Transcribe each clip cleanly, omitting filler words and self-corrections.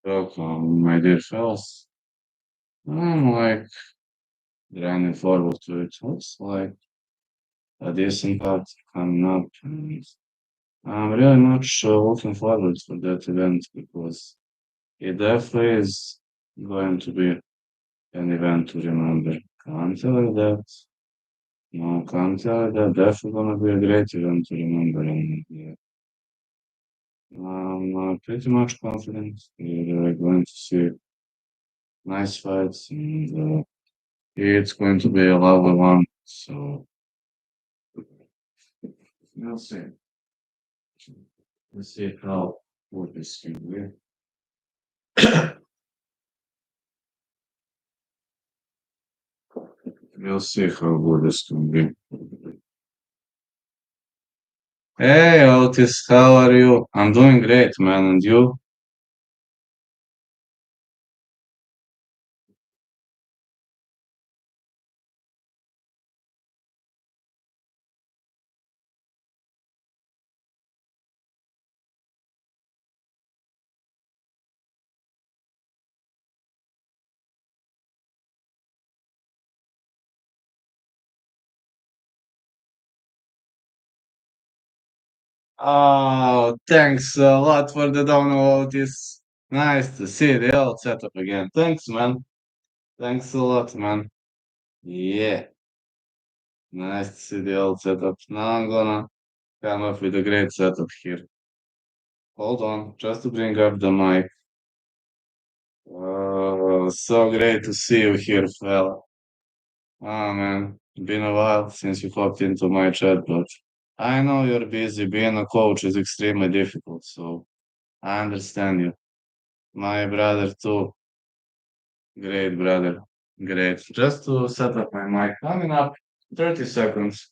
Welcome, my dear fellas. I'm like running forward to it. Looks like a decent part coming up. And I'm really much looking forward for that event because it definitely is going to be an event to remember. Can't tell you that. No, can't tell you that. Definitely gonna be a great event to remember. And yeah, I'm pretty much confident we're going to see nice fights and it's going to be a lovely one. So we'll see. Let's see how good this can be. We'll see how good this can be. Hey Otis, how are you? I'm doing great, man. And you? Oh, thanks a lot for the download, Otis. Nice to see the old setup again. Thanks, man. Thanks a lot, man. Yeah, nice to see the old setup. Now I'm gonna come up with a great setup here. Hold on, just to bring up the mic. Oh, so great to see you here, fella. Oh man, been a while since you hopped into my chat, but I know you're busy. Being a coach is extremely difficult, so I understand you. My brother too. Great brother. Great. Just to set up my mic. Coming up 30 seconds.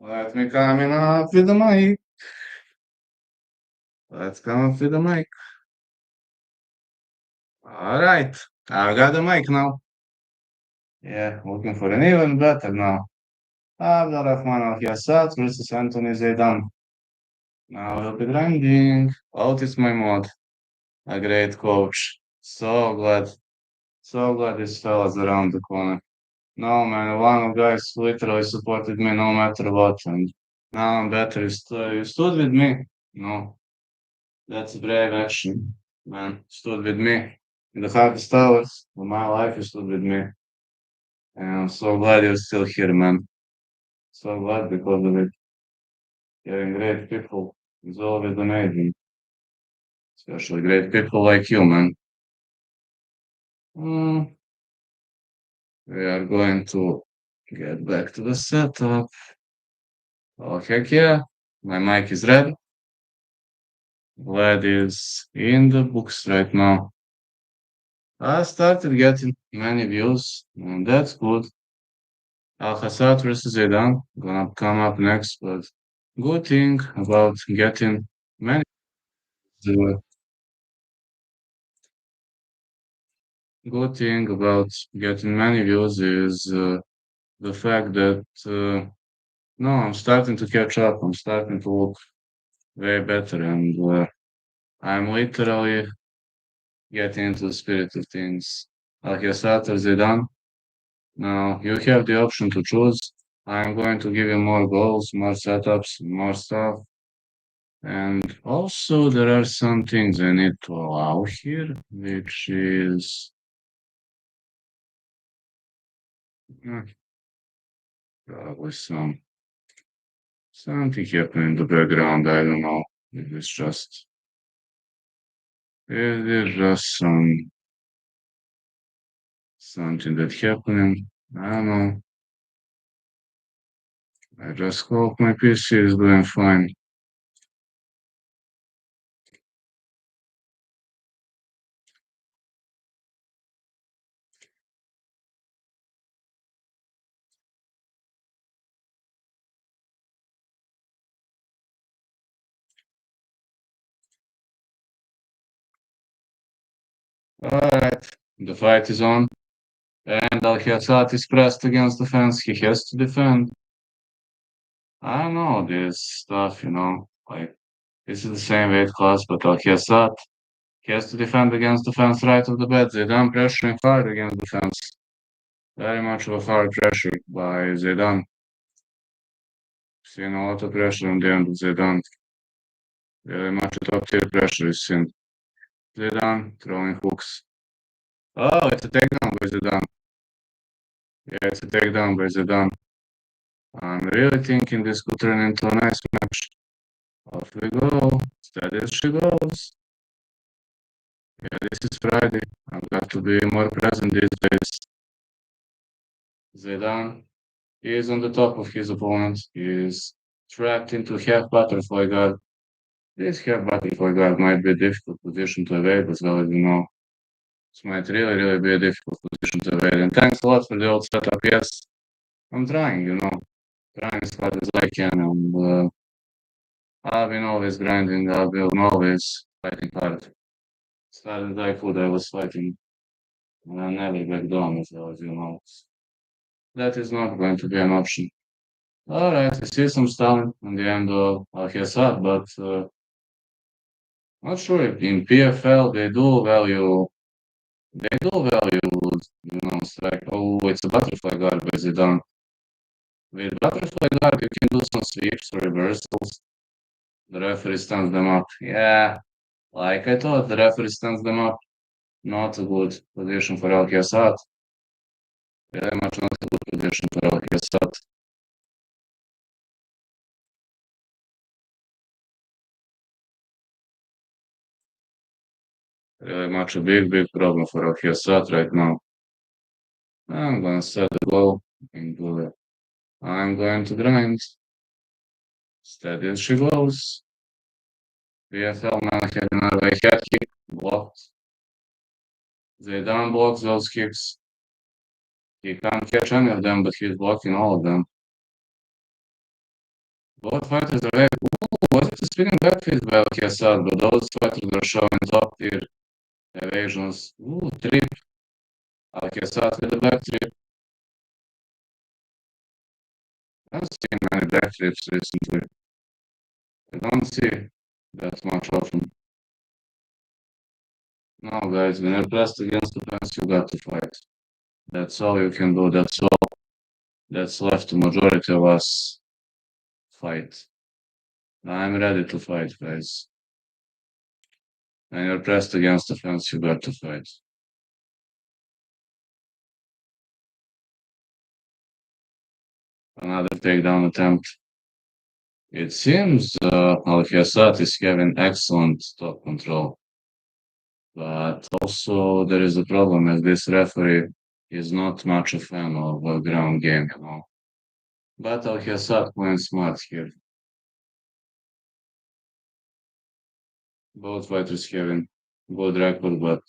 Let me coming up with the mic. Let's come up with the mic. All right. I got the mic now. Yeah, looking for an even better now. Abdelrahman Al versus Anthony Zaidan. Now we'll be grinding. Out is my mod. A great coach. So glad this fella's around the corner. No man, one of guys literally supported me no matter what, and now I'm better. You stood with me. No, that's brave action, man. Stood with me in the hardest hours of my life. You stood with me, and I'm so glad you're still here, man. So glad because of it. Having great people is always amazing, especially great people like you, man. Mm, we are going to get back to the setup. Oh, heck yeah. My mic is ready. Glad is in the books right now. I started getting many views, and that's good. Alasad versus Zidane gonna come up next, but good thing about getting many the good thing about getting many views is the fact that no, I'm starting to catch up. I'm starting to look way better, and I'm literally getting into the spirit of things. Alasad or Zidane. Now you have the option to choose. I'm going to give you more goals, more setups, more stuff. And also there are some things I need to allow here, which is uh, probably something happening in the background. I don't know. It is just something that happening. I don't know. I just hope my PC is doing fine. Alright. The fight is on, and Al-Hassad is pressed against the fence. He has to defend. I don't know this stuff, like this is the same weight class, but Al-Hassad he has to defend against the fence right off the bat. Zidane pressuring hard against the fence. Very much of a hard pressure by Zidane. Seen a lot of pressure on the end of Zidane. Very much a top tier pressure is seen. Zidane throwing hooks. Oh, it's a takedown by Zidane. Yeah, it's a takedown by Zidane. I'm really thinking this could turn into a nice match. Off we go. Steady as she goes. Yeah, this is Friday. I've got to be more present these days. Zidane is on the top of his opponent. He is trapped into half butterfly guard. This half butterfly guard might be a difficult position to evade as well as you know. This might really, really be a difficult position to evade. And thanks a lot for the old setup. Yes, I'm trying, trying as hard as I can. And I've been always grinding. I've been always fighting hard. Started I could, I was fighting. And I never back down as well as you know. That is not going to be an option. All right, I see some stalling on the end of Al-Hassad, but not sure if in PFL they do value, strike. Oh, it's a butterfly guard by Zidane. With butterfly guard, you can do some sweeps or reversals. The referee stands them up. Yeah, like I thought, the referee stands them up. Not a good position for Al-Hassad. Very much not a good position for Al-Hassad. Really much a big, big problem for Al-Hassad right now. I'm gonna set the goal and do it. I'm going to grind. Steady as she goes. PFL MENA had another head kick blocked. They don't block those kicks. He can't catch any of them, but he's blocking all of them. Both fighters are very. Ooh, was it a spinning back fist by Al-Hassad? But those fighters are showing top tier evasions. Ooh, trip. Al-Hassad with a back trip. I haven't seen many back trips recently. I don't see that much often. No, guys, when you're pressed against the fence, you got to fight. That's all you can do. That's all that's left to majority of us. Fight. I'm ready to fight, guys. When you're pressed against the fence, you got to fight. Another takedown attempt. It seems Al-Hassad is having excellent top control. But also there is a problem as this referee is not much a fan of ground game. But Al-Hassad playing smart here. Both fighters having good record, but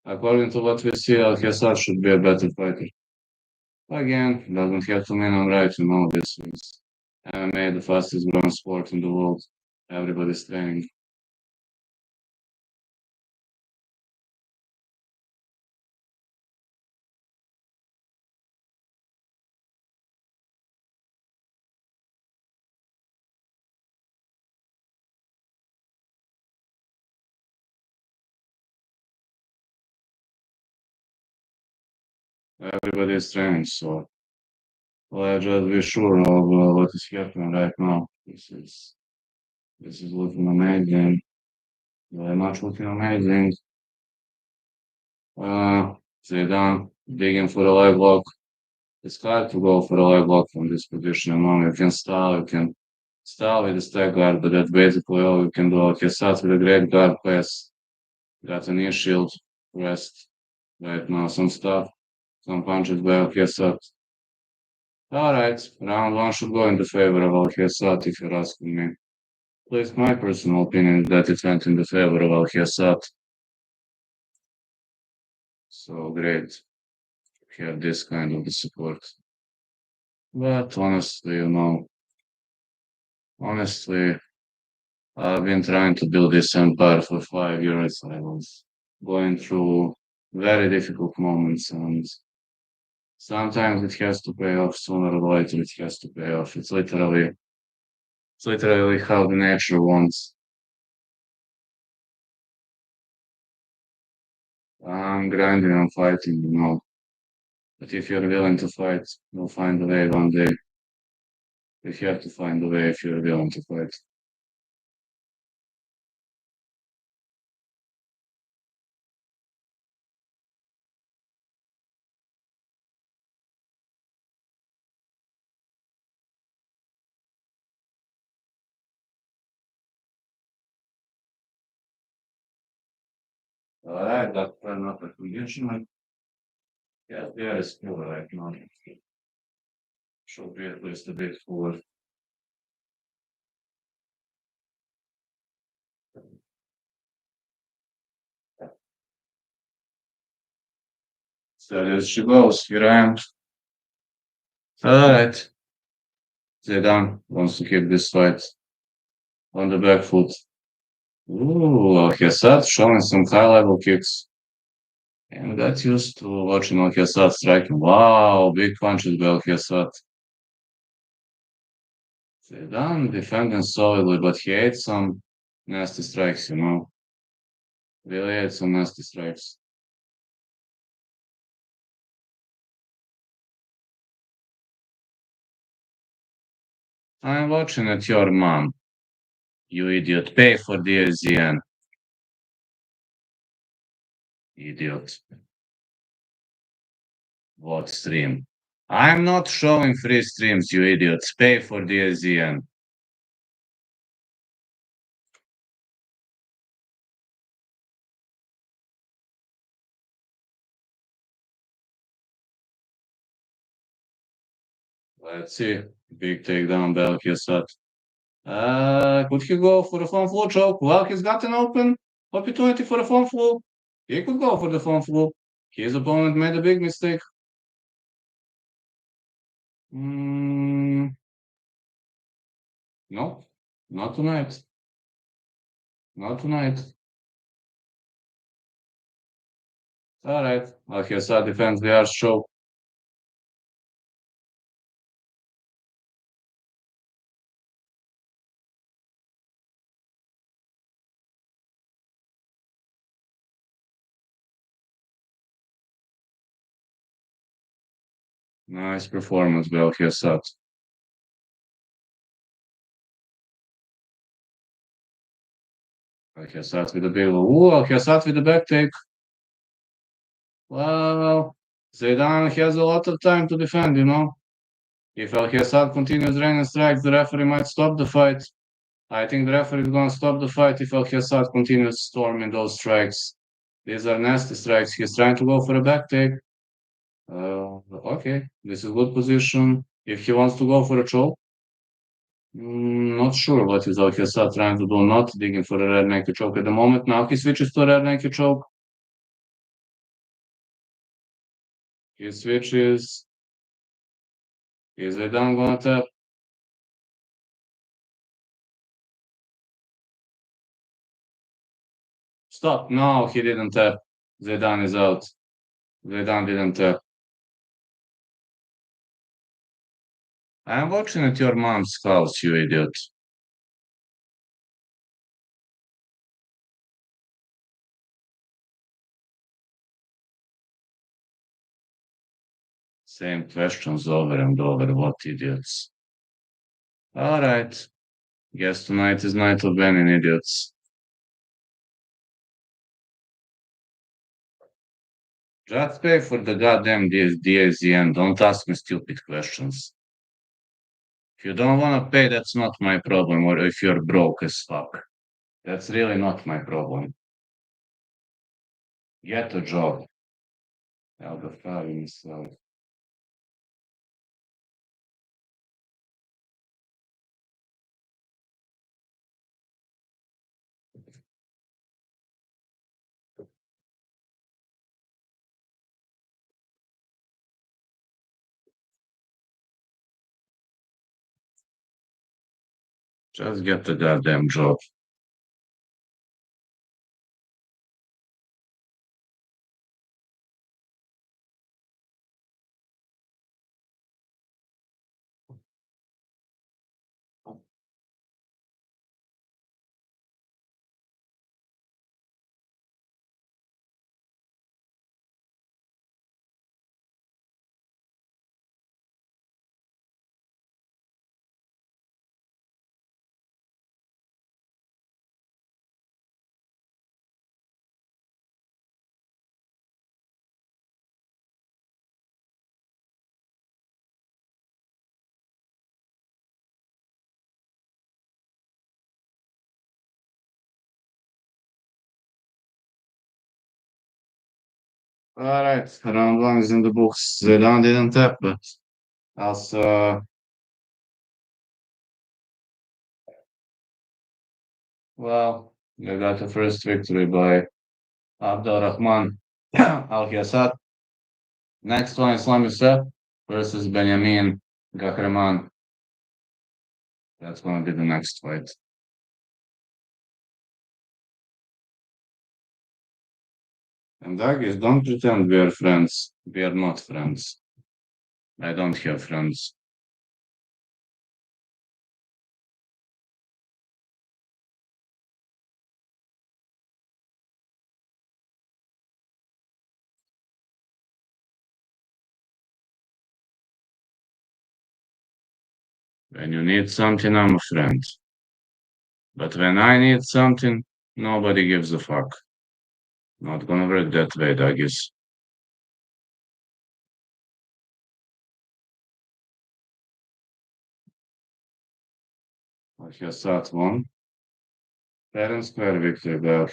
according to what we see, Al-Hassad should be a better fighter. Again, doesn't have to mean I'm right, this is MMA, the fastest growing sport in the world. Everybody's training. Everybody's training, so let's just be sure of what is happening right now. This is looking amazing. Very much looking amazing. Zidane digging for a leg lock. It's hard to go for a leg lock from this position. You can style with the stack guard, but that's basically all you can do. Okay, starts with a great guard pass. Got a knee shield, rest. Right now, some stuff, some punches by Al-Hassad. Alright, round one should go in the favor of Al-Hassad if you're asking me. At least my personal opinion is that it went in the favor of Al-Hassad. So great to have this kind of the support. But honestly, honestly, I've been trying to build this empire for 5 years. I was going through very difficult moments, and sometimes it has to pay off sooner or later. It has to pay off. It's literally how the nature wants. I'm grinding, I'm fighting. But if you're willing to fight, you'll find a way one day. You have to find a way if you're willing to fight. Alright, that's enough explanation. Yeah, there is cool right now. Should be at least a bit fuller. So as she goes, here I am. Alright, Zidane wants to keep this fight on the back foot. Ooh, Al showing some high level kicks. And got used to watching Al striking. Wow, big punches by Al. Zidane defending solidly, but he ate some nasty strikes. Really ate some nasty strikes. I'm watching at your mom, you idiot. Pay for the AZN, idiot. What stream? I'm not showing free streams, you idiots. Pay for the AZN. Let's see. Big takedown by Al. Could he go for the phone flu choke? Well, he's got an open opportunity for the phone flu. He could go for the phone flu. His opponent made a big mistake. Mm, no, not tonight. Not tonight. All right. Al defends the arse choke. Nice performance by Al. Al with the big. Ooh, Al with the back take. Well, Zidane has a lot of time to defend. If Al continues raining strikes, the referee might stop the fight. I think the referee is going to stop the fight if Al continues storming those strikes. These are nasty strikes. He's trying to go for a back take. Okay, this is good position. If he wants to go for a choke, not sure what is Al trying to do. Not digging for a rear naked choke at the moment. Now he switches to a rear naked choke. He switches. Is Zidane going to tap? Stop. No, he didn't tap. Zidane is out. Zidane didn't tap. I'm watching at your mom's house, you idiot. Same questions over and over. What idiots. All right. Guess tonight is night of banning idiots. Just pay for the goddamn DSDN. Don't ask me stupid questions. If you don't want to pay, that's not my problem. Or if you're broke as fuck. That's really not my problem. Get a job. El Dafrawy himself. Just get the goddamn job. All right, round one is in the books. Zidane didn't tap, but also, well, they got the first victory by Abdelrahman Al Yassat. Next one, Islam Yousef versus Benjamin Gakman. That's going to be the next fight. And Dagis, don't pretend we are friends. We are not friends. I don't have friends. When you need something, I'm a friend. But when I need something, nobody gives a fuck. Not gonna work that way, Dagis. Al won. Fair and square victory by Al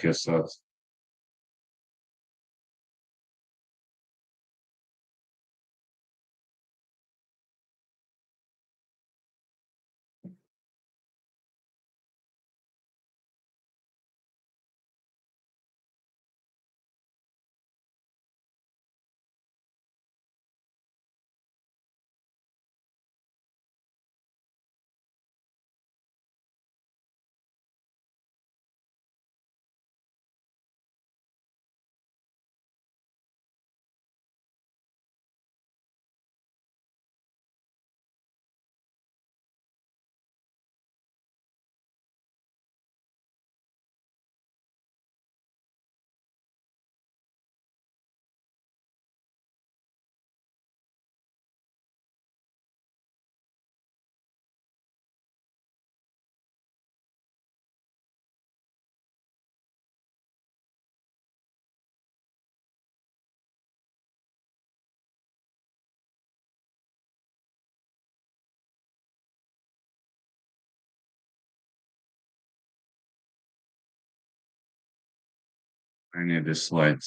I need this slide.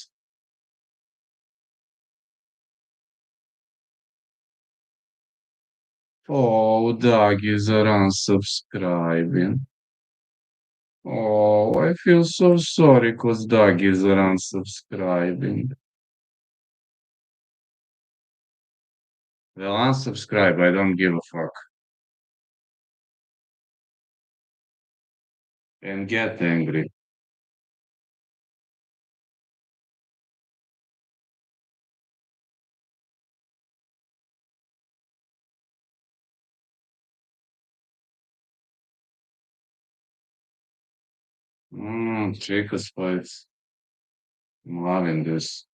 Oh, Dagis are unsubscribing. Oh, I feel so sorry because Dagis are unsubscribing. Well, unsubscribe. I don't give a fuck. And get angry. Chica spice. I'm loving this.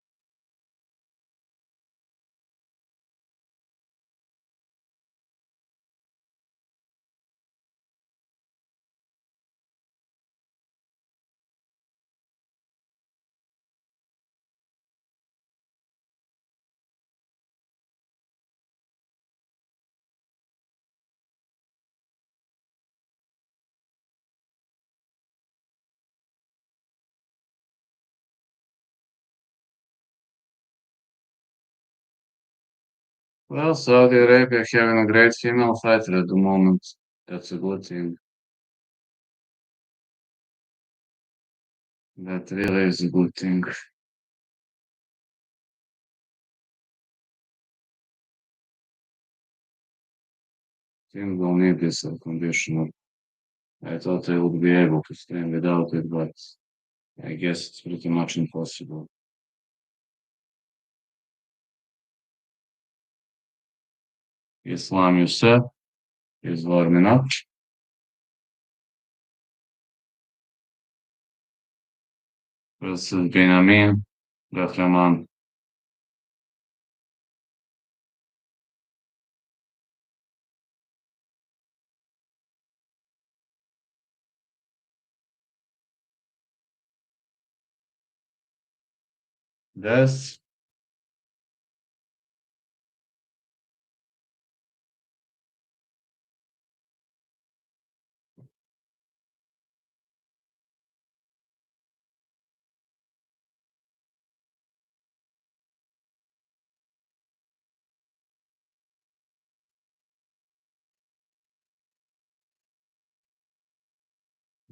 Well, Saudi Arabia having a great female fighter at the moment. That's a good thing. That really is a good thing. Team will need this air conditioner. I thought I would be able to stand without it, but I guess it's pretty much impossible. Islam Yousef is warming up versus Benjamin Gakman. That's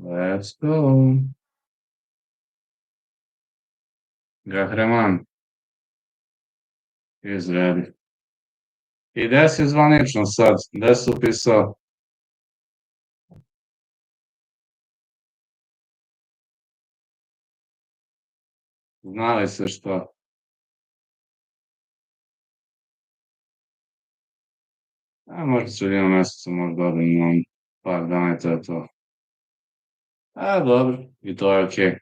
Let's go. Gakman izredi. I gde si zvanično sad? Gde si upisao? Znali se što? A možda sredinom meseca, možda odem na par dana i to je to. A, dobro, i to je okej.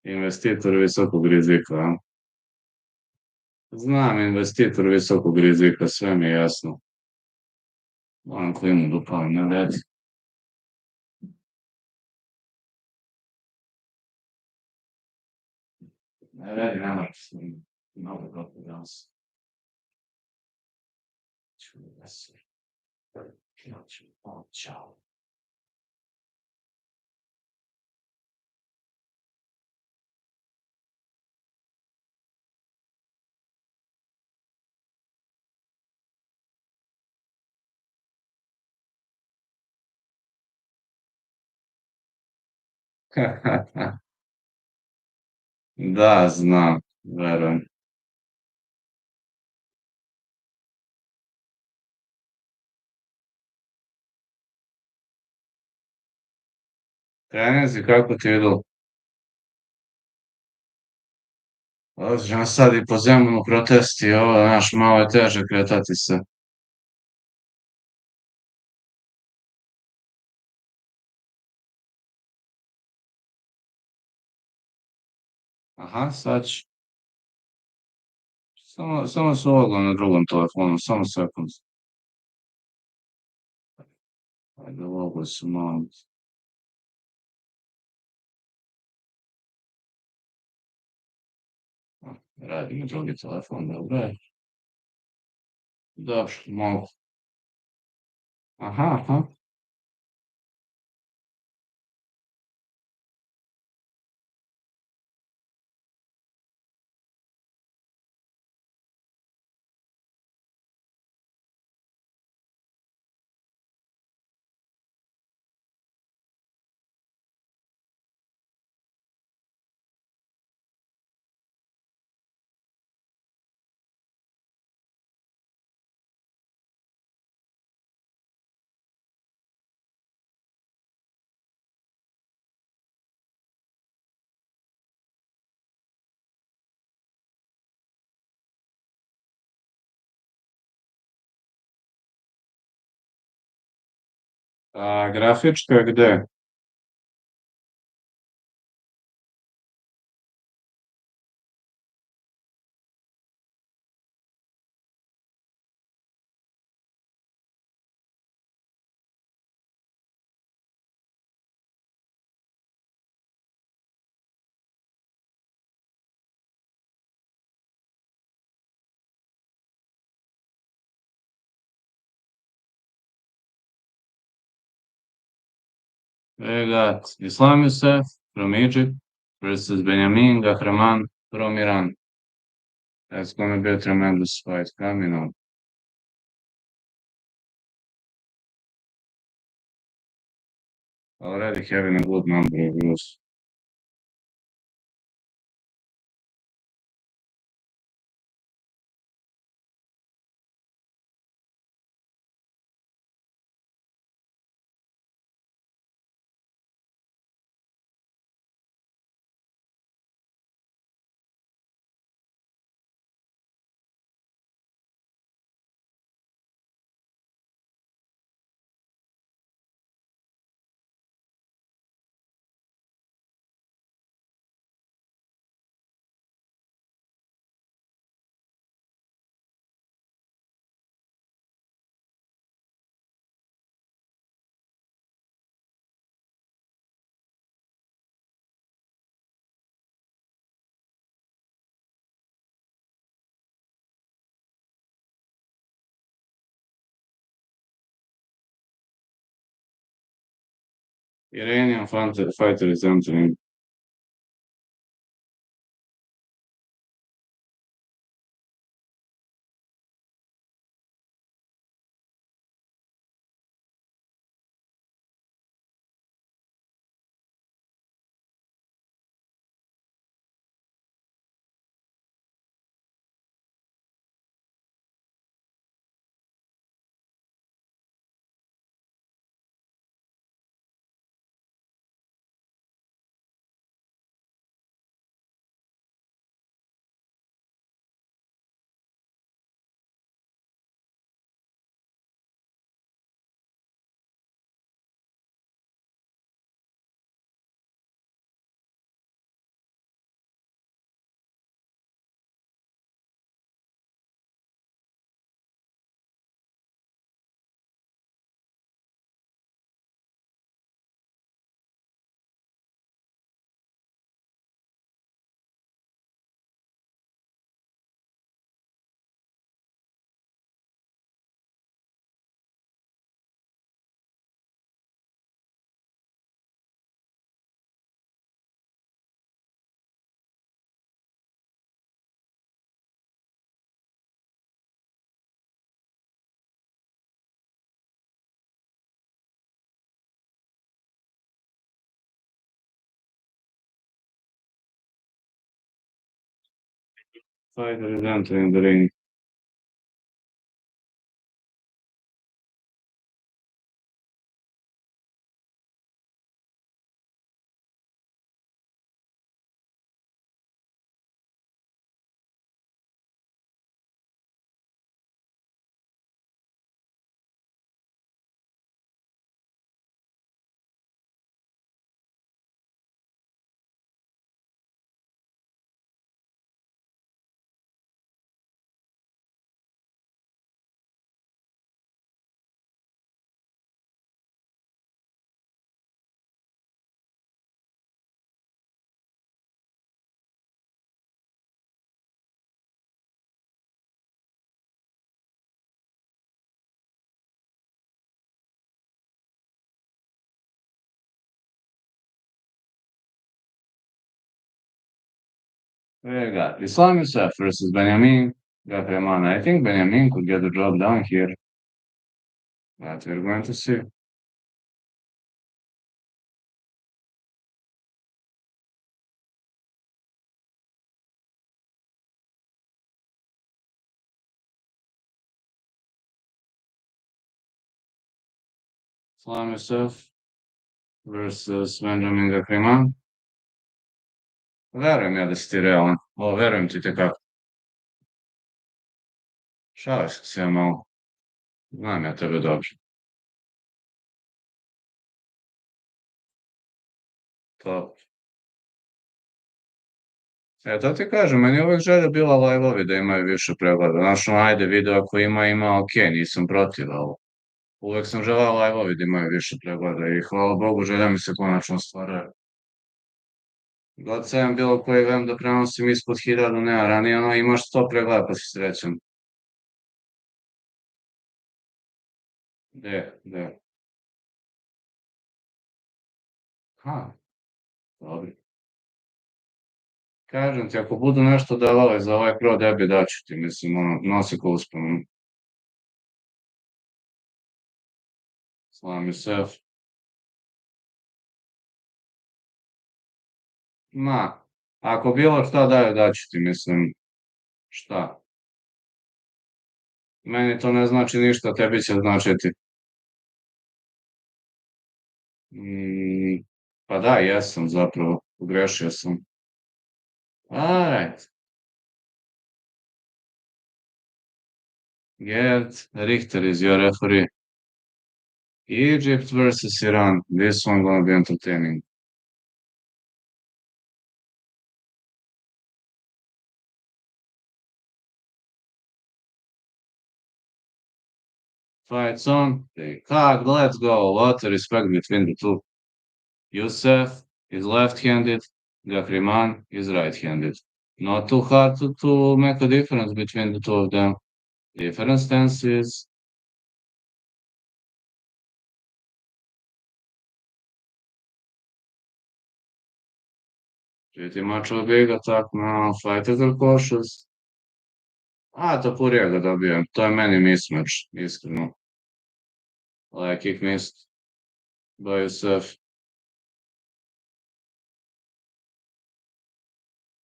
Investitor visokog rizika, a? Znam, investitor visokog rizika, sve mi je jasno. Moram klimu da upalim, ne redi. Ne redi, ne moram se mnogo dobro danas. Ću da se... Ćao. Da, znam, verujem. Treninzi, kako ti idu? Odlično, sad i po zemlju protesti, ovo, znaš, malo je teže kretati se. Aha, sad ću. Samo se ulogo na drugom telefonu, samo sekund. Ajde, ulogo se malo. Radi mi drugi telefon, dobro je. Dobro, mogu. Aha, aha. A grafička gde? We got Islam Yousef from Egypt versus Benjamin Gakman from Iran. That's gonna be a tremendous fight coming on. Already having a good number of views. Iranian fighter is entering. Fighter is entering the ring. We got Islam Yousef versus Benjamin Gakman. I think Benjamin could get the job done here. But we're going to see. Islam Yousef versus Benjamin Gakman. Verujem ja da si ti realan. O, verujem ti tekako. Šalim se ja malo. Znam ja tebe dobro. To. To ti kažem, meni je uvek želja bila live-ovi da imaju više pregleda. Znaš, ajde, video ako ima, okej, nisam protiv, ali uvek sam želeo live-ovi da imaju više pregleda i hvala Bogu, želja mi se konačno stvaraju. God sam bilo koji event da prenosim ispod 1000, nema, ranije imaš 100 pregleda pa si srećan. Gde? Ha, dobro. Kažem ti, ako budu nešto davale za ovaj pro debi, daću ti, mislim, nosi ko uspomenu. Slam Yousef. Ma, ako bilo šta daju, daću ti, mislim, šta? Meni to ne znači ništa, tebi će značiti. Pa da, jesam zapravo, pogrešio sam. Alright. Gerd Richter is your referee. Egypt versus Iran. This one gonna be entertaining. Fights on. They cut. Let's go. A lot of respect between the two. Yousef is left-handed. Gakman is right-handed. Not too hard to make a difference between the two of them. Different stances. Pretty much a big attack now. Fighters are cautious. To Purija ga dobijem. To je meni mismatch, iskreno. Like kick missed by Yousef.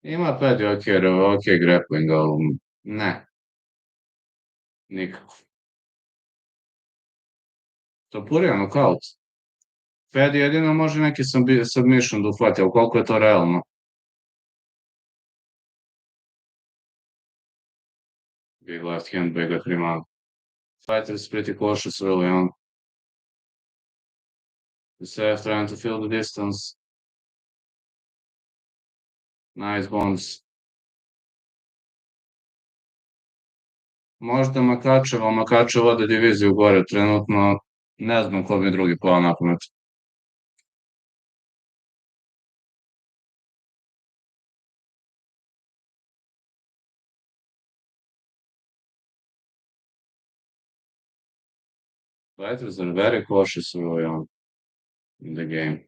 Ima pet ok grappling, ali ne. Nikako. To Purija nokaut. Fed jedino može neki submission da uhvati, ali koliko je to realno? Big left hand by Gakman. Fighter is pretty cautious early on. Yousef trying to fill the distance. Nice bombs. Možda Makačev vode diviziju gore trenutno. Ne znam ko bi drugi pao na pamet. Fighters are very cautious early on in the game.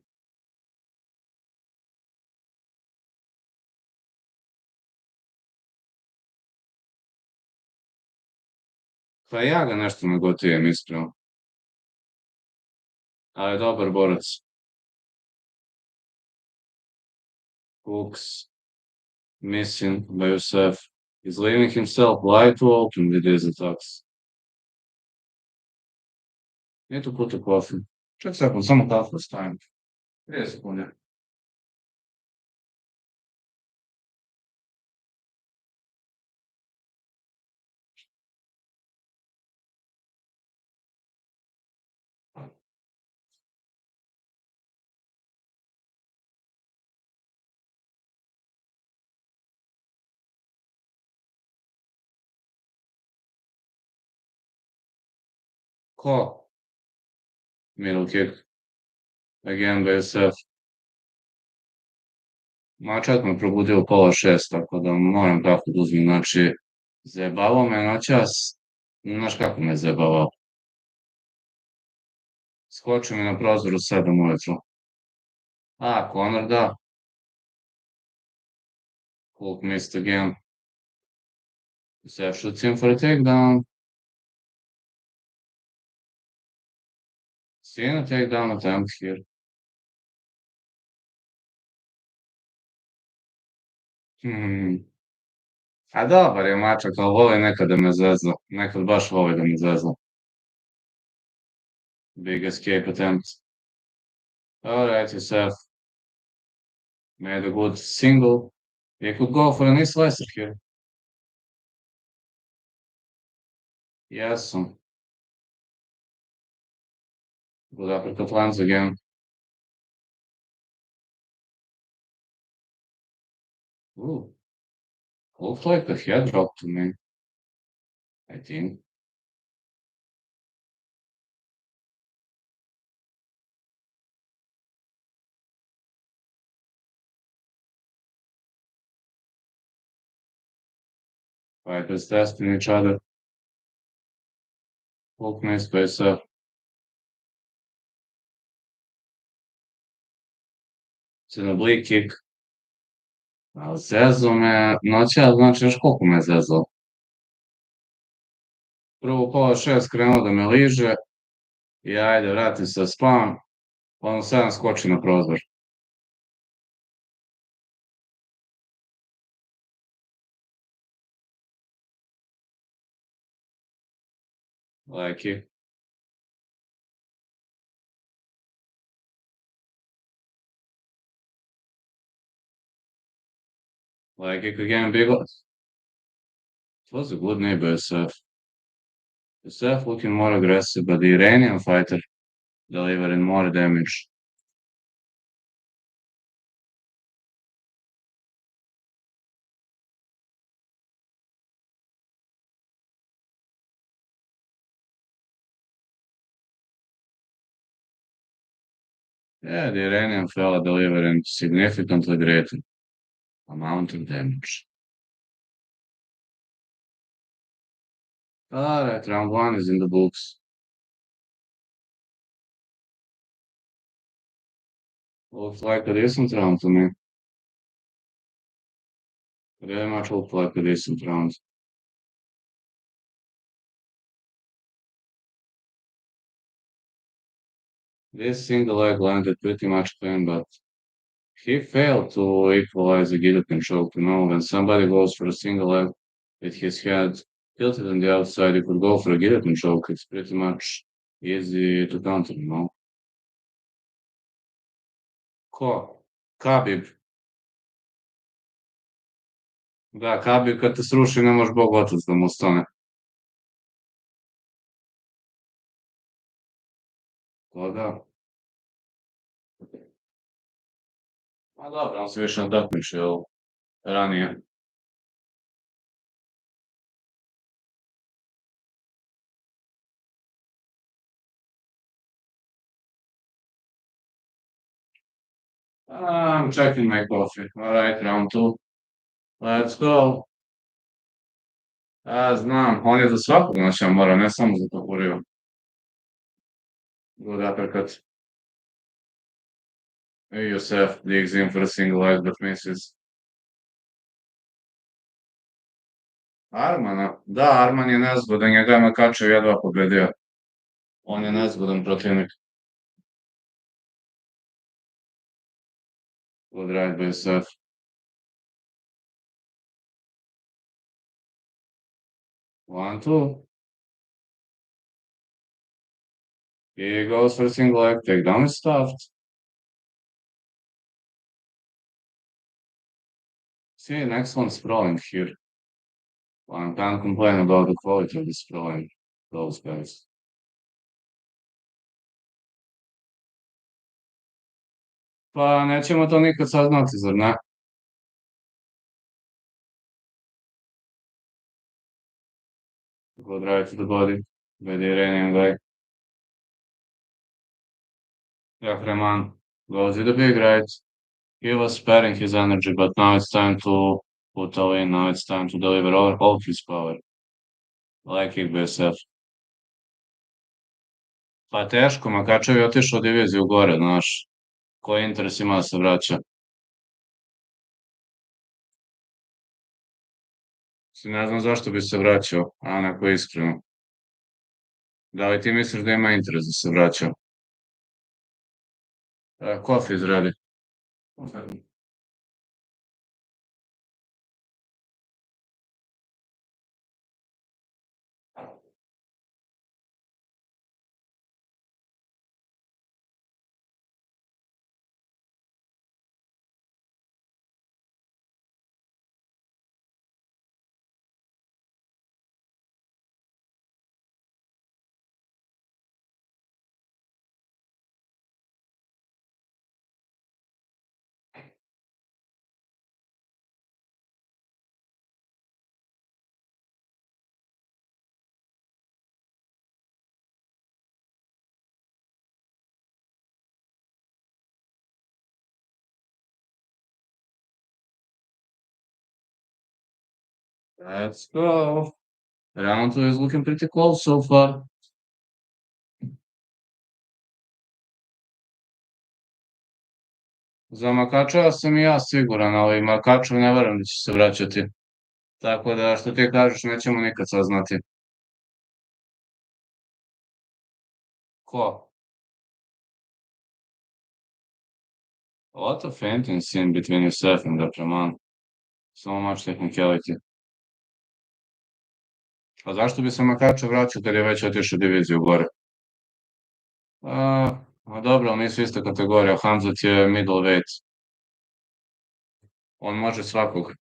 Pa ja ga nešto ne gotijem, iskreno. Ali je dobar borac. Hooks. Missing by Yousef. He's leaving himself wide open with these attacks. Need to put the coffee. Check second, some coffee this time. 3 sekunde. Ko? Middle kick. Again, BSF. Mačak me probudio u pola 6, tako da moram kafu da uzmem. Znači, zajebavao me noćas. Znaš kako me zajebavao? Skočio mi na prozor u 7 ujutru. Conor da. Hulk missed again. Yusef shoots in for a takedown. Seeing a takedown attempt here. Hmm. A dobar je mačak, ali voli nekad da me zezna. Nekad baš voli da me zezna. Big escape attempt. Alright, Yusef. Made a good single. He could go for a knee slicer here. Yes. Good uppercut lands again. Ooh. Looked like a head drop to me. I think. Fighters testing each other. Hulk missed by Yusef. It's an oblique kick. Ali zezao me noća, znači još koliko me zezao. Prvo pola 6 krenuo da me liže i ajde, vratim se spam, ono 7 skoči na prozor. Like it again, big loss. It was a good knee by Yusef. Yusef looking more aggressive, but the Iranian fighter delivering more damage. Yeah, the Iranian fella delivering significantly greater amount of damage. Alright, round 1 is in the books. Looks like a decent round to me. Very much looked like a decent round. This single leg landed pretty much clean, but he failed to equalize the guillotine choke. When somebody goes for a single leg with his head tilted on the outside, you could go for a guillotine choke. It's pretty much easy to counter. Ko? Khabib. Da, Khabib kad te sruši ne možeš Bog otac da mu stane. To da. Ma dobro, on se više takmičio ranije. I'm checking my coffee. Alright, round 2. Let's go. Znam, on je za svakog noća mora, ne samo za Tokuriju. Good uppercut. Yousef digs in for a single leg but misses. Armana? Da, Arman je nezgodan, njega je Makačev jedva pobedio. On je nezgodan protivnik. Good right by Yousef. One, two. He goes for single leg takedown is stuffed. See, next one's sprawling here. I can't complain about the quality of the sprawling, those guys. Pa nećemo to nikad saznati, zar ne? Good right to the body by the Iranian guy. Gakman goes with the big right. He was sparing his energy, but now it's time to put all in. Now it's time to deliver all his power. Like it, Yousef. Pa teško, Makačev je otišao diviziju gore, znaš. Koji interes ima da se vraća? Ne znam zašto bi se vraćao, a onako iskreno. Da li ti misliš da ima interes da se vraća? Kofi izradi. Let's go. Round two is looking pretty close so far. Za Makačeva sam i ja siguran, ali Makačev ne verujem da će se vraćati. Tako da, što ti kažeš, nećemo nikad saznati. Ko? A lot of fainting scene between Yousef and Gakman. So much technicality. A zašto bi se Makačev vraćao kad je već otišao diviziju gore? A dobro, ali nisu ista kategorija. Hamzat je middleweight. On može svakog.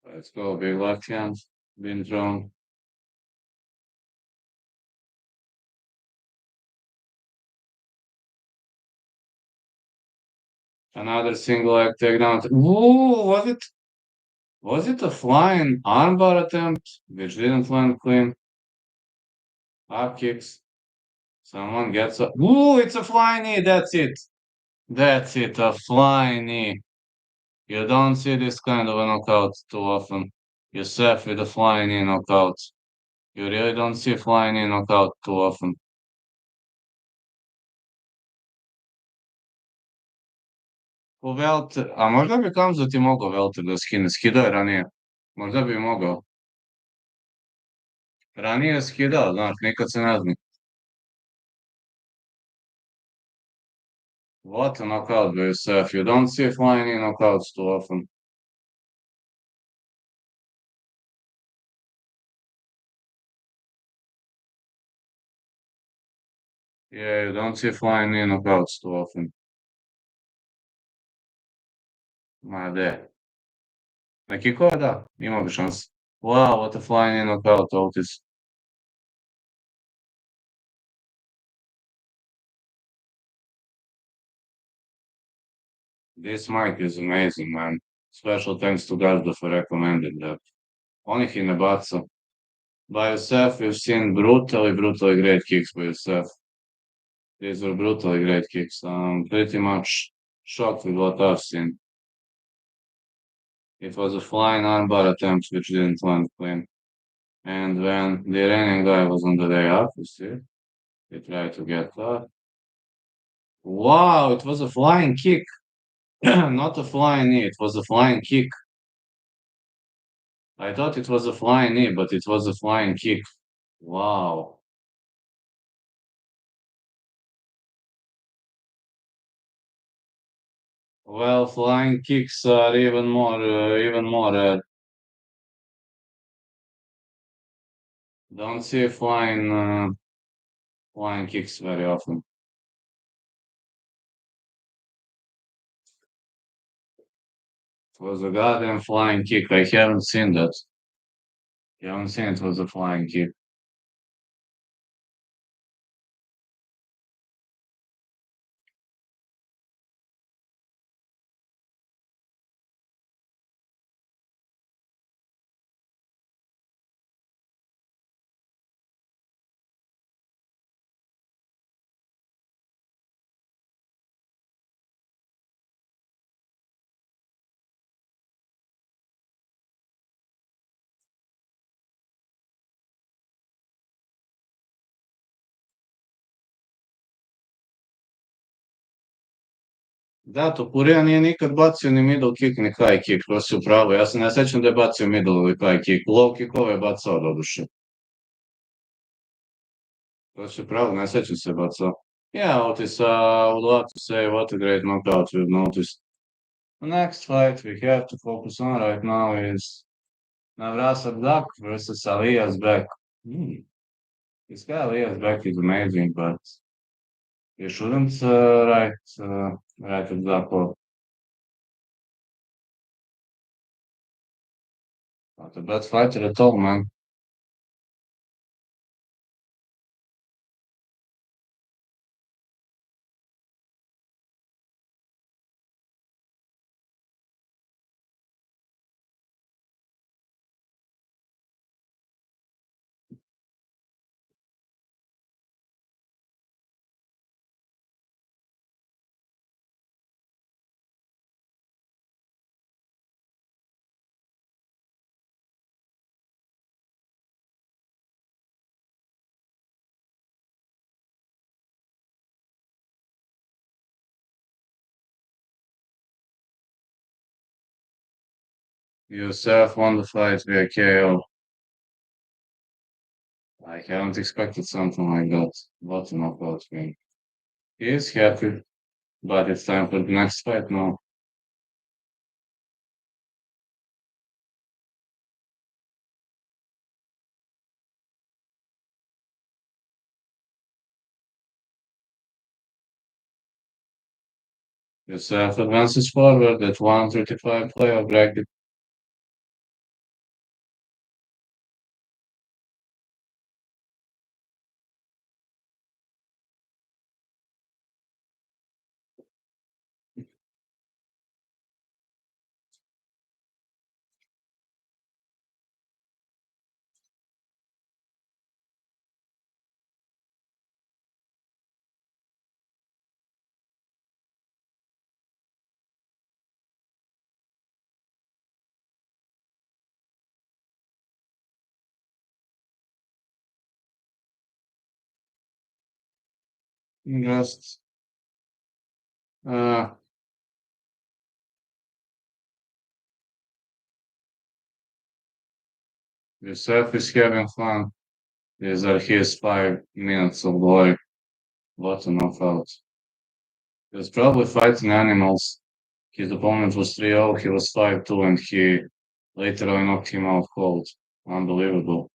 Let's go, big left hand. Being thrown. Another single leg takedown. Ooh, was it a flying armbar attempt which didn't land clean? Up kicks. Someone gets a. Ooh, it's a flying knee. That's it. That's it. A flying knee. You don't see this kind of a knockout too often. Yousef with a flying knee knockout. You really don't see flying knee knockout too often. Po Welter, a možda bi Kamzat i mogao Welter da skine. Skidao je ranije. Možda bi mogao. Ranije je skidao, znaš, nikad se ne zna. What a knockout by Yousef. You don't see flying knee knockouts too often. Yeah, you don't see flying knee knockouts too often. Ma de. Na kikova da, imao bi šanse. Wow, what a flying knee knockout, Otis. This mic is amazing, man. Special thanks to Gazda for recommending that. On ih i ne baca. By Yousef, we've seen brutally great kicks by Yousef. These were brutally great kicks. I'm pretty much shocked with what I've seen. It was a flying armbar attempt which didn't land clean. And when the Iranian guy was on the way up, you see, he tried to get that. Wow, it was a flying kick. Not a flying knee, it was a flying kick. I thought it was a flying knee, but it was a flying kick. Wow. Well, flying kicks are even more rare. Don't see flying kicks very often. It was a goddamn flying kick. I haven't seen that. You haven't seen it was a flying kick. Da, Topuria nije nikad bacio ni middle kick ni high kick, to si upravo. Ja se ne sećam da je bacio middle ili high kick. Low kickove je bacao doduše. To si upravo, ne sećam se bacao. Yeah, Otis, I would love to say what a great knockout we've noticed. The next fight we have to focus on right now is Navrasad Zack versus Alias Beck. Hmm. This guy Alias Beck is amazing, but you shouldn't write it Zack off. Not a bad fighter at all, man. Yousef won the fight via KO. I haven't expected something like that. What a knockout win. He is happy, but it's time for the next fight now. Yousef advances forward at 135 playoff bracket. Just uh, Yousef is having fun. These are his 5 minutes of glory. What a knockout. He was probably fighting animals. His opponent was 3-0, he was 5-2, and he literally knocked him out cold. Unbelievable.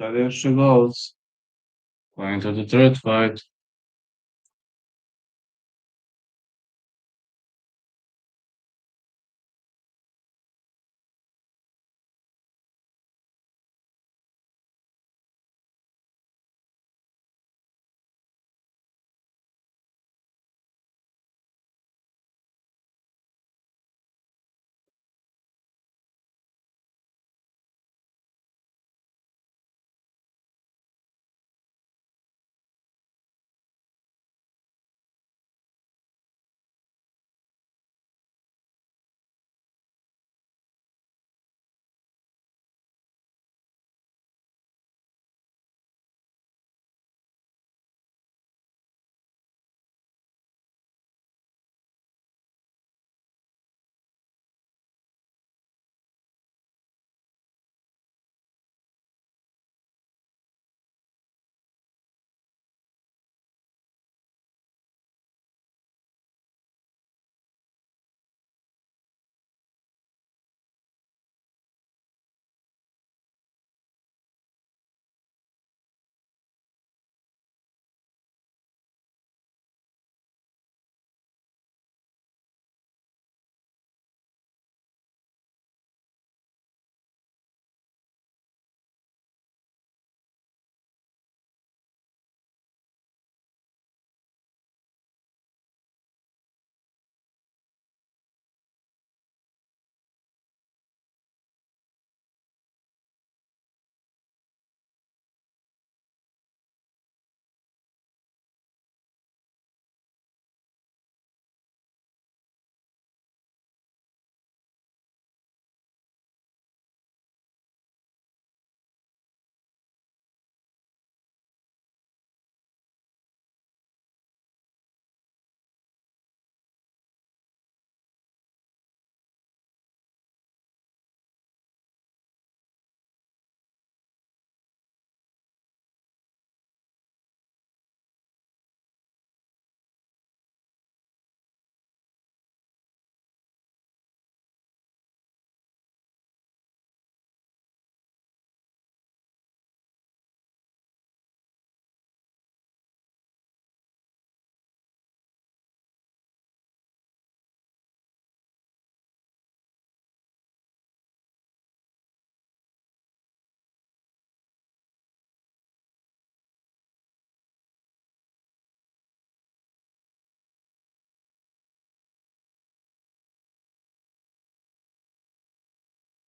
Tradition goes. Going to the third fight.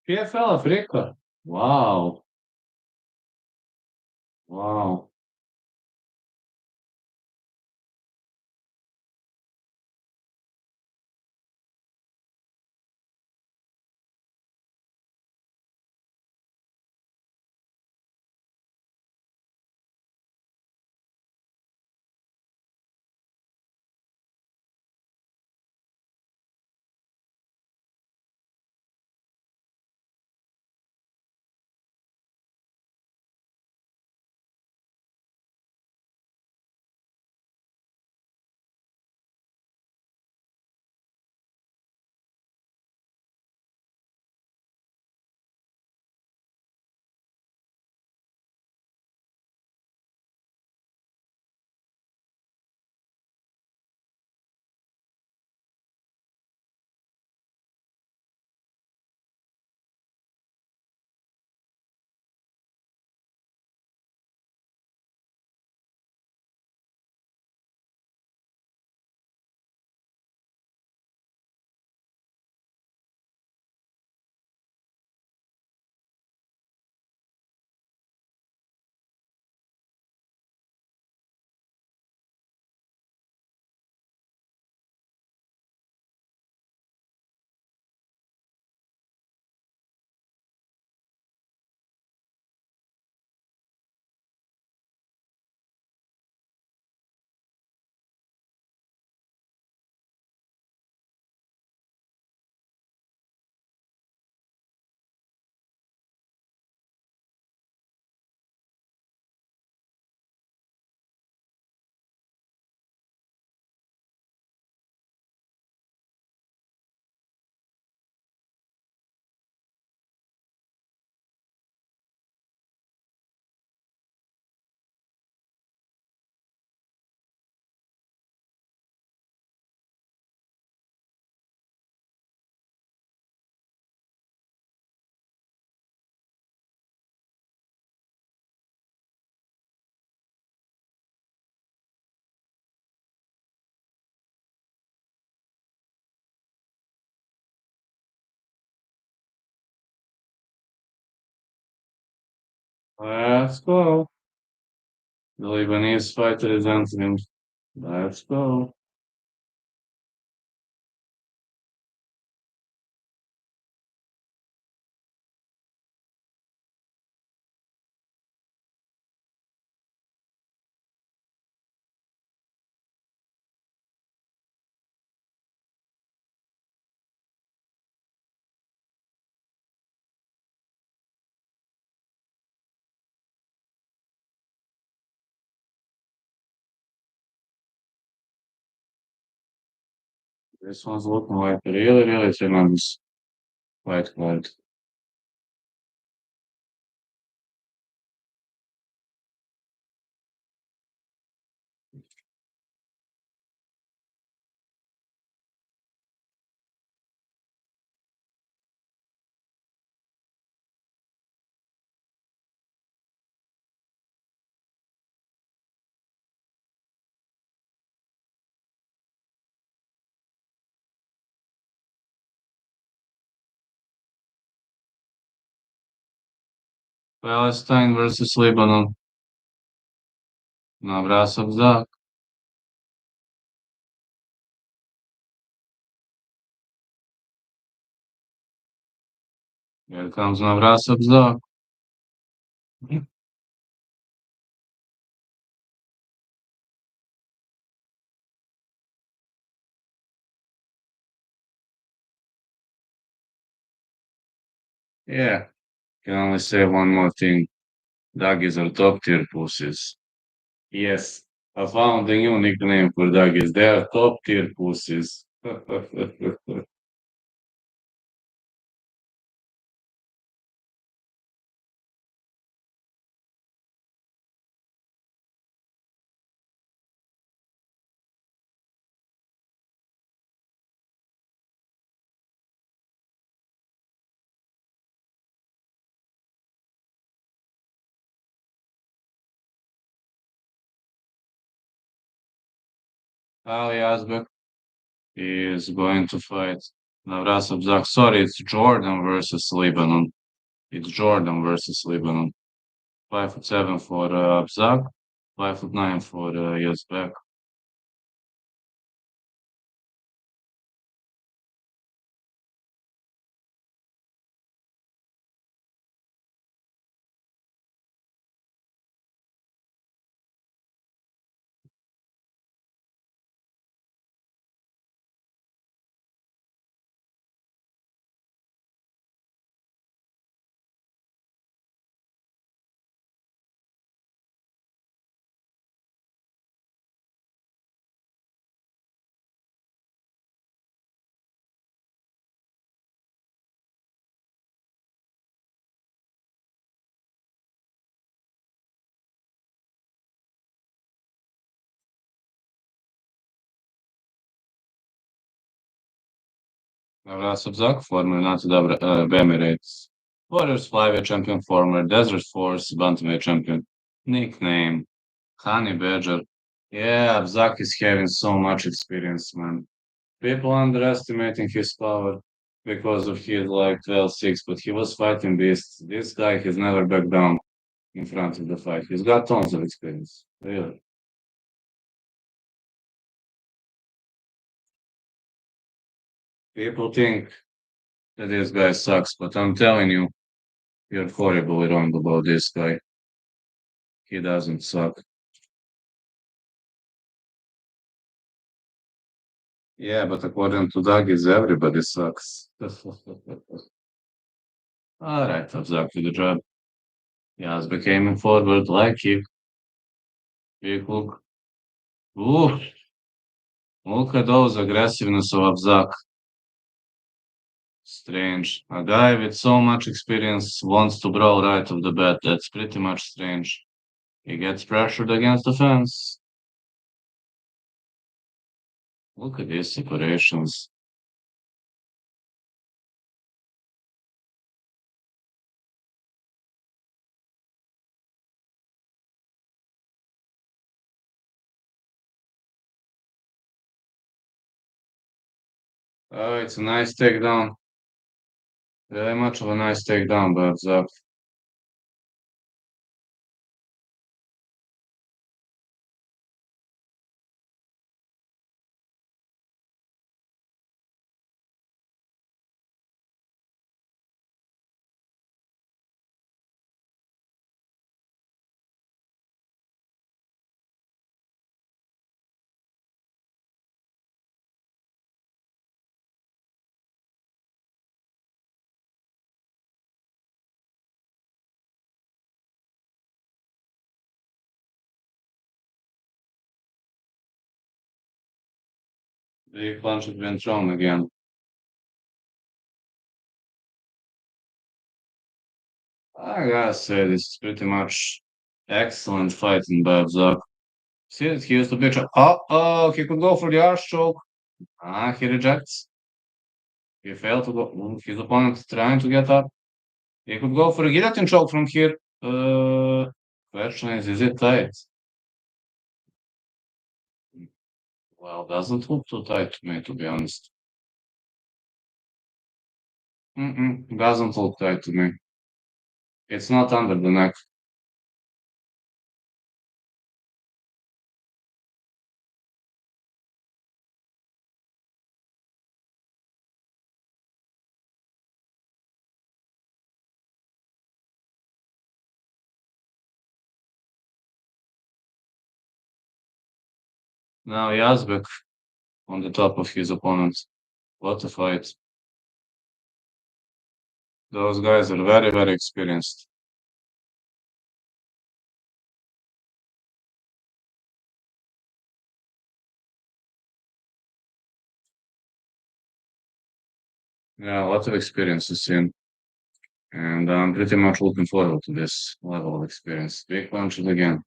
PFL Africa. Wow. Wow. Let's go. The Lebanese fighter is entering. Let's go. This one's looking like a really, really tremendous fight card. Palestine versus Lebanon. Navrasov Zack. Here comes Navrasov Zack. Yeah, can only say one more thing. Doggies are top tier pussies. Yes, I found a new nickname for doggies. They are top tier pussies. Ali Asbek is going to fight Navrasov Zack. Sorry, it's Jordan versus Lebanon. It's Jordan versus Lebanon. 5'7" for Zack, 5'9" for Yousef. Navrasov Zack, former United Emirates. Warriors flyweight champion, former Desert Force bantamweight champion. Nickname, Honey Badger. Yeah, Zack is having so much experience, man. People underestimating his power because of his like 12-6, but he was fighting beasts. This guy has never backed down in front of the fight. He's got tons of experience. Really. People think that this guy sucks, but I'm telling you, you're horribly wrong about this guy. He doesn't suck. Yeah, but according to Doug, is everybody sucks. All right, that's Zack to the job. Yes, became forward like kick hook. Ooh, look at those aggressiveness of Zack. Strange. A guy with so much experience wants to brawl right off the bat. That's pretty much strange. He gets pressured against the fence. Look at these separations. Oh, it's a nice takedown. Very much of a nice takedown, but Big punch has been thrown again. I gotta say, this is pretty much excellent fighting by Zack. See it? Here's the big shot. Oh, he could go for the arch choke. He rejects. He failed to go. His opponent trying to get up. He could go for a guillotine choke from here. Question is it tight? Well, doesn't look too tight to me, to be honest. Doesn't look tight to me. It's not under the neck. Now Yazbek on the top of his opponent. What a fight. Those guys are very, very experienced. Yeah, a lot of experience to see. And I'm pretty much looking forward to this level of experience. Big punches again.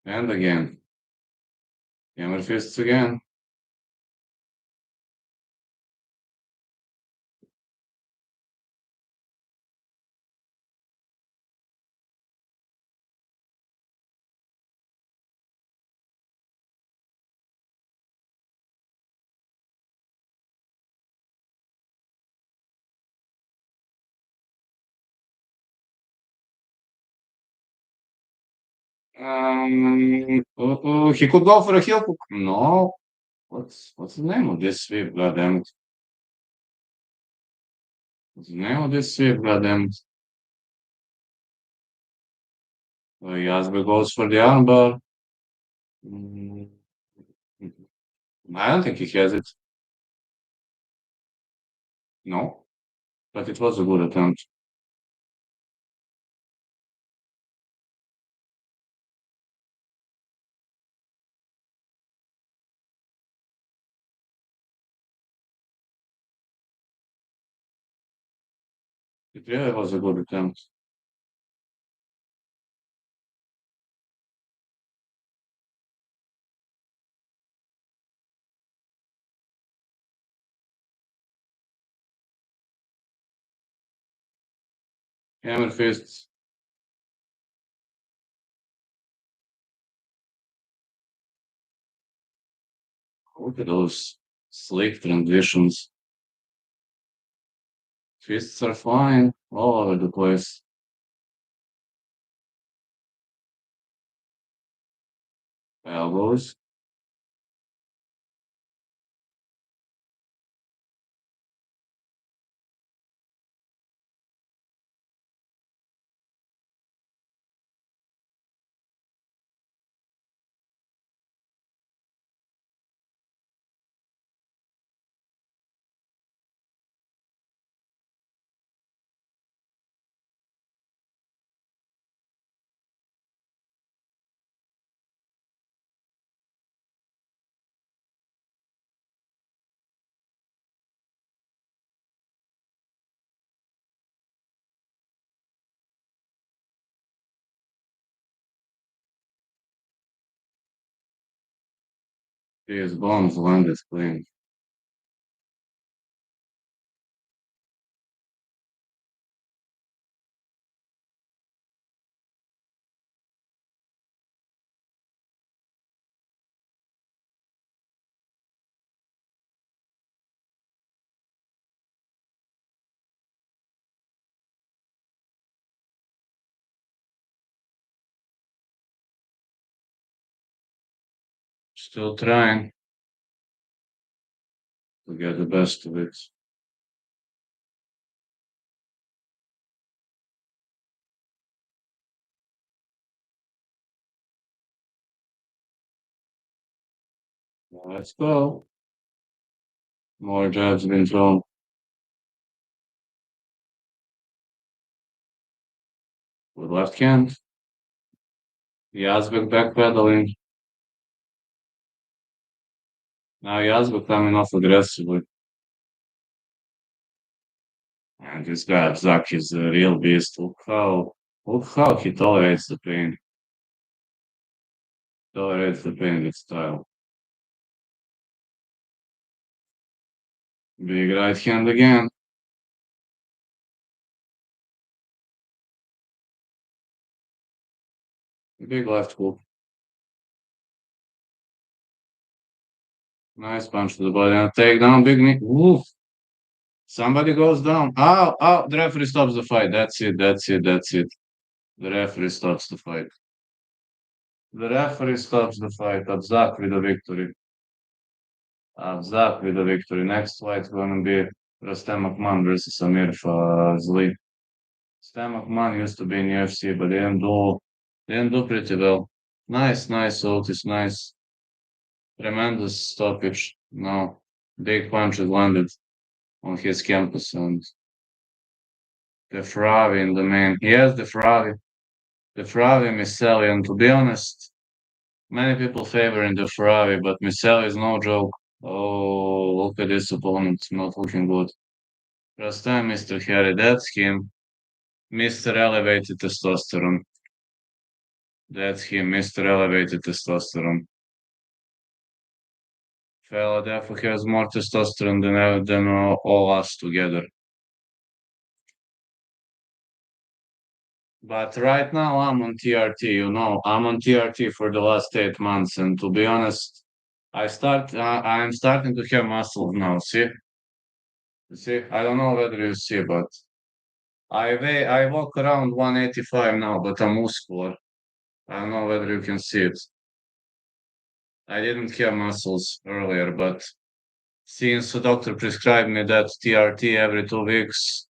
And again. Hammer fists again. He could go for a heel hook. No. What's the name of this sweep? Goddamn it. What's the name of this sweep? Goddamn it. Yazbek goes for the armbar. Mm, I don't think he has it. No, but it was a good attempt. It really was a good attempt. Hammer fists. Look at those slick transitions. Fists are flying all over the place. Elbows. His bombs landed clean. Still trying to get the best of it. Let's go. More jabs been thrown. With left hand. Yazbek backpedaling. Now he has becoming off aggressively. And this guy, Zack, is a real beast. Look how he tolerates the pain. Tolerates the pain with style. Big right hand again. Big left hook. Nice punch to the body. And takedown, big knee. Oof. Somebody goes down. Ow, ow. The referee stops the fight. That's it, that's it, that's it. The referee stops the fight. The referee stops the fight. Zack with the victory. Zack with the victory. Next fight's gonna be Rustem Akman versus Amir Fazli. Rustem Akman used to be in UFC, but they didn't do pretty well. Nice, Otis, nice. Tremendous stoppage. No, big punches landed on his campus and Dafrawy in the main. Yes, Dafrawy, Miceli, and to be honest, many people favoring Dafrawy, but Miceli is no joke. Oh, look at this opponent, not looking good. Last time, Mr. Harry, that's him. Mr. Elevated Testosterone. That's him, Mr. Elevated Testosterone. Philadelphia has more testosterone than all us together. But right now I'm on TRT, I'm on TRT for the last 8 months, and to be honest, I'm starting to have muscles now. See, I don't know whether you see, but I walk around 185 now, but I'm muscular. I don't know whether you can see it. I didn't have muscles earlier, but since the doctor prescribed me that TRT every 2 weeks,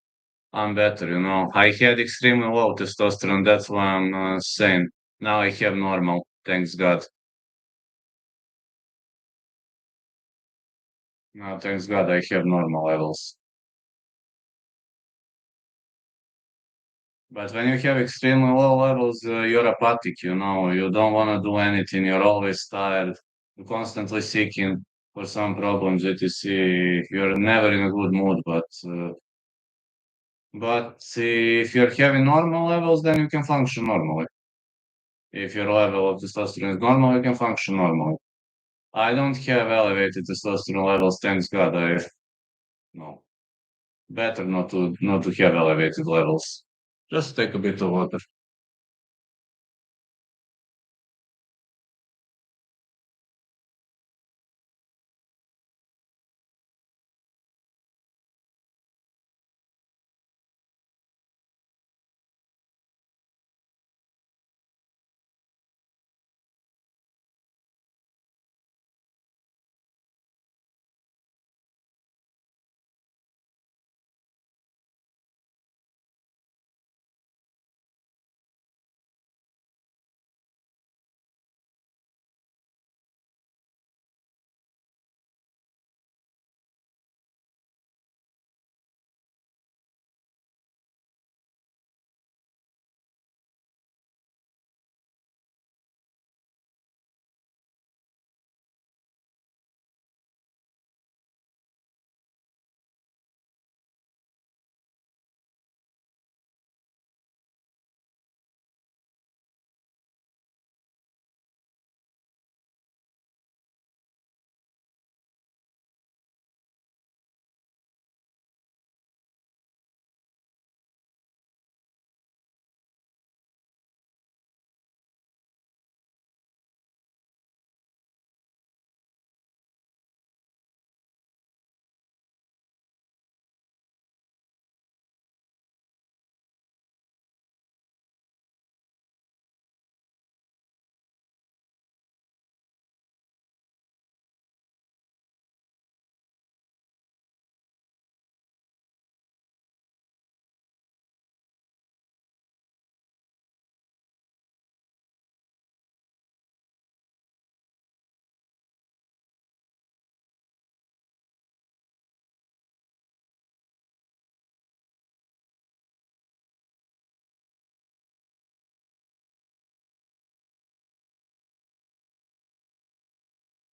I'm better. I had extremely low testosterone, that's why I'm sane. Now I have normal, thanks God. Now, thanks God, I have normal levels. But when you have extremely low levels, you're apathic. You don't want to do anything. You're always tired. You're constantly seeking for some problems that you see. You're never in a good mood. But if you're having normal levels, then you can function normally. If your level of testosterone is normal, you can function normally. I don't have elevated testosterone levels, thanks God. No, better not to have elevated levels. Just take a bit of water.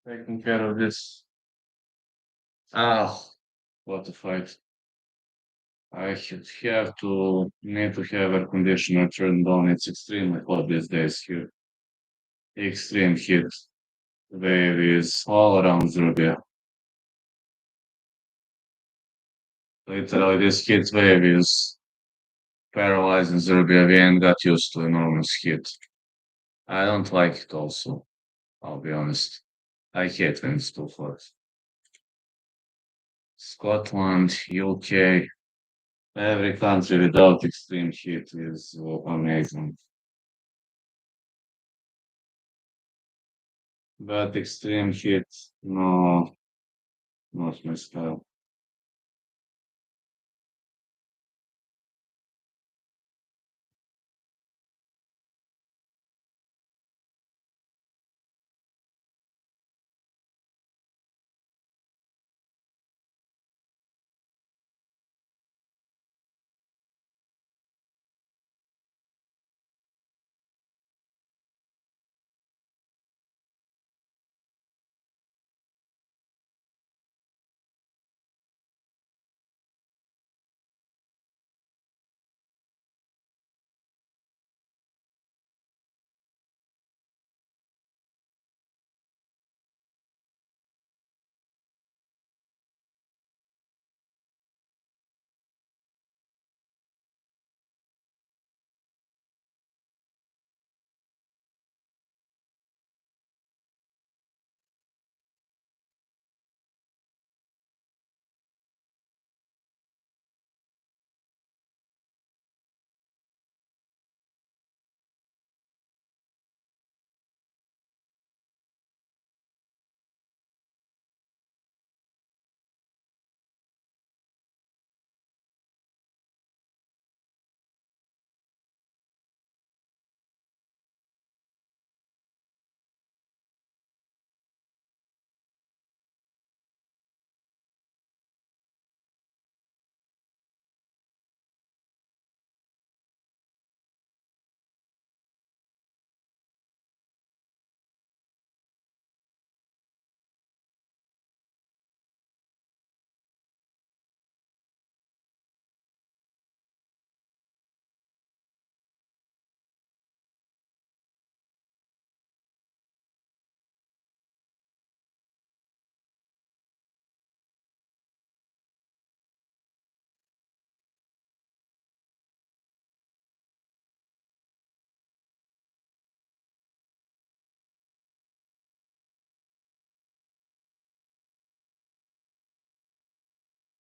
Taking care of this. Ah, what a fight. I should have to need to have air conditioner turned on. It's extremely hot these days here. Extreme heat wave is all around Serbia. Literally, this heat wave is paralyzing Serbia. We ain't got used to enormous heat. I don't like it also, I'll be honest. I hate when it's too hot. Scotland, UK, every country without extreme heat is amazing. But extreme heat, no, not my style.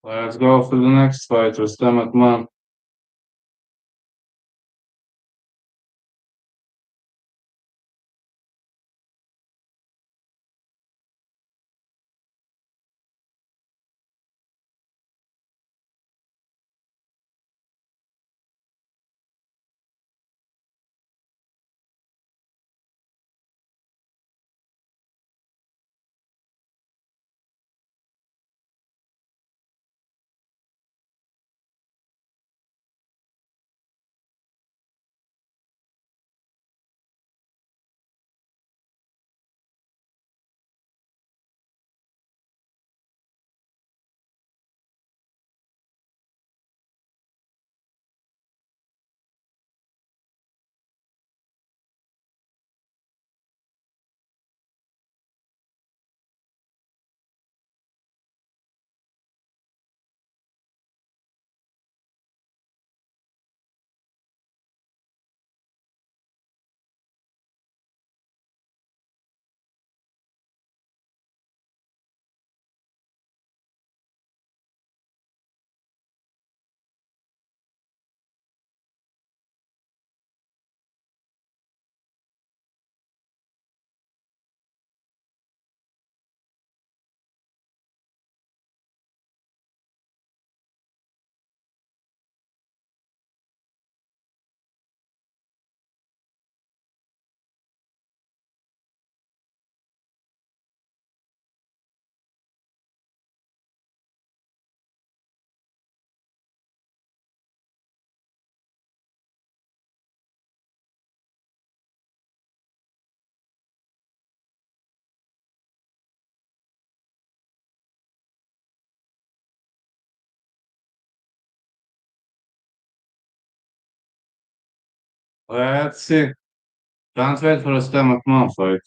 Let's go for the next fight, Rustam Akman. Let's see. Can't wait for a stomach mouth fight.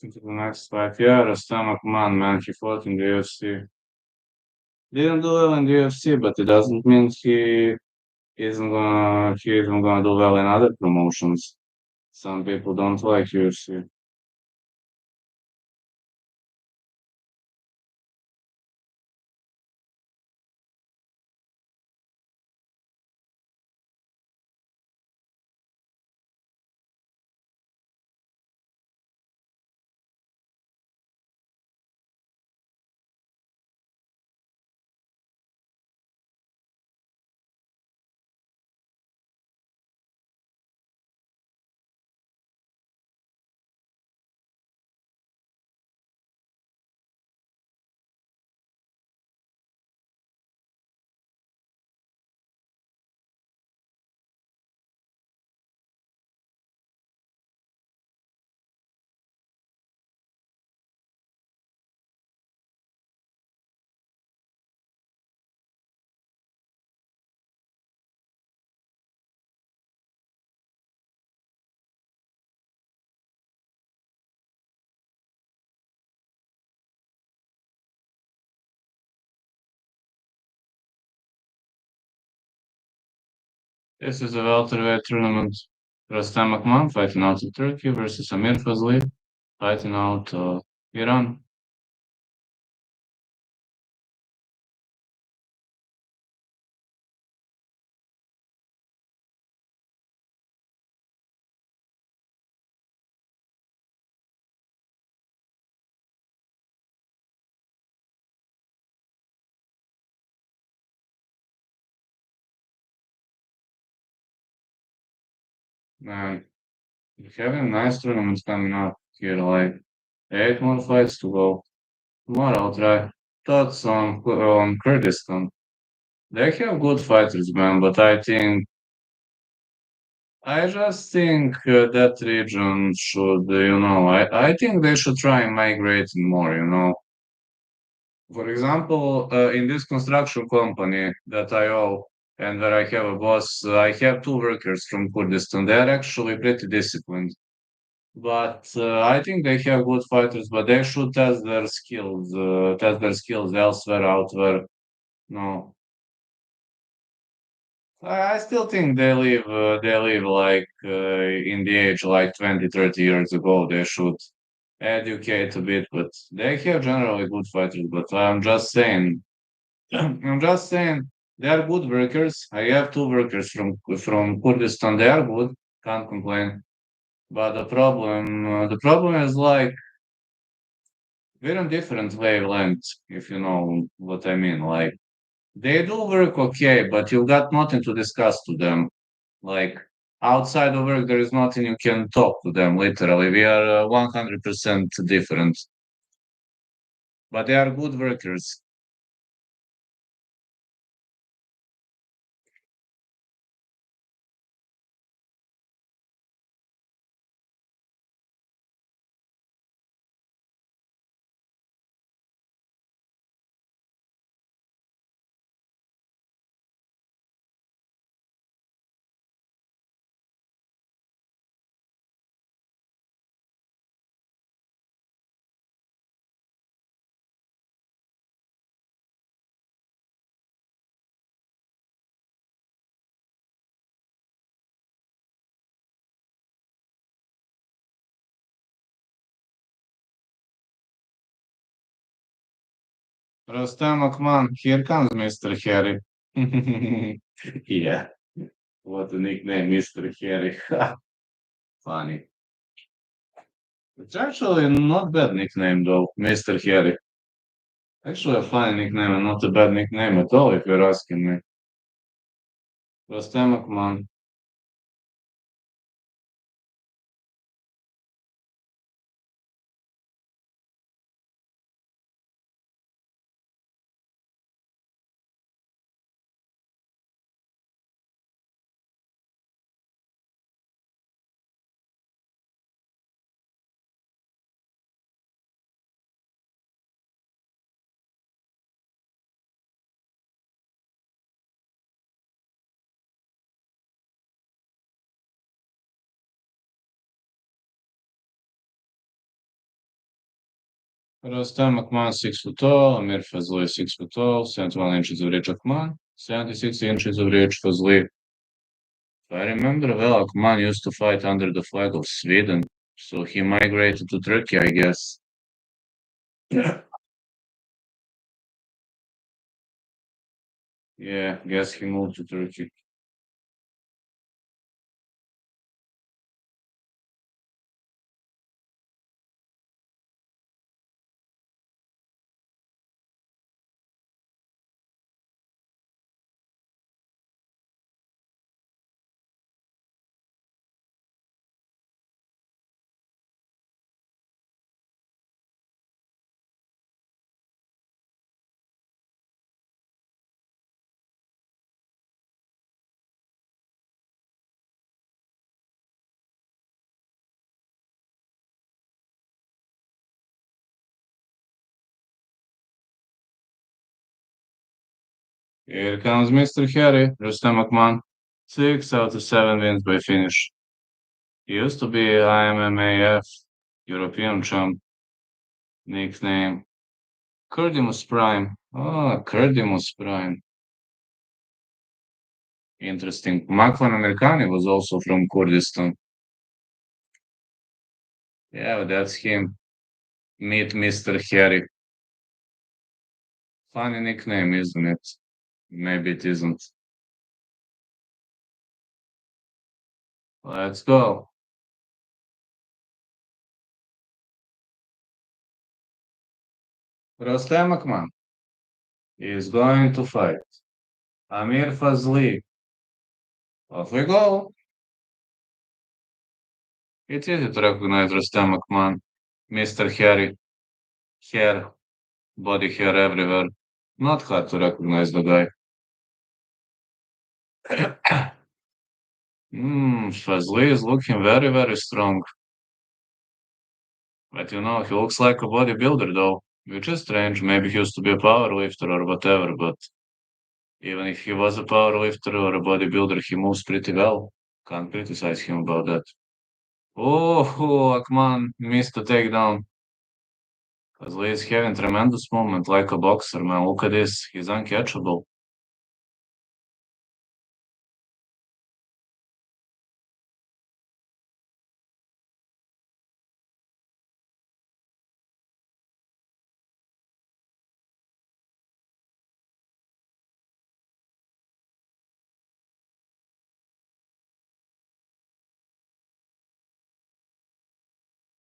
To the next fight. Yeah, Rustam Akman, man, he fought in the UFC. Didn't do well in the UFC, but it doesn't mean he isn't gonna do well in other promotions. Some people don't like UFC. This is a welterweight tournament. Rustam Akman fighting out of Turkey versus Amir Fazli fighting out of Iran. Man, we're having nice tournaments coming up here, like 8 more fights to go. Tomorrow I'll try. Thoughts on Kurdistan. They have good fighters, man, but I just think that region should, I think they should try and migrate more. For example, in this construction company that I own and where I have a boss, I have two workers from Kurdistan. They are actually pretty disciplined. But I think they have good fighters, but they should test their skills elsewhere, out where, no. I still think they live like in the age like 20, 30 years ago. They should educate a bit, but they have generally good fighters. But I'm just saying they are good workers. I have two workers from Kurdistan. They are good. Can't complain. But the problem is like we're on different wavelengths, if you know what I mean. Like they do work okay, but you've got nothing to discuss to them. Like outside of work, there is nothing you can talk to them. Literally, we are 100% different, but they are good workers. Rustam Akman, here comes Mr. Harry. Yeah, what a nickname, Mr. Harry. Funny. It's actually not bad nickname though, Mr. Harry. Actually a funny nickname and not a bad nickname at all if you're asking me. Rustam Akman. Rustam Akman 6 foot tall, Amir Fazli 6 foot tall, 71 inches of reach Akman, 76 inches of reach Fazli. If I remember well, Akman used to fight under the flag of Sweden, so he migrated to Turkey, I guess. Yeah, guess he moved to Turkey. Here comes Mr. Harry, Rustam Akman. 6 out of 7 wins by finish. He used to be IMMAF European champ, nickname Kurdimus Prime. Ah, Kurdimus Prime. Interesting. Makvan Amerikani was also from Kurdistan. Yeah, that's him. Meet Mr. Harry. Funny nickname, isn't it? Maybe it isn't. Let's go. Rustam Akman is going to fight Amir Fazli. Off we go. It's easy to recognize Rustam Akman. Mr. Harry. Hair, body hair everywhere. Not hard to recognize the guy. Fazli is looking very, very strong. But he looks like a bodybuilder though, which is strange. Maybe he used to be a power lifter or whatever, but even if he was a power lifter or a bodybuilder, he moves pretty well. Can't criticize him about that. Oh, Akman missed the takedown. Fazli is having tremendous moment like a boxer, man. Look at this. He's uncatchable.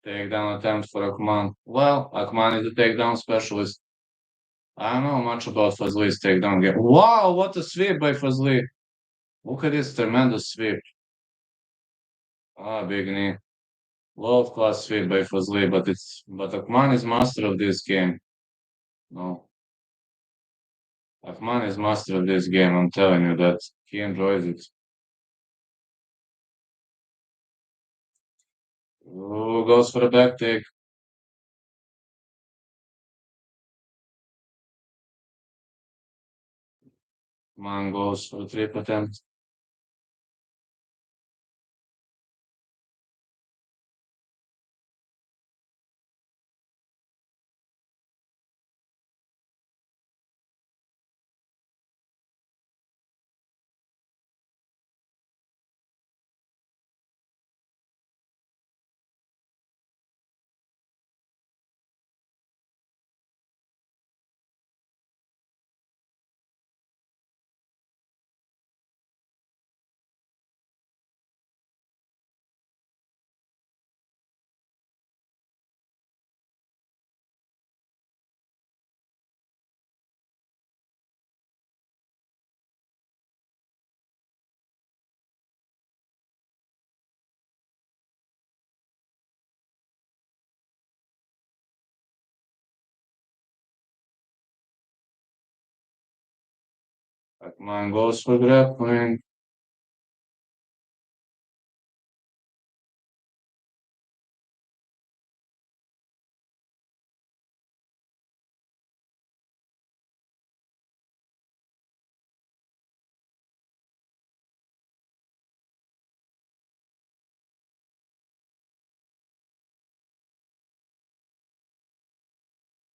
Takedown attempt for Akman. Well, Akman is a takedown specialist. I don't know much about Fazli's takedown game. Wow, what a sweep by Fazli. Look at this tremendous sweep. Ah, big knee. World class sweep by Fazli, but Akman is master of this game. No, Akman is master of this game. I'm telling you that he enjoys it. Ooh, goes for a back take. Man goes for a trip attempt. Akman goes for grappling.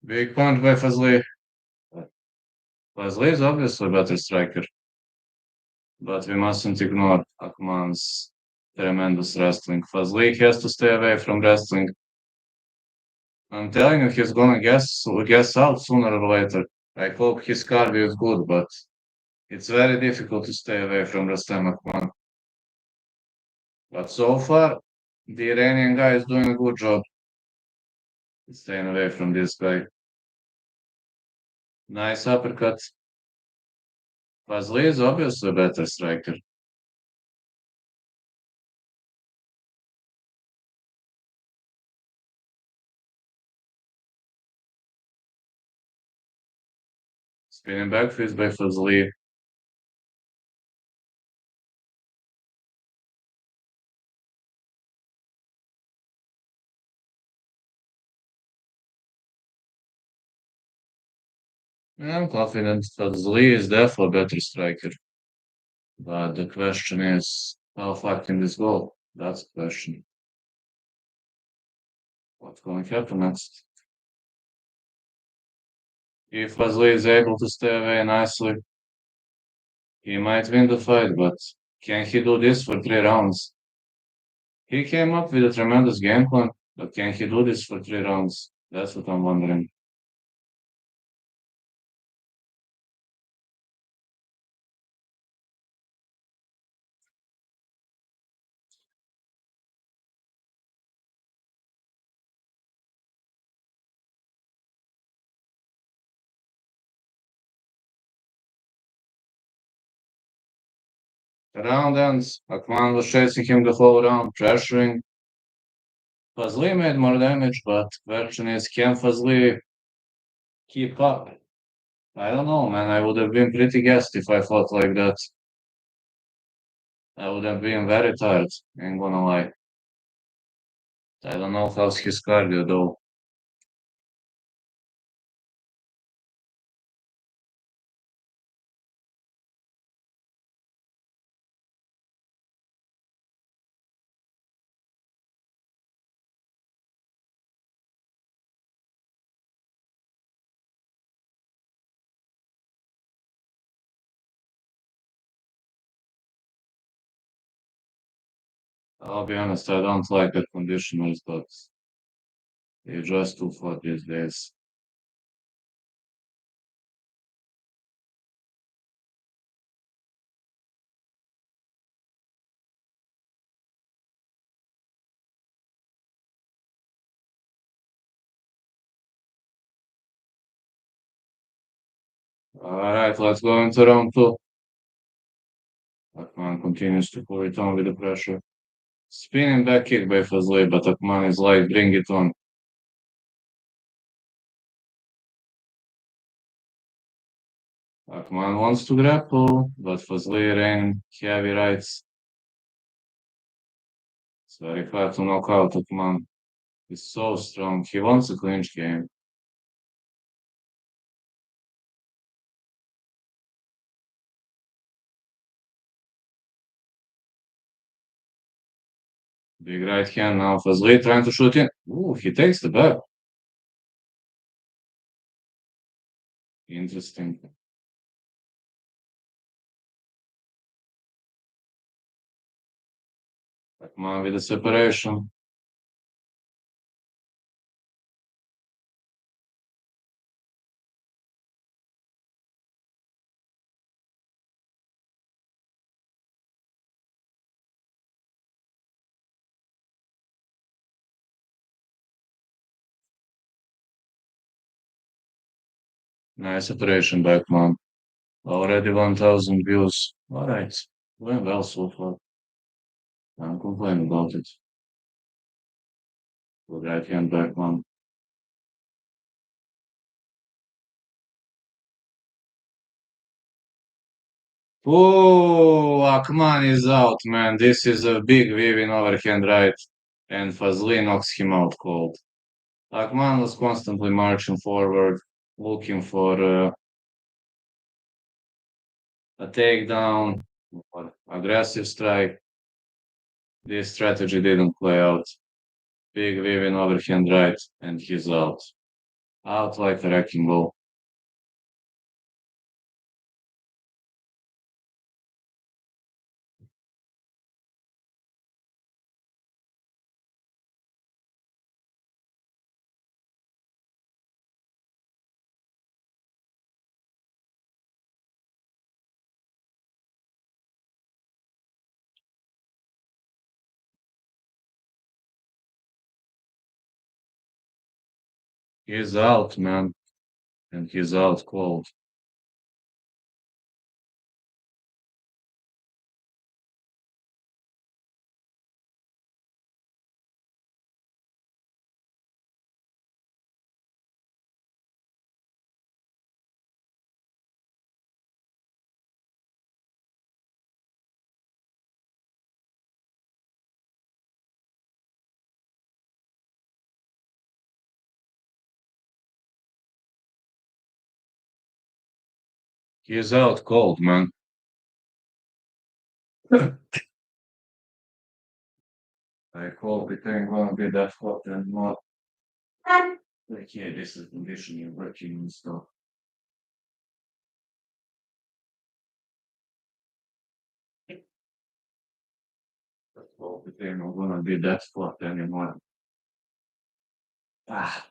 Big punch by Fazli. Fazli is obviously a better striker, but we mustn't ignore Akman's tremendous wrestling. Fazli has to stay away from wrestling. I'm telling you, he's gonna guess out sooner or later. I hope his cardio is good, but it's very difficult to stay away from Rustam Akman. But so far, the Iranian guy is doing a good job staying away from this guy. Nice uppercut. Fazli is obviously a better striker. Spinning back fist by Fazli. I'm confident Fazli is definitely a better striker. But the question is, how far can this go? That's the question. What's going to happen next? If Fazli is able to stay away nicely, he might win the fight, but can he do this for 3 rounds? He came up with a tremendous game plan, but can he do this for 3 rounds? That's what I'm wondering. The round ends. Akman was chasing him the whole round, pressuring. Fazli made more damage, but question is, can Fazli keep up? I don't know, man. I would have been pretty gassed if I fought like that. I would have been very tired, ain't gonna lie. I don't know how's his cardio though. I'll be honest, I don't like the conditioners, but they're just too hot these days. Alright, let's go into round two. Akman continues to pull it on with the pressure. Spinning back kick by Fazli, but Akman is like, bring it on. Akman wants to grapple, but Fazli ran heavy rights. It's very hard to knock out Akman. He's so strong. He wants a clinch game. Big right hand now. Fazli trying to shoot in. Ooh, he takes the back. Interesting. Akman with the separation. Nice separation by Akman. Already 1,000 views. Alright. Going well so far. Can't complain about it. Good right hand by Akman. Oh, Akman is out, man. This is a big weaving overhand right, and Fazli knocks him out cold. Akman was constantly marching forward, looking for a takedown, or aggressive strike. This strategy didn't play out. Big weaving overhand right, and he's out. Out like a wrecking ball. He's out, man, and he's out cold. He's out cold, man. I hope it ain't gonna be that hot anymore. Like, yeah, this is conditioning working and stuff. I hope it ain't gonna be that hot anymore. Ah,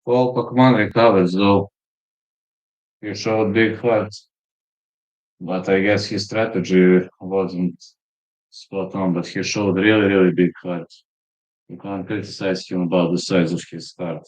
Paul Pacman recovers though. He showed big heart, but I guess his strategy wasn't spot on, but he showed really, really big heart. You can't criticize him about the size of his heart.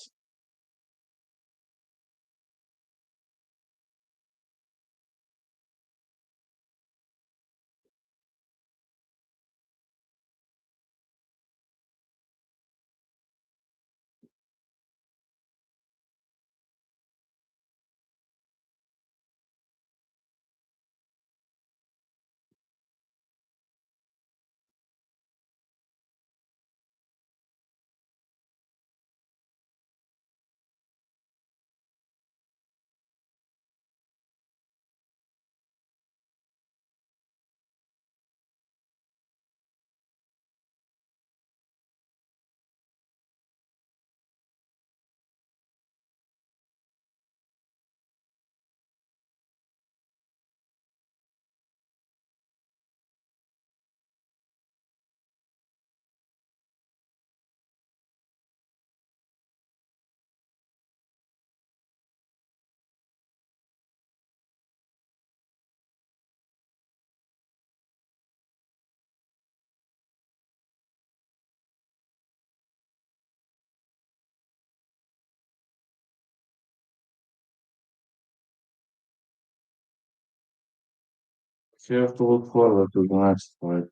You have to look forward to the next fight.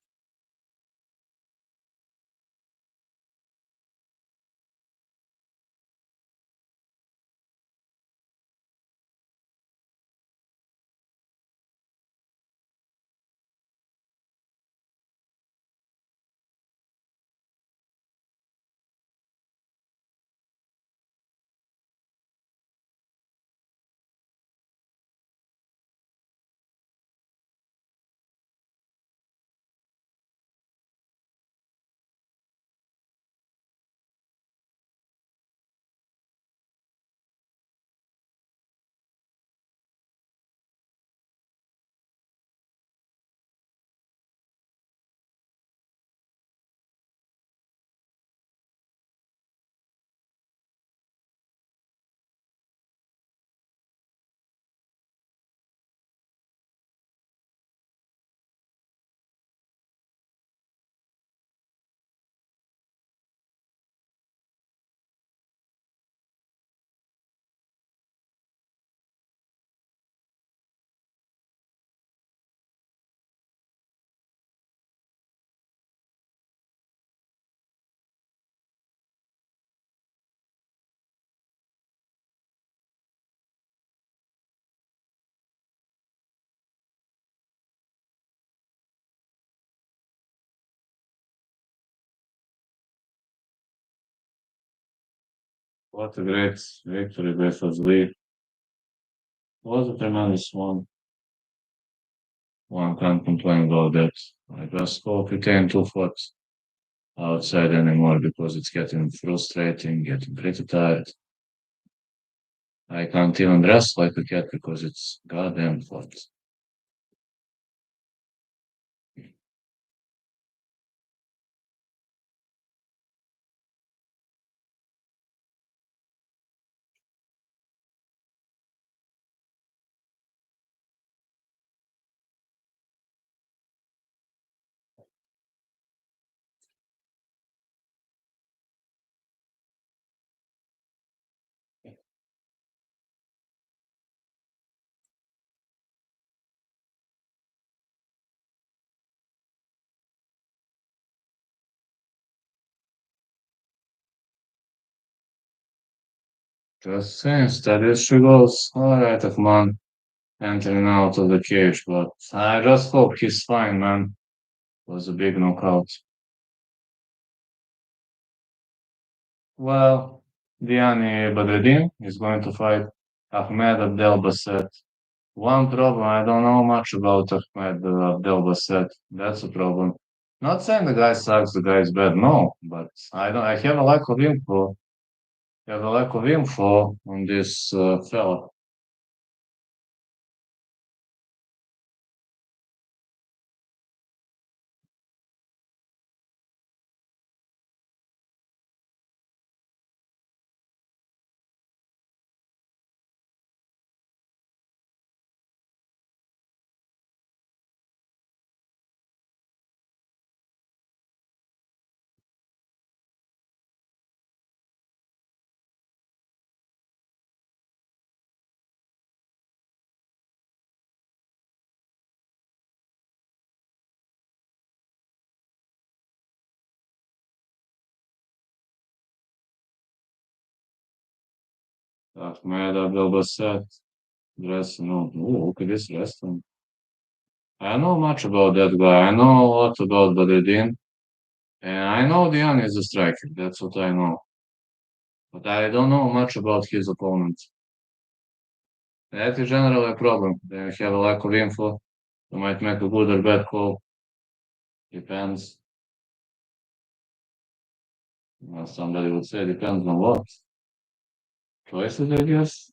What a great victory by Fazli. Was a tremendous one. One can't complain about that. I just hope you can't do foot outside anymore because it's getting frustrating, getting pretty tired. I can't even dress like a cat because it's goddamn hot. Just saying, steady as she goes. Alright, Akman, entering out of the cage, but I just hope he's fine, man. Was a big knockout. Well, Diani Badreddin is going to fight Ahmed Abdelbaset. One problem, I don't know much about Ahmed Abdelbaset. That's a problem. Not saying the guy sucks, the guy is bad, no, but I don't. I have a lack of info. Have a lack of info on this fella. Ahmed Abdelbaset. Dressing. Oh, look at this wrestling. I know much about that guy. I know a lot about Badreddin. And I know Diani is a striker. That's what I know. But I don't know much about his opponent. That is generally a problem. They have a lack of info. They might make a good or bad call. Depends. Somebody would say depends on what. Choices, I guess.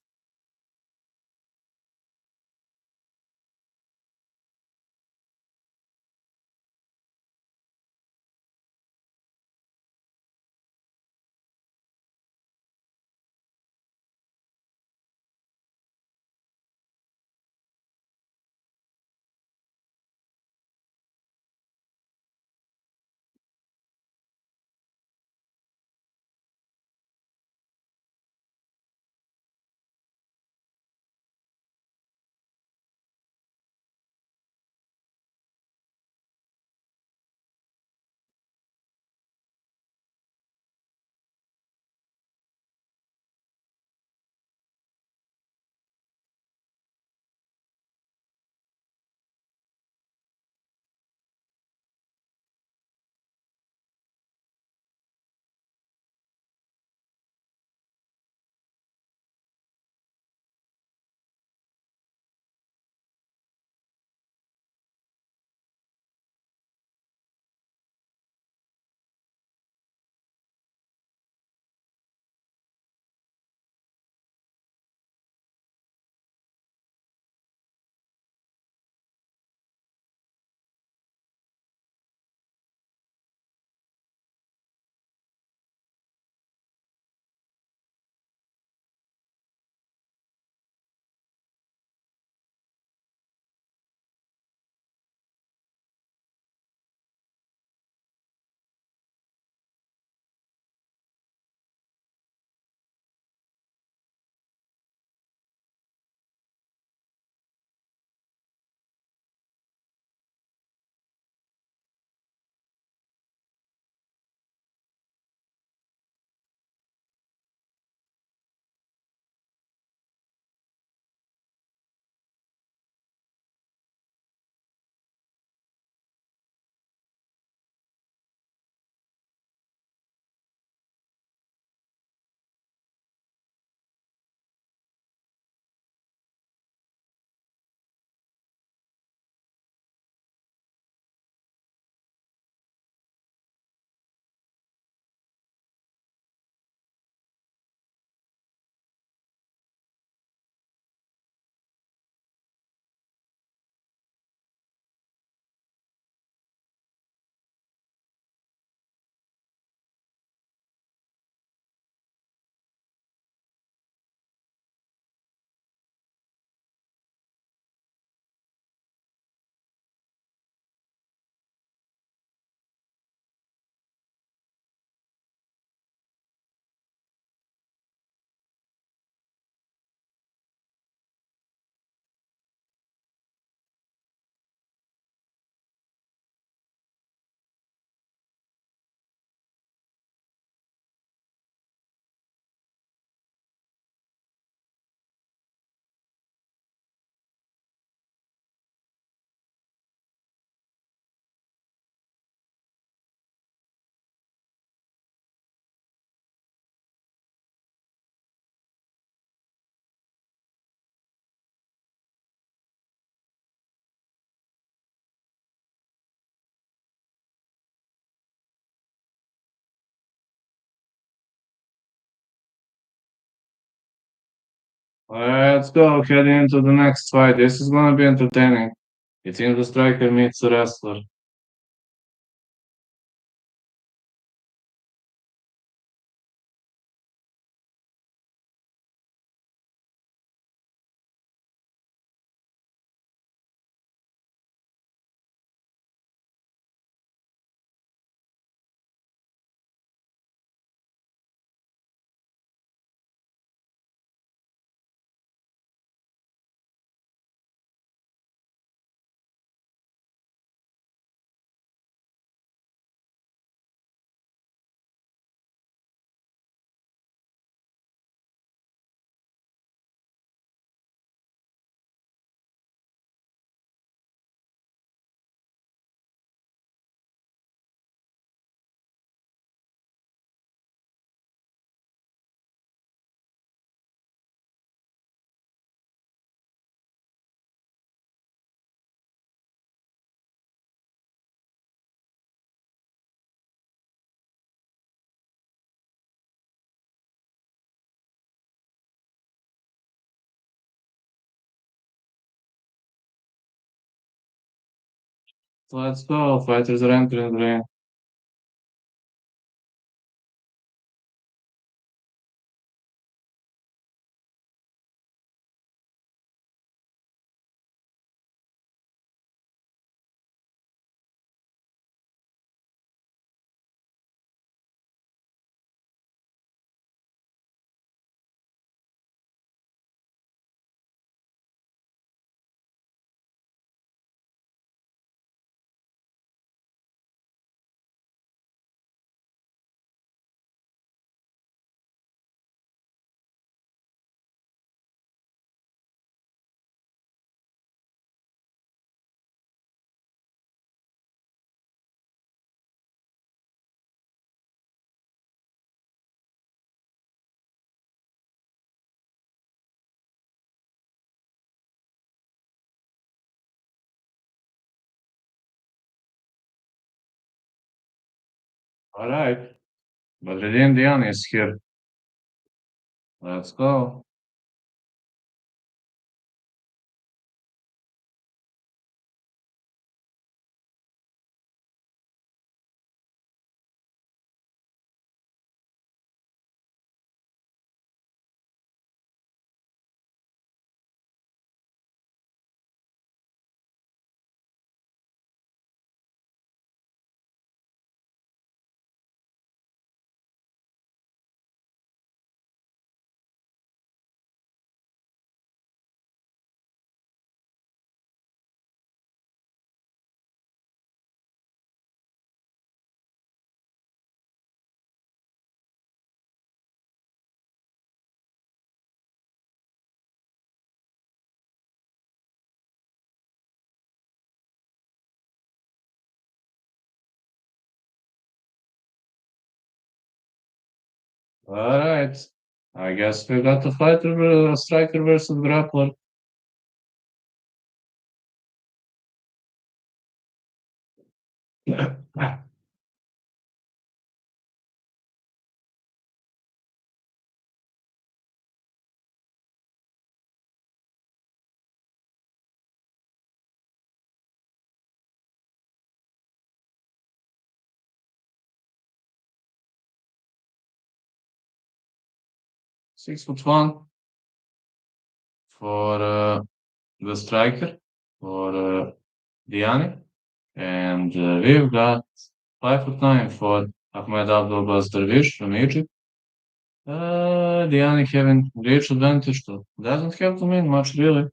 Let's go, heading into the next fight. This is gonna be entertaining. Between the striker meets the wrestler. So let's go. Fighters are entering the ring. Alright. Badreddin Diani is here. Let's go. 'Alright. I guess we got the fighter, striker versus grappler. 6'1" for the striker, for Diani. And we've got 5'9" for Ahmed Abdelbaset from Egypt. Diani having reach advantage too. Doesn't have to mean much really.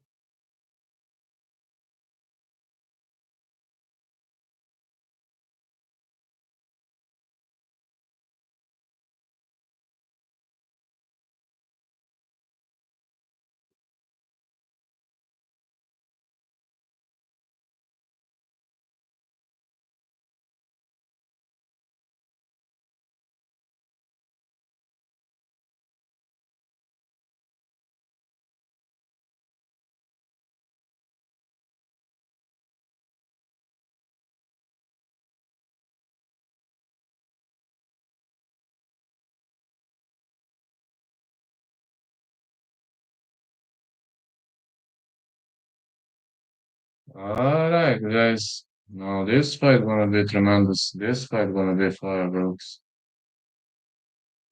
All right, guys. Now this fight gonna be tremendous. This fight gonna be fireworks.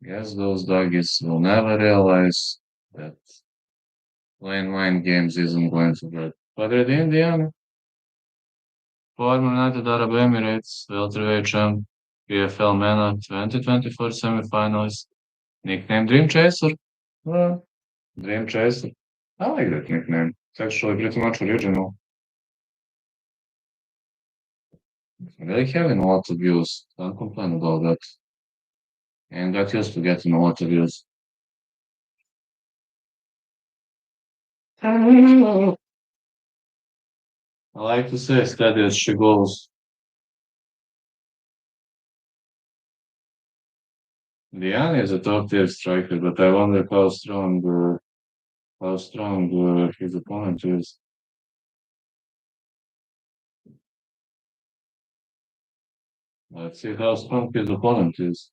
Guess those doggies will never realize that playing mind games isn't going to work. But at the Indiana, former United Arab Emirates, welterweight champ, PFL MENA 2024 semifinalist, nickname Dream Chaser. Well, Dream Chaser. I like that nickname. It's actually pretty much original. Really having a lot of views. Can't complain about that. And got used to getting a lot of views. I like to say steady as she goes. Diani is a top tier striker, but I wonder how strong his opponent is. Let's see how strong his opponent is.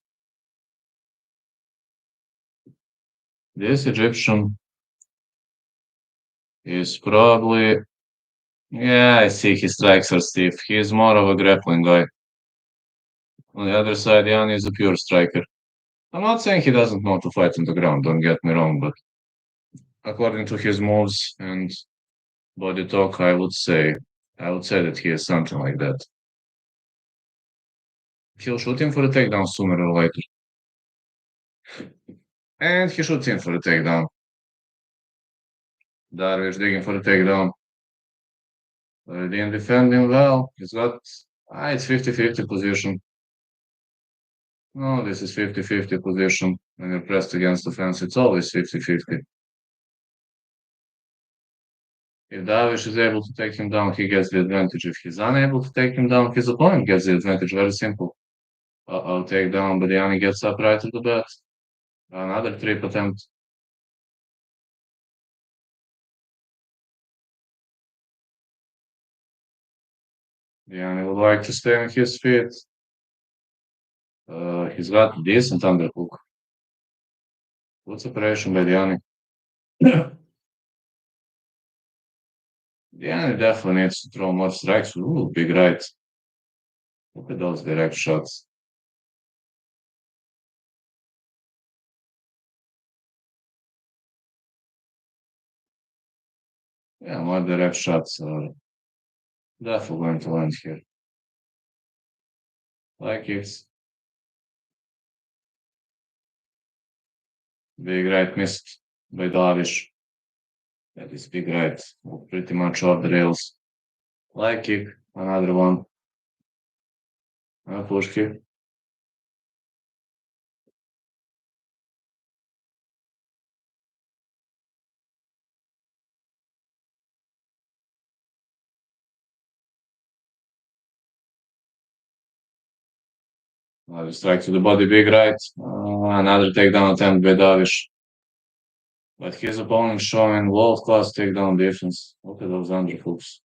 This Egyptian is probably, yeah, I see his strikes are stiff. He's more of a grappling guy. On the other side, Diani is a pure striker. I'm not saying he doesn't know to fight on the ground, don't get me wrong, but according to his moves and body talk, I would say that he is something like that. He'll shoot him for a takedown sooner or later. And he shoots in for a takedown. Darvish digging for a takedown. Didn't defend him well. It's 50-50 position. No, this is 50-50 position. When you're pressed against the fence, it's always 50-50. If Darvish is able to take him down, he gets the advantage. If he's unable to take him down, his opponent gets the advantage. Very simple. I'll take down, but Diani gets up right at the bat. Another trip attempt. Diani would like to stay on his feet. He's got decent underhook. Good separation by Diani. Diani definitely needs to throw more strikes. Ooh, big right. Look at those direct shots. Yeah, more direct shots are definitely going to land here. Like it's big right missed by Darvish. That is big right. Pretty much off the rails. Like kick, another one. Push kick. Another strike to the body, big right. Another takedown attempt by Darvish. But his opponent showing world-class takedown defense. Look at those underhooks.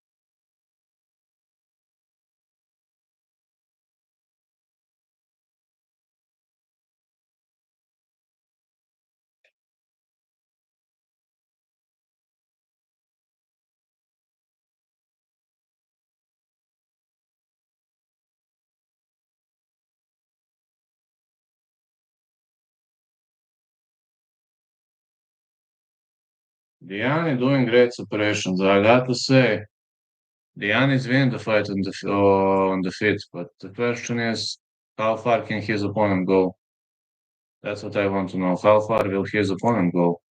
Diani doing great separations. I got to say, Diani's winning the fight on the feet, but the question is, how far can his opponent go? That's what I want to know. How far will his opponent go?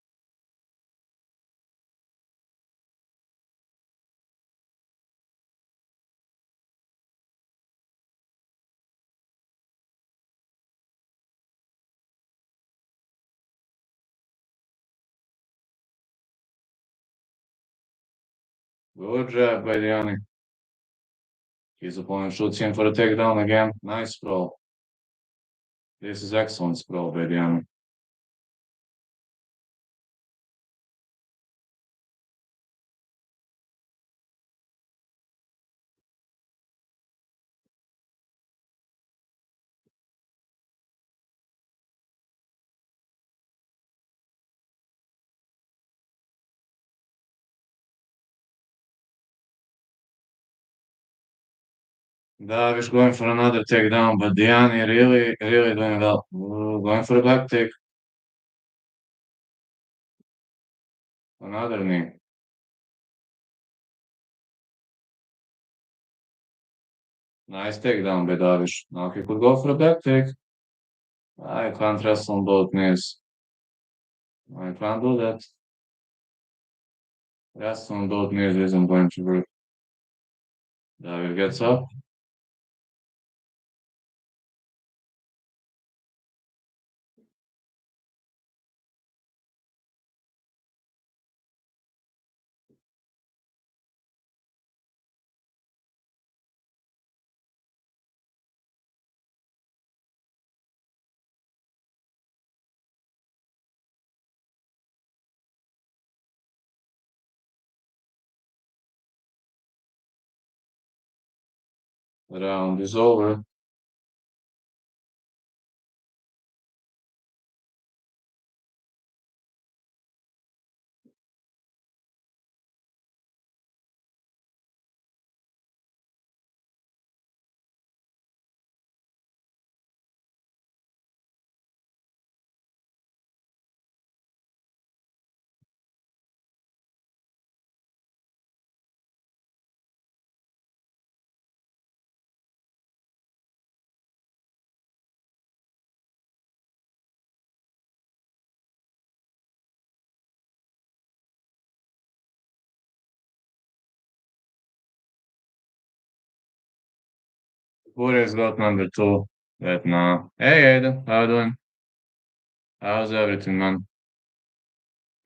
Good job by Diani. His opponent shoots in for a takedown again. Nice sprawl. This is excellent sprawl by Diani. Davish going for another takedown, but Diani really, really doing well. Going for a back take. Another knee. Nice takedown by Davish. Now he could go for a back take. I can't wrestle on both knees. I can't do that. Wrestle on both knees isn't going to work. Davish gets up. The round is over. Warriors got number two right now. Hey, Aiden, how you doing? How's everything, man?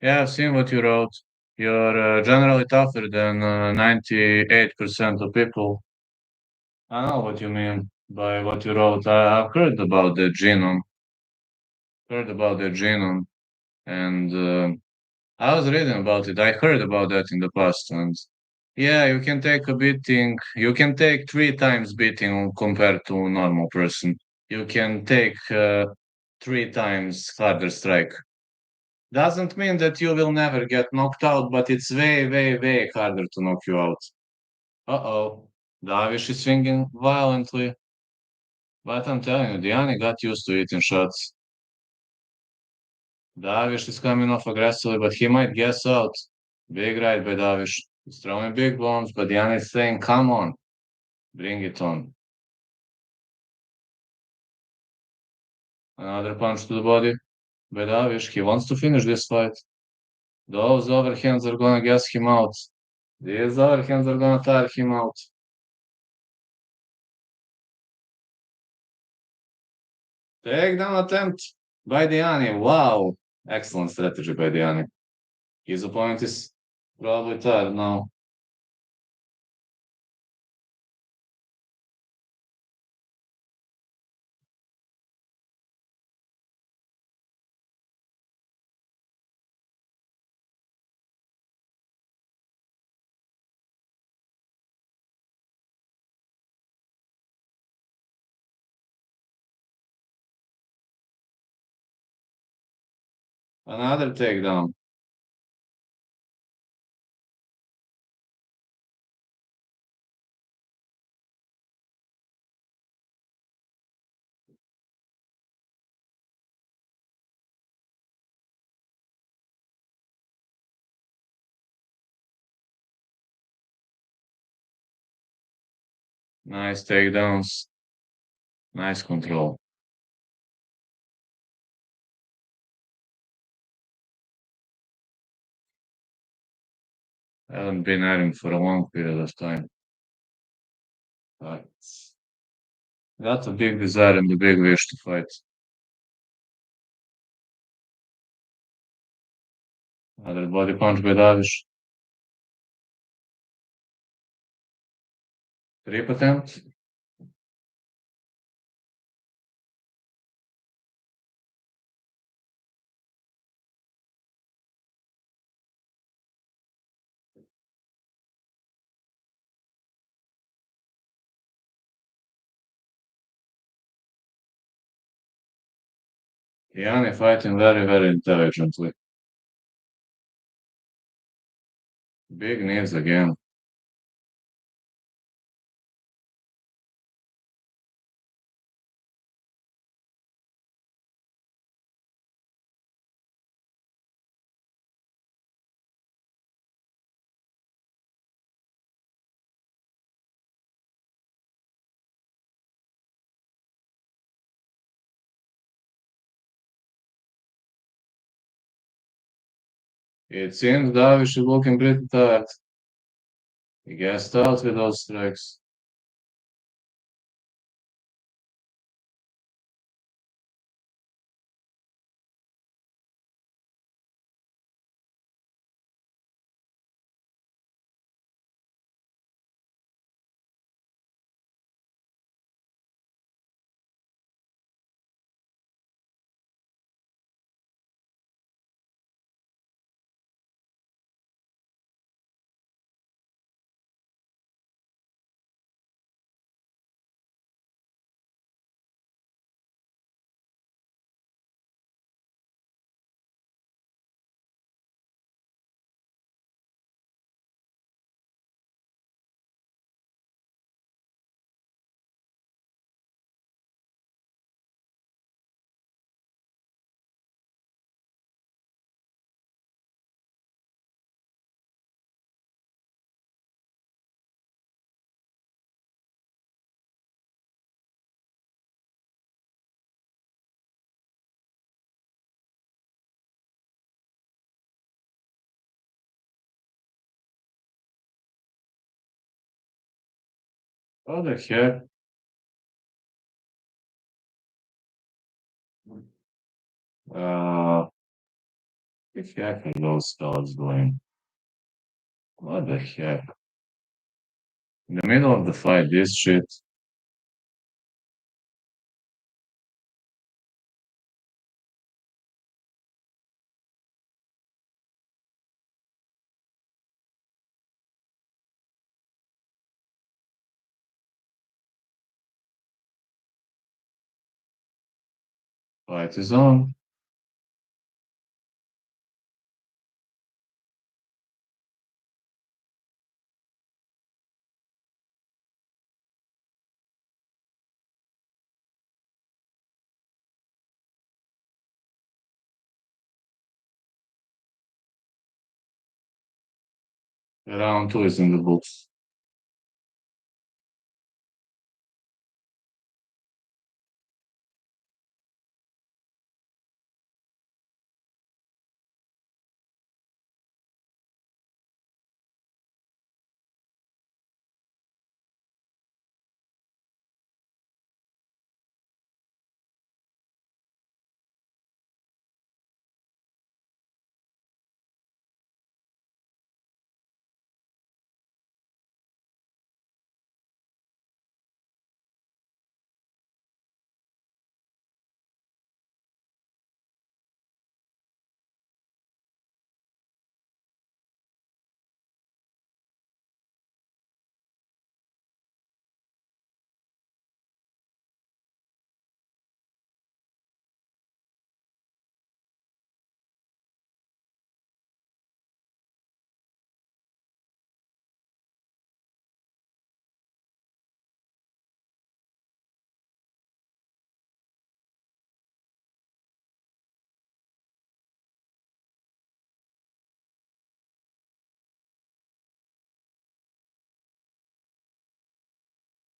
Yeah, I've seen what you wrote. You're generally tougher than 98% of people. I know what you mean by what you wrote. I've heard about the genome, and I was reading about it. I heard about that in the past, and yeah, you can take a beating. You can take three times beating compared to a normal person. You can take three times harder strike. Doesn't mean that you will never get knocked out, but it's way, way, way harder to knock you out. Uh-oh. Davish is swinging violently, but I'm telling you, Diani got used to eating shots. Davish is coming off aggressively, but he might guess out. Big right by Davish. He's throwing big bombs, but Diani is saying, come on, bring it on. Another punch to the body by Davish. He wants to finish this fight. Those overhands are gonna gas him out. These overhands are gonna tire him out. Takedown attempt by Diani. Wow. Excellent strategy by Diani. His opponent is probably tired now. Another takedown. Nice takedowns. Nice control. I haven't been at him for a long period of time. But got a big desire and a big wish to fight. Another body punch by Davish. Rip attempt. Diani fighting very, very intelligently. Big knees again. It seems Davish is looking pretty tired. He gassed out with those strikes. What the heck? Uh, the heck are those fellas doing? What the heck? In the middle of the fight, this shit. Fight is on. Round two is in the books.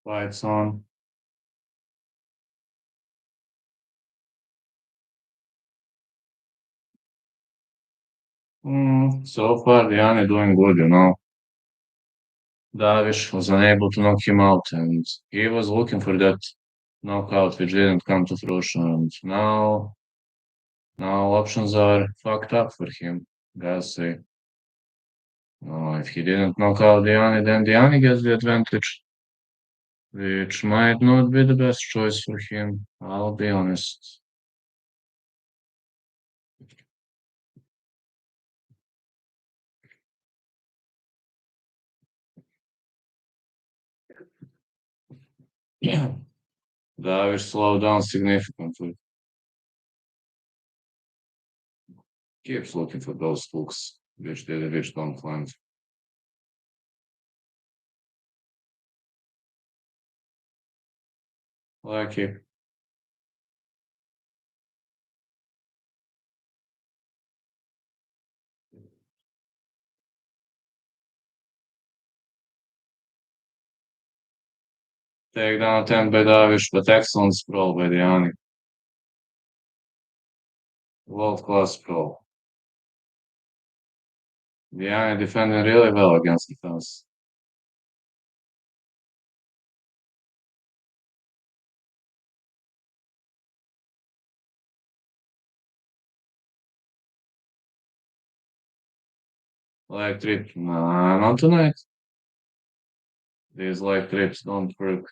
Fight's on. So far, Diani doing good, you know. Davish was unable to knock him out, and he was looking for that knockout, which didn't come to fruition. And now options are fucked up for him. Gotta say. If he didn't knock out Diani, then Diani gets the advantage, which might not be the best choice for him. I'll be honest. Davish slowed down significantly. Keeps looking for those hooks, which don't land. Lucky. Takedown attempt by Davish, but excellent sprawl by Diani. World class sprawl. Diani defending really well against the fence. Leg trip, nah, not tonight. These leg trips don't work.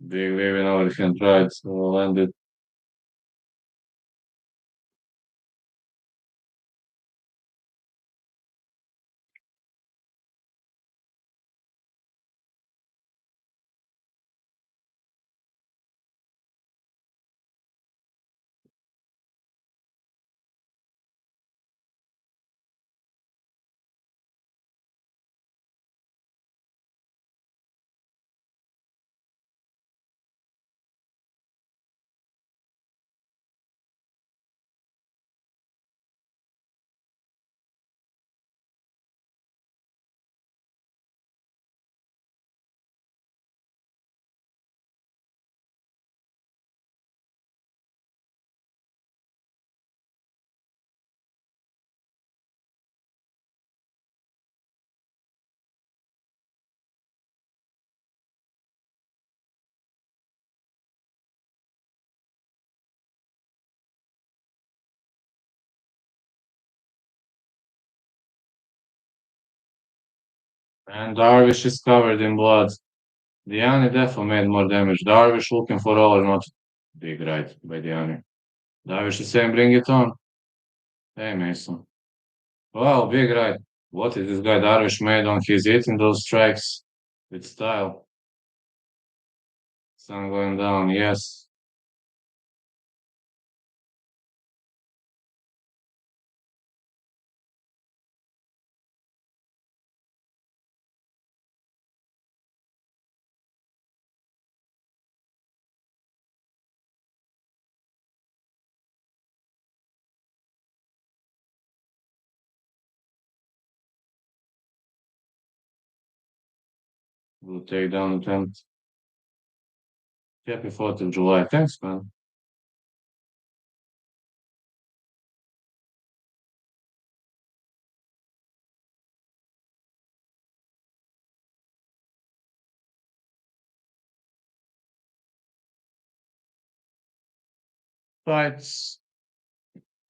Big waving over the hand right, so landed. And Darvish is covered in blood. Diani definitely made more damage. Darvish looking for all or not. Big right by Diani. Darvish is saying, bring it on. Hey, Mason. Wow, big right. What is this guy Darvish made on? He's hitting those strikes with style. Sun going down, yes. Good takedown attempt. Happy 4th of July. Thanks, man. Fights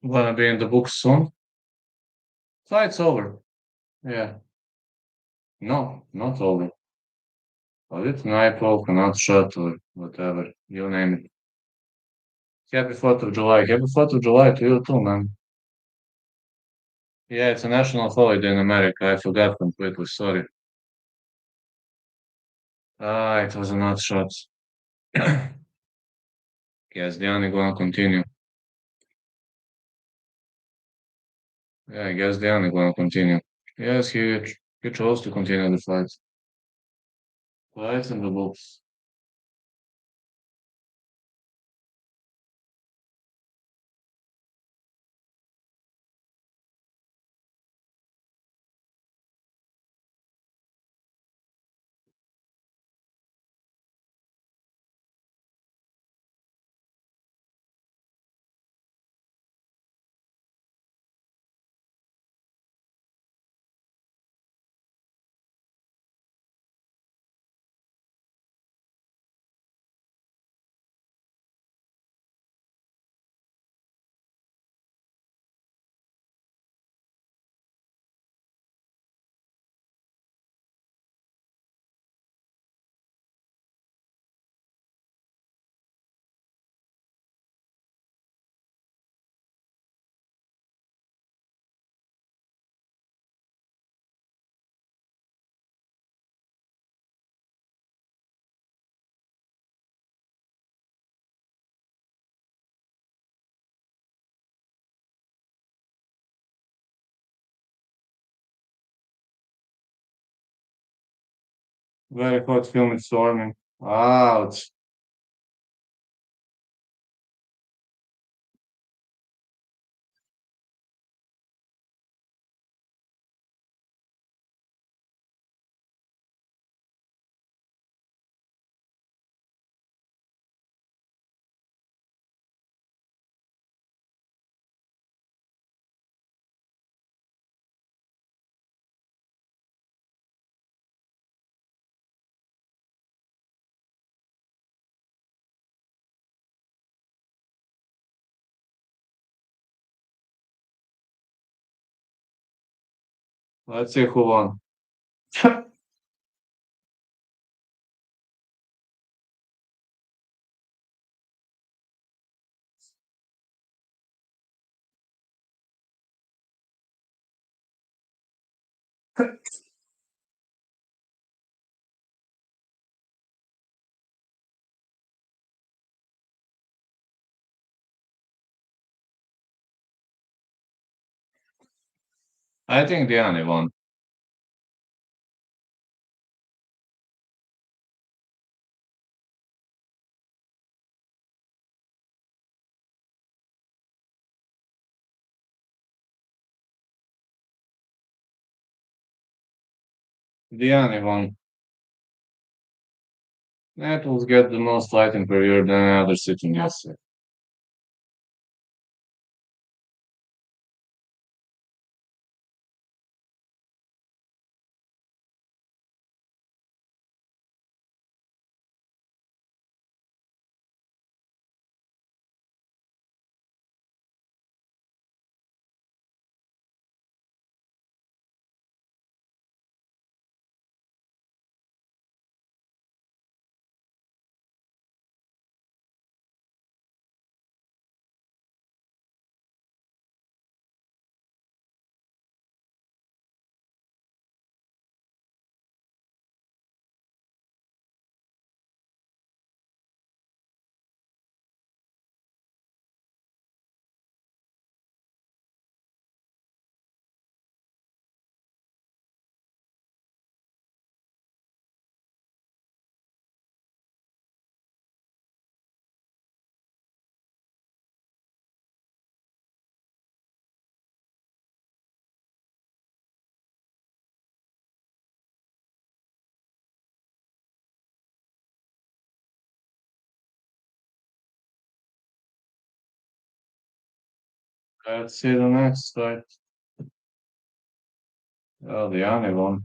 gonna be in the books soon. Fight's over. Yeah. No, not over. A little knife poke, not shot, or whatever. You name it. Happy 4th of July. Happy 4th of July to you too, man. Yeah, it's a national holiday in America. I forgot completely. Sorry. Ah, it was a not shot. Yes, Diani gonna continue. Yeah, I guess Diani gonna continue. Yes, he chose to continue the fight. Fights in the books. Very hot, humid, storming. Ouch. Let's see who won. I think Diani won. Diani won. That will get the most fighting period than another sitting yesterday. Let's see the next fight. Oh, Diani won.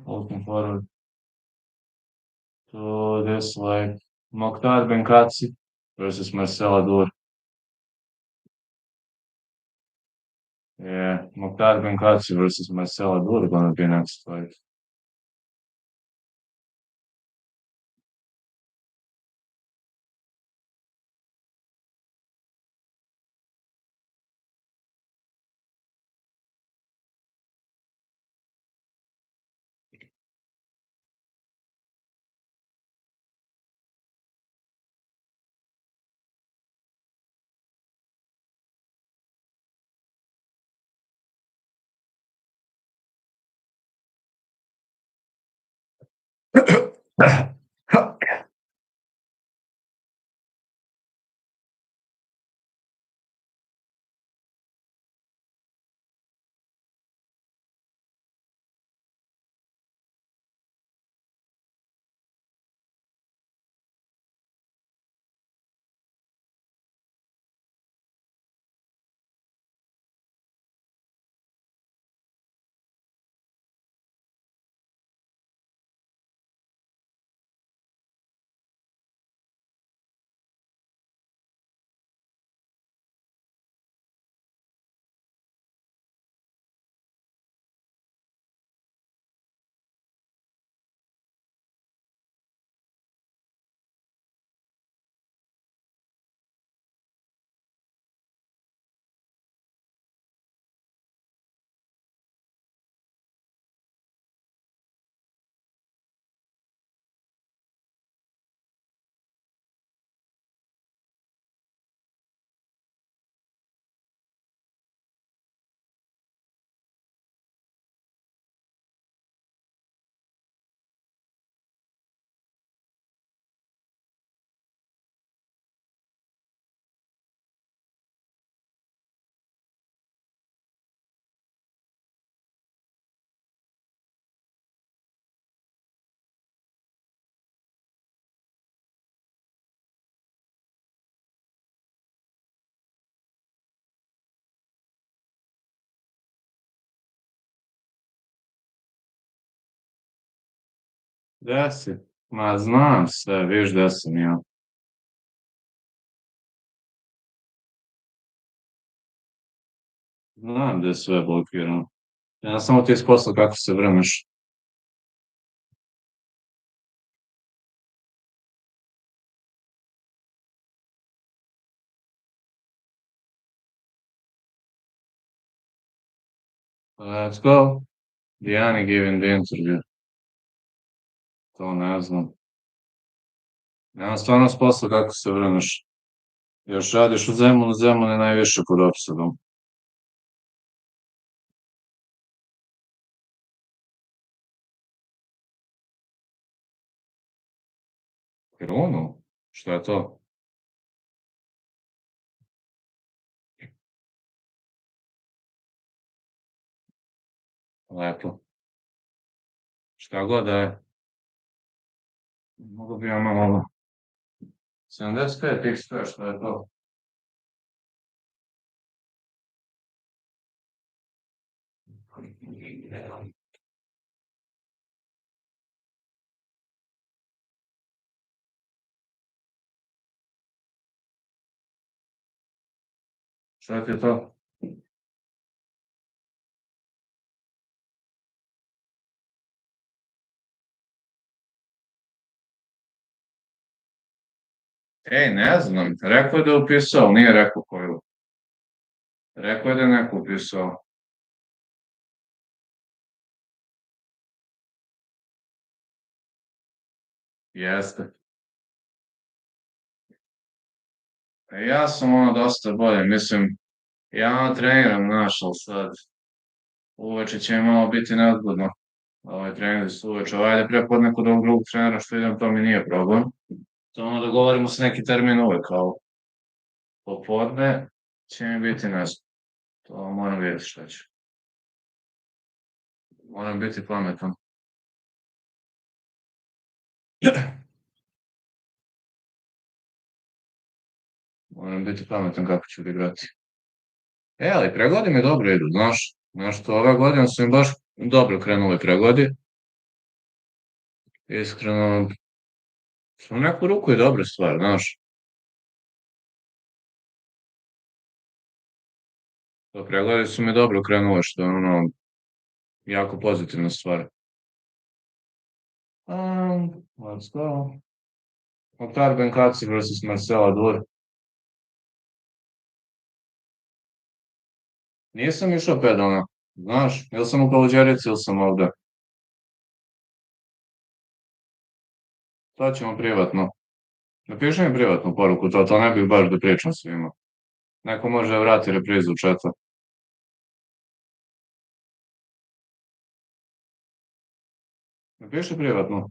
Looking forward to this like Mktar Benkatsi versus Marcelador. Yeah, Mktar Benkatsi versus Marcelador gonna be next fight. Gde si? Ma znam sve, viš gde sam ja. Znam gde je sve blokirano. Ja samo ti iz posla kako se vrneš. Let's go. Diani giving the interview. To ne znam. Ja stvarno s posla kako se vrneš. Još radiš u Zemunu, Zemun je najviše pod opsadom. Krunu? Šta je to? Lepo. Šta god da je. Mogu bi ja malo... 75 XP, šta je to? Šta ti je to? Ej, ne znam. Rekao je da je upisao, nije rekao koju. Rekao je da je neko upisao. Jeste. Ja sam ono dosta bolje, mislim, ja ono treniram, znaš, ali sad uveče će mi malo biti nezgodno. Ovaj trening su uveče, ajde prepodne kod ovog drugog trenera što idem, to mi nije problem. Samo dogovorimo se neki termin uvek, ali popodne će mi biti nezgodno. To moram vidjeti šta ću. Moram biti pametan. Moram biti pametan kako ću igrati. E, ali pregodi mi dobro idu, znaš. Znaš, to ove godine su mi baš dobro krenule pregodi. Iskreno, u neku ruku je dobra stvar, znaš. To pregodi su mi dobro krenule, što je ono, jako pozitivna stvar. Let's go. Mktar Benachi versus Marcelador. Nisam išao pedalno, znaš, ili sam u Kaluđerici ili sam ovde. To ćemo privatno. Napiši mi privatnu poruku, to ne bih baš da pričam svima. Neko može da vrati reprizu četa. Napiši privatno.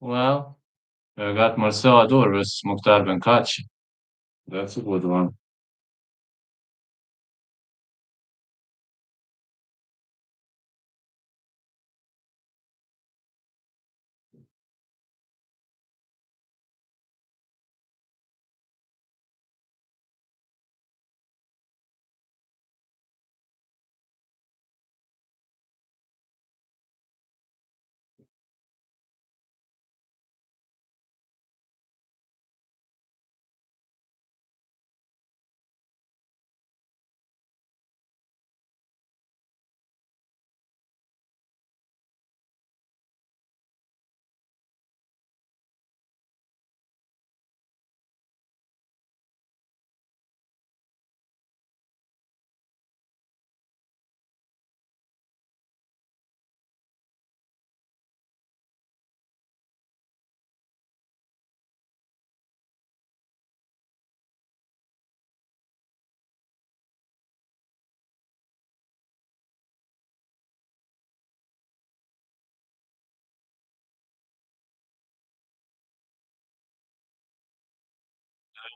Well, I got Marcelador versus Mktar Benachi. That's a good one.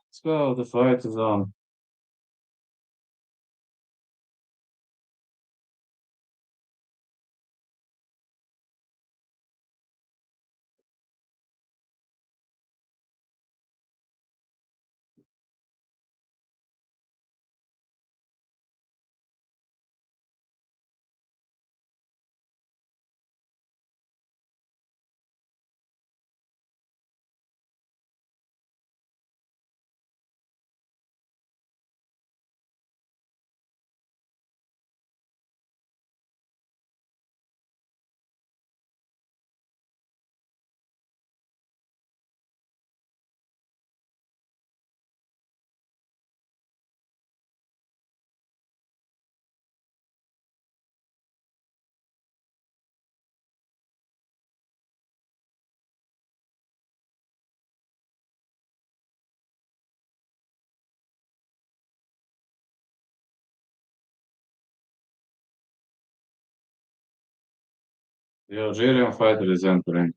Let's go. The fight is on. The Algerian fighter is entering.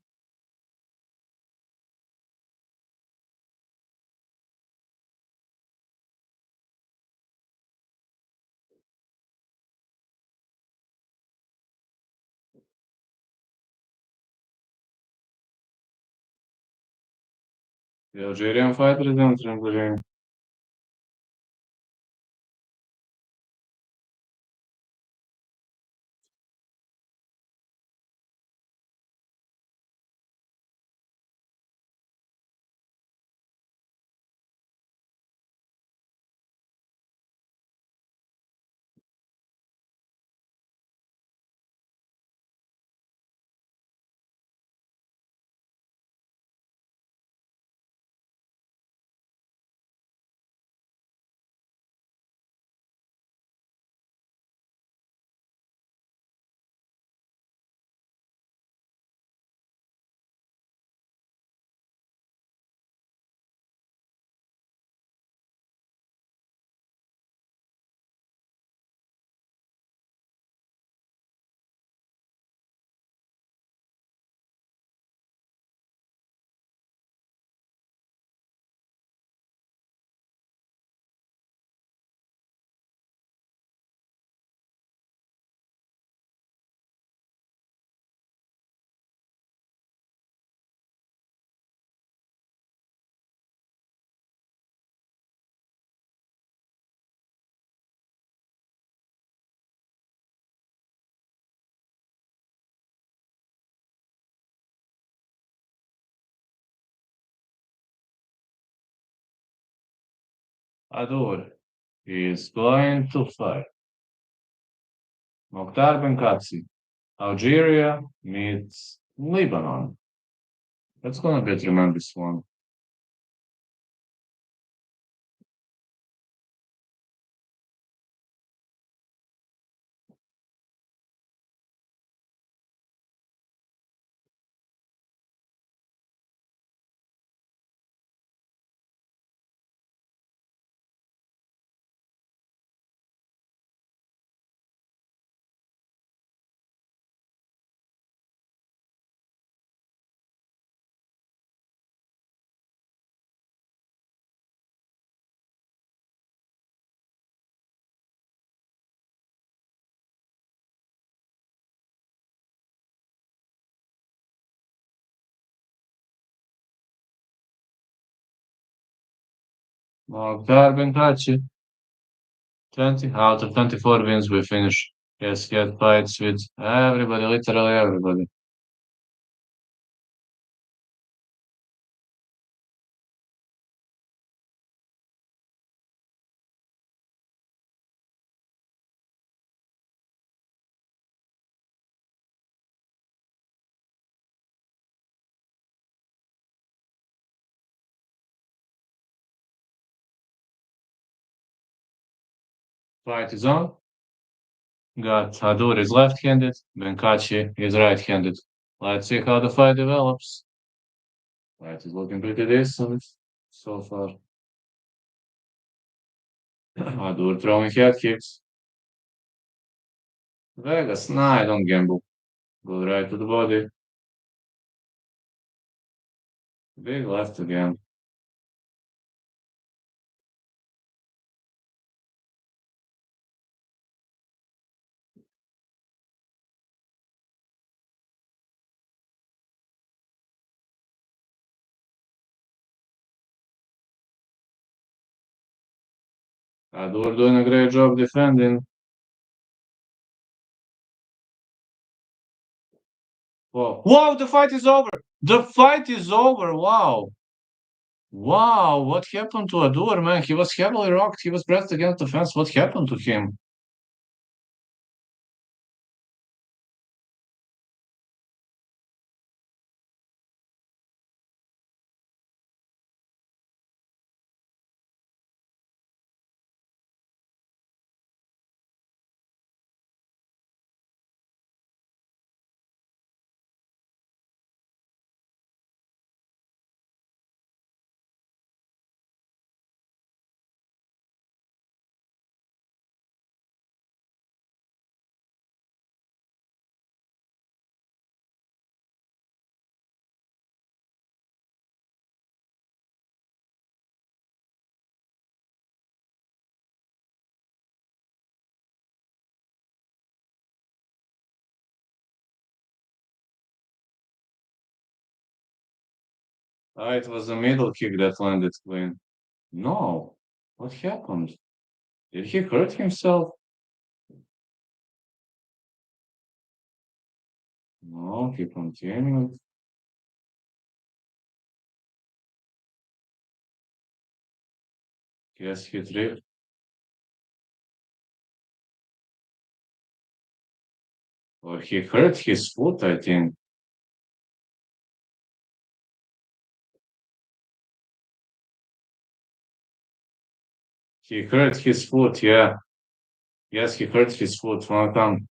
The Algerian fighter is entering the ring. Ador is going to fight Mokhtar Benkatsi. Algeria meets Lebanon. That's gonna be a tremendous one. Mktar Benachi, 20 out of 24 wins we finished. Yes, he had fights with everybody, literally everybody. Fight is on. Got Hadur is left-handed, Benkachi is right-handed. Let's see how the fight develops. Fight is looking pretty decent so far. Hadur throwing head kicks. Vegas, nah, I don't gamble. Go right to the body. Big left again. Hadur doing a great job defending. Wow. Wow, the fight is over. The fight is over. Wow. Wow, what happened to Adur, man? He was heavily rocked. He was pressed against the fence. What happened to him? Ah, it was a middle kick that landed clean. No. What happened? Did he hurt himself? No, he continued. Yes, he tripped. Or he hurt his foot, I think. He hurt his foot, yeah. Yes, he hurt his foot one time.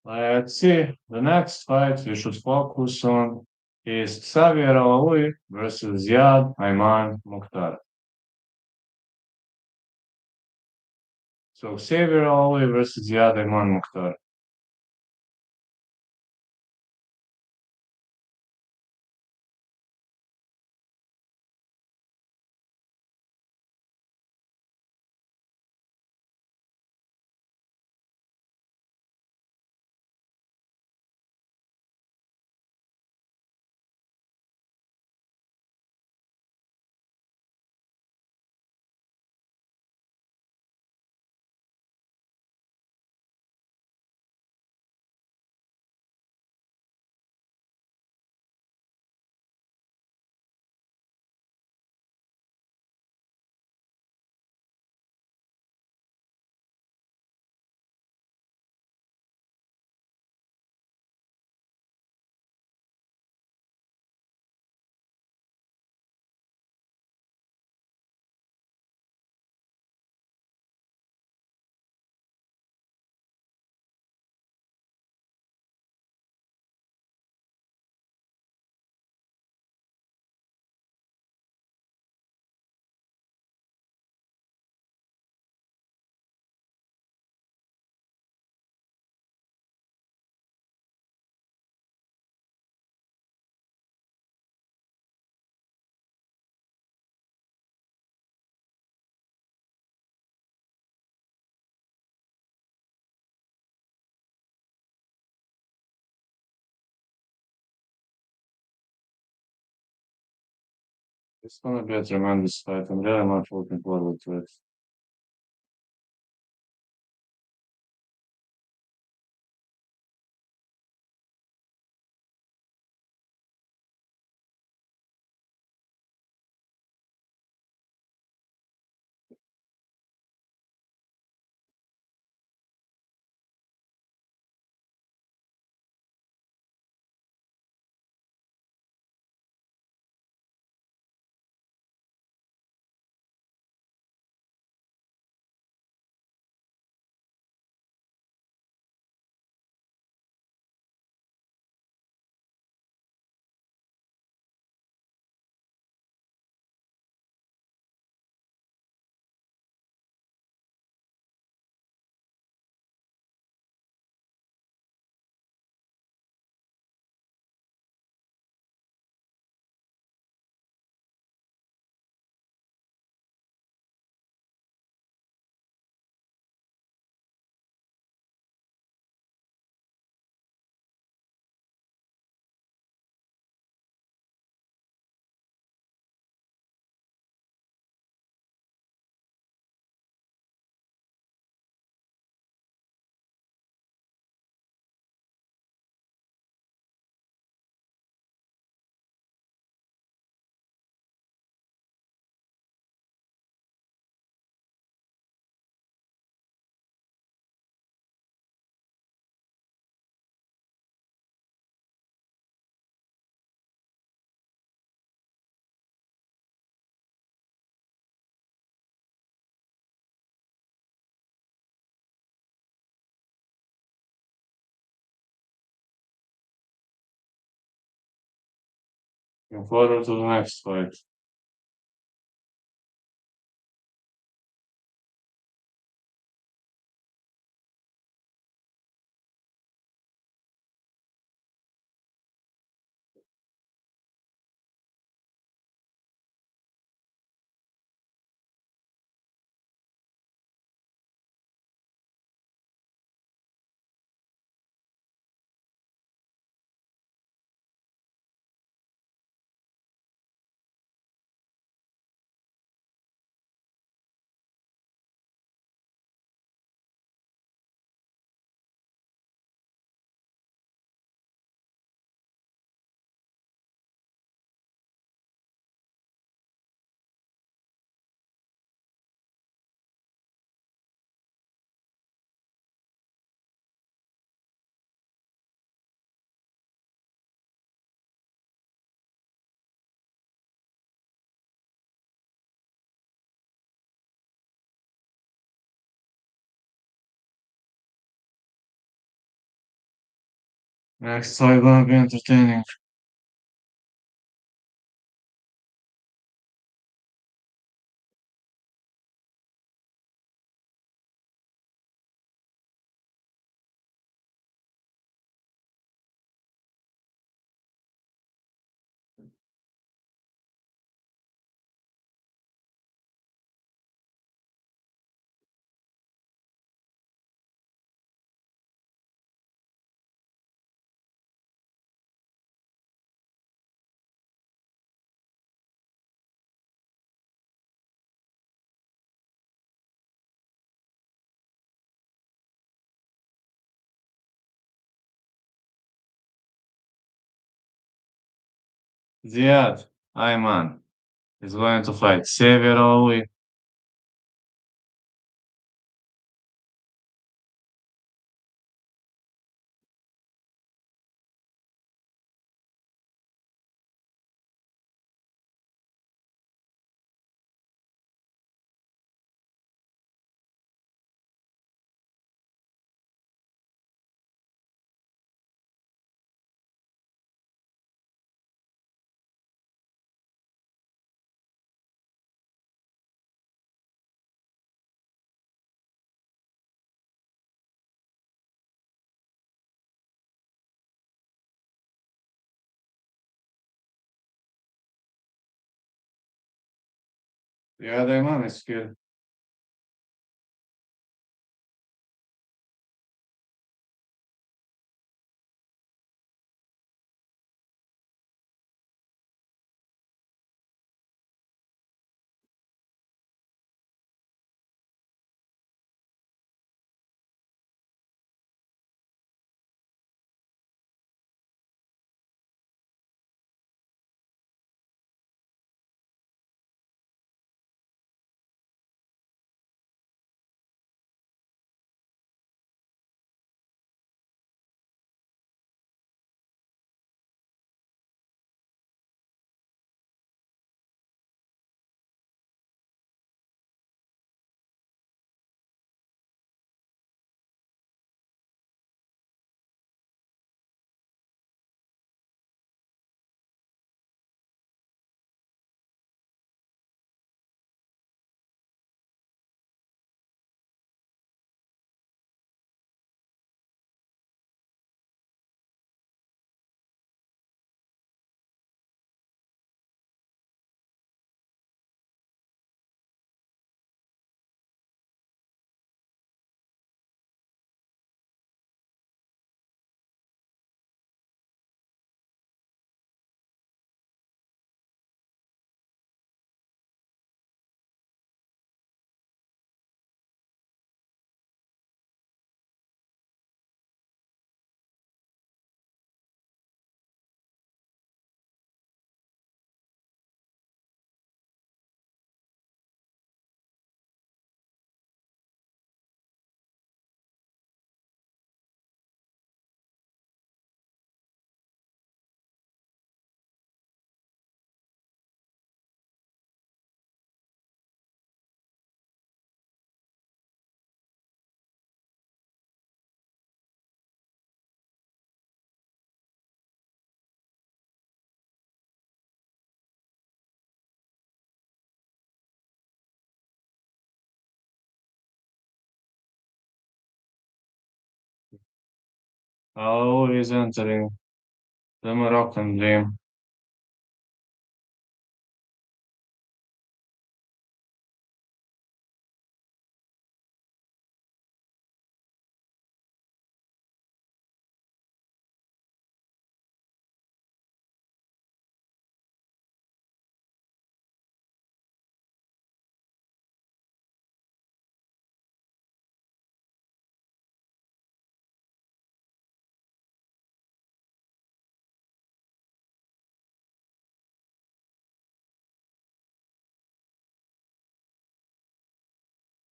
Let's see. The next fight we should focus on is Savi versus Ziad Ayman Mukhtar. So Xavier Ali versus Ziad Ayman Mukhtar. It's gonna be a tremendous fight. I'm really much looking forward to it. Looking forward to the next fight. Next fight gonna be entertaining. Ziad, Ayman is going to fight Severowi. Ziad Ayman is good. Oh, he's entering the Moroccan dream.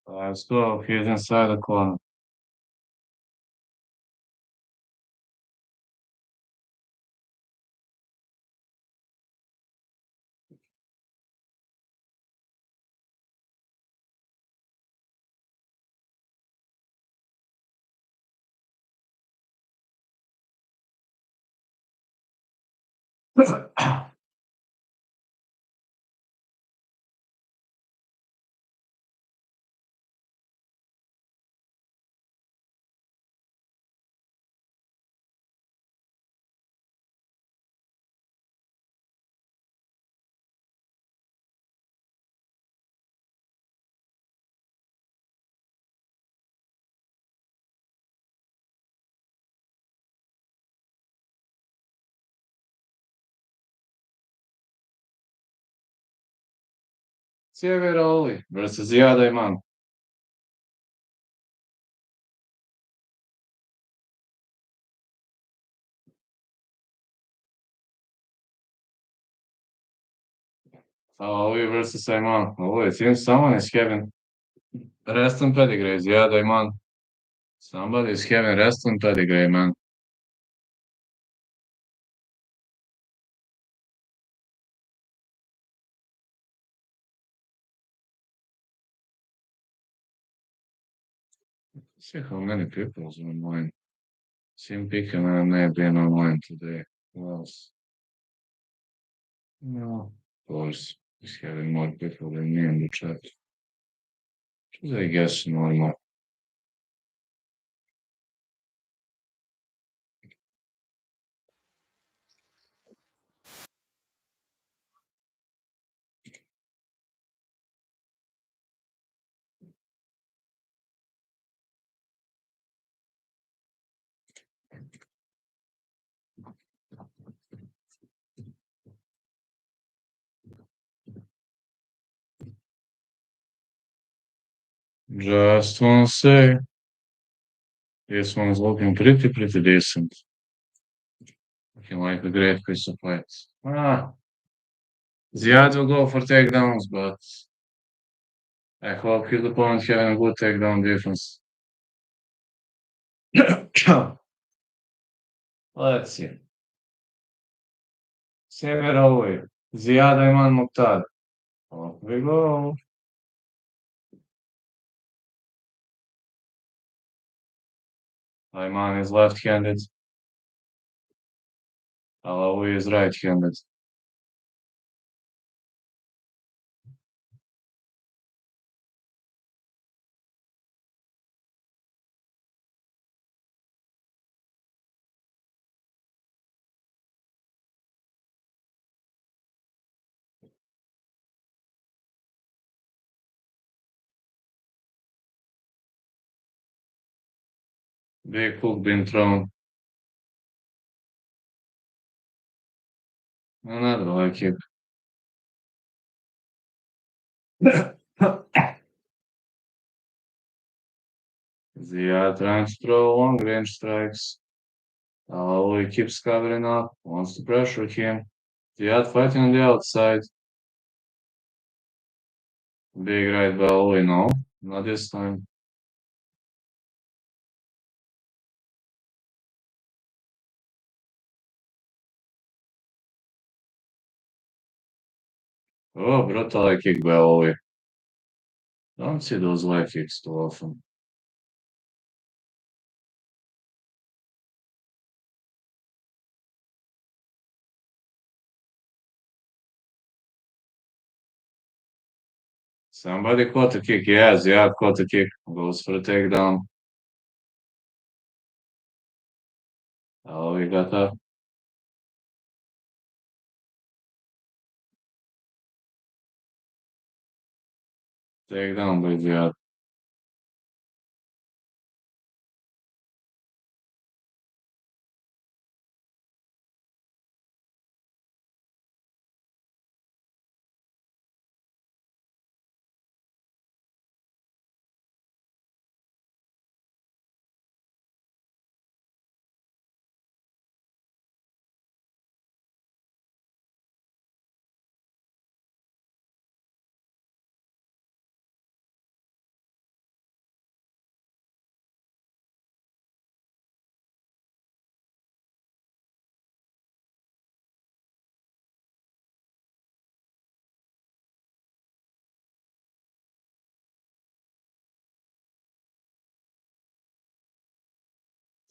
Let's go. He's inside the corner. Sieveroli versus Ziadayman. Alawi versus Ayman. Oh, it seems someone is having wrestling pedigree. Ziadayman. Somebody is having wrestling pedigree, man. See how many people are online. Seem picking and may have been online today. Who else? No. Of course, he's having more people than me in the chat. Which is, I guess, normal. Just want to say, this one's looking pretty decent. Looking like a great piece of fight. Ziad will go for takedowns, but I hope his opponent having a good takedown defense. Let's see. Severovi, Ziad Ayman Mktar. Off we go. Ayman is left-handed. Alawi is right-handed. Big hook being thrown. Another leg kick. Ziad trying to throw long-range strikes. Alawi keeps covering up, wants to pressure him. Ziad fighting on the outside. Big right by Alawi, no, not this time. Oh, brutal leg kick by Alawi. Don't see those leg kicks too often. Somebody caught a kick. Yes, yeah, caught a kick. Goes for a takedown. Oh, we got a takedown by Ziad.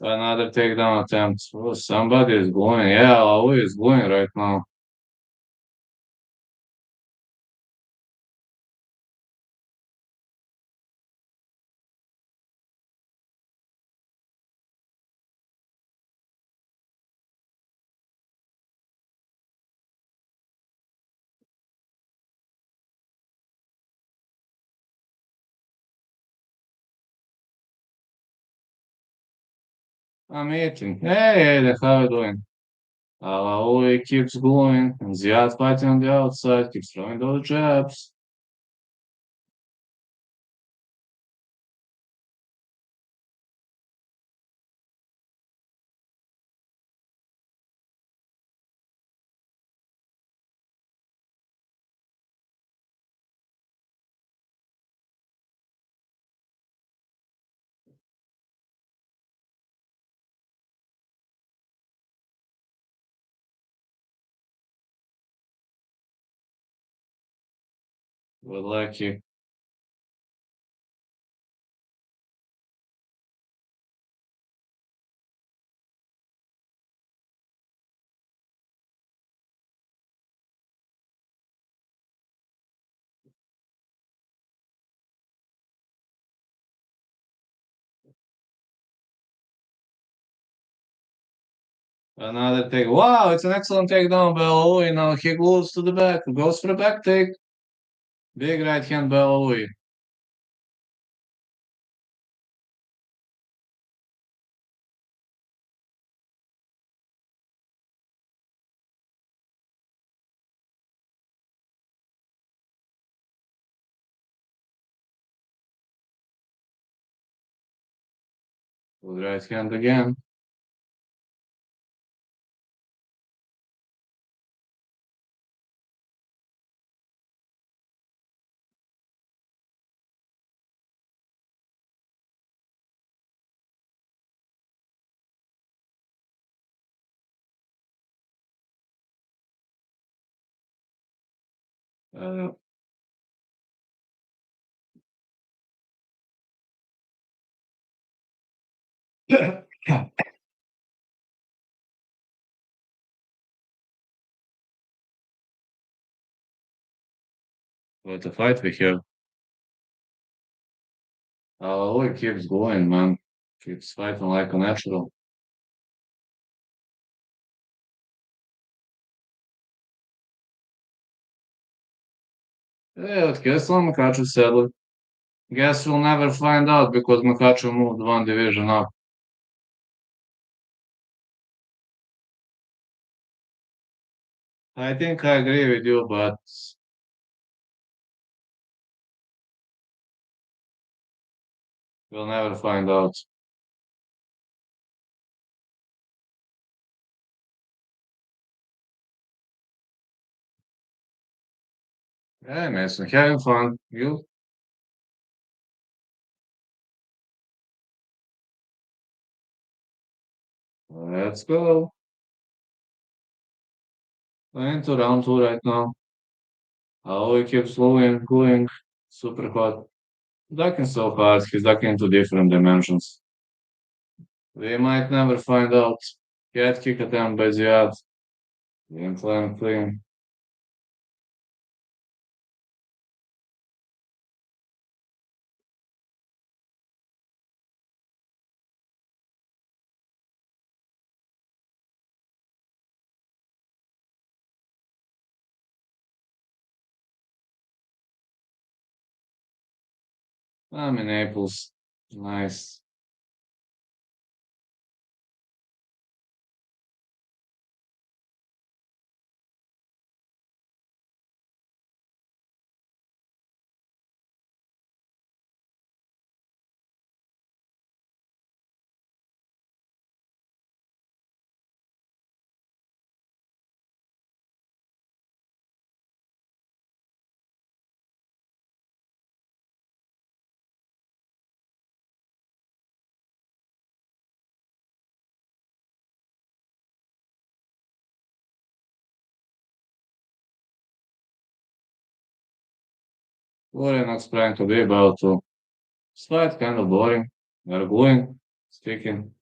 Another takedown attempt. Oh, somebody is going. Yeah, Aoi is going right now. I'm eating. Hey, how are you doing? Aoi keeps going. And Ziad fighting on the outside, keeps throwing those jabs. We're lucky. Another take. Wow, it's an excellent takedown by Aoi. Now he goes to the back. Goes for the back take. Big right hand by Aoi. With right hand again. Uh, what a fight we have. Aoi keeps going, man. Keeps fighting like a natural. Yeah, what guess what Makachu said? Guess we'll never find out because Makachu moved one division up. I think I agree with you, but we'll never find out. Hey, Mason, having fun. You? Let's go. We're into round two right now. Aoi keeps going. Super hot. Ducking so hard, he's ducking into different dimensions. We might never find out. Head kick attempt by Ziad. Incline clean. I'm in Naples. Nice. What are you not trying to be about to? Slight kind of boring. Gargling, speaking.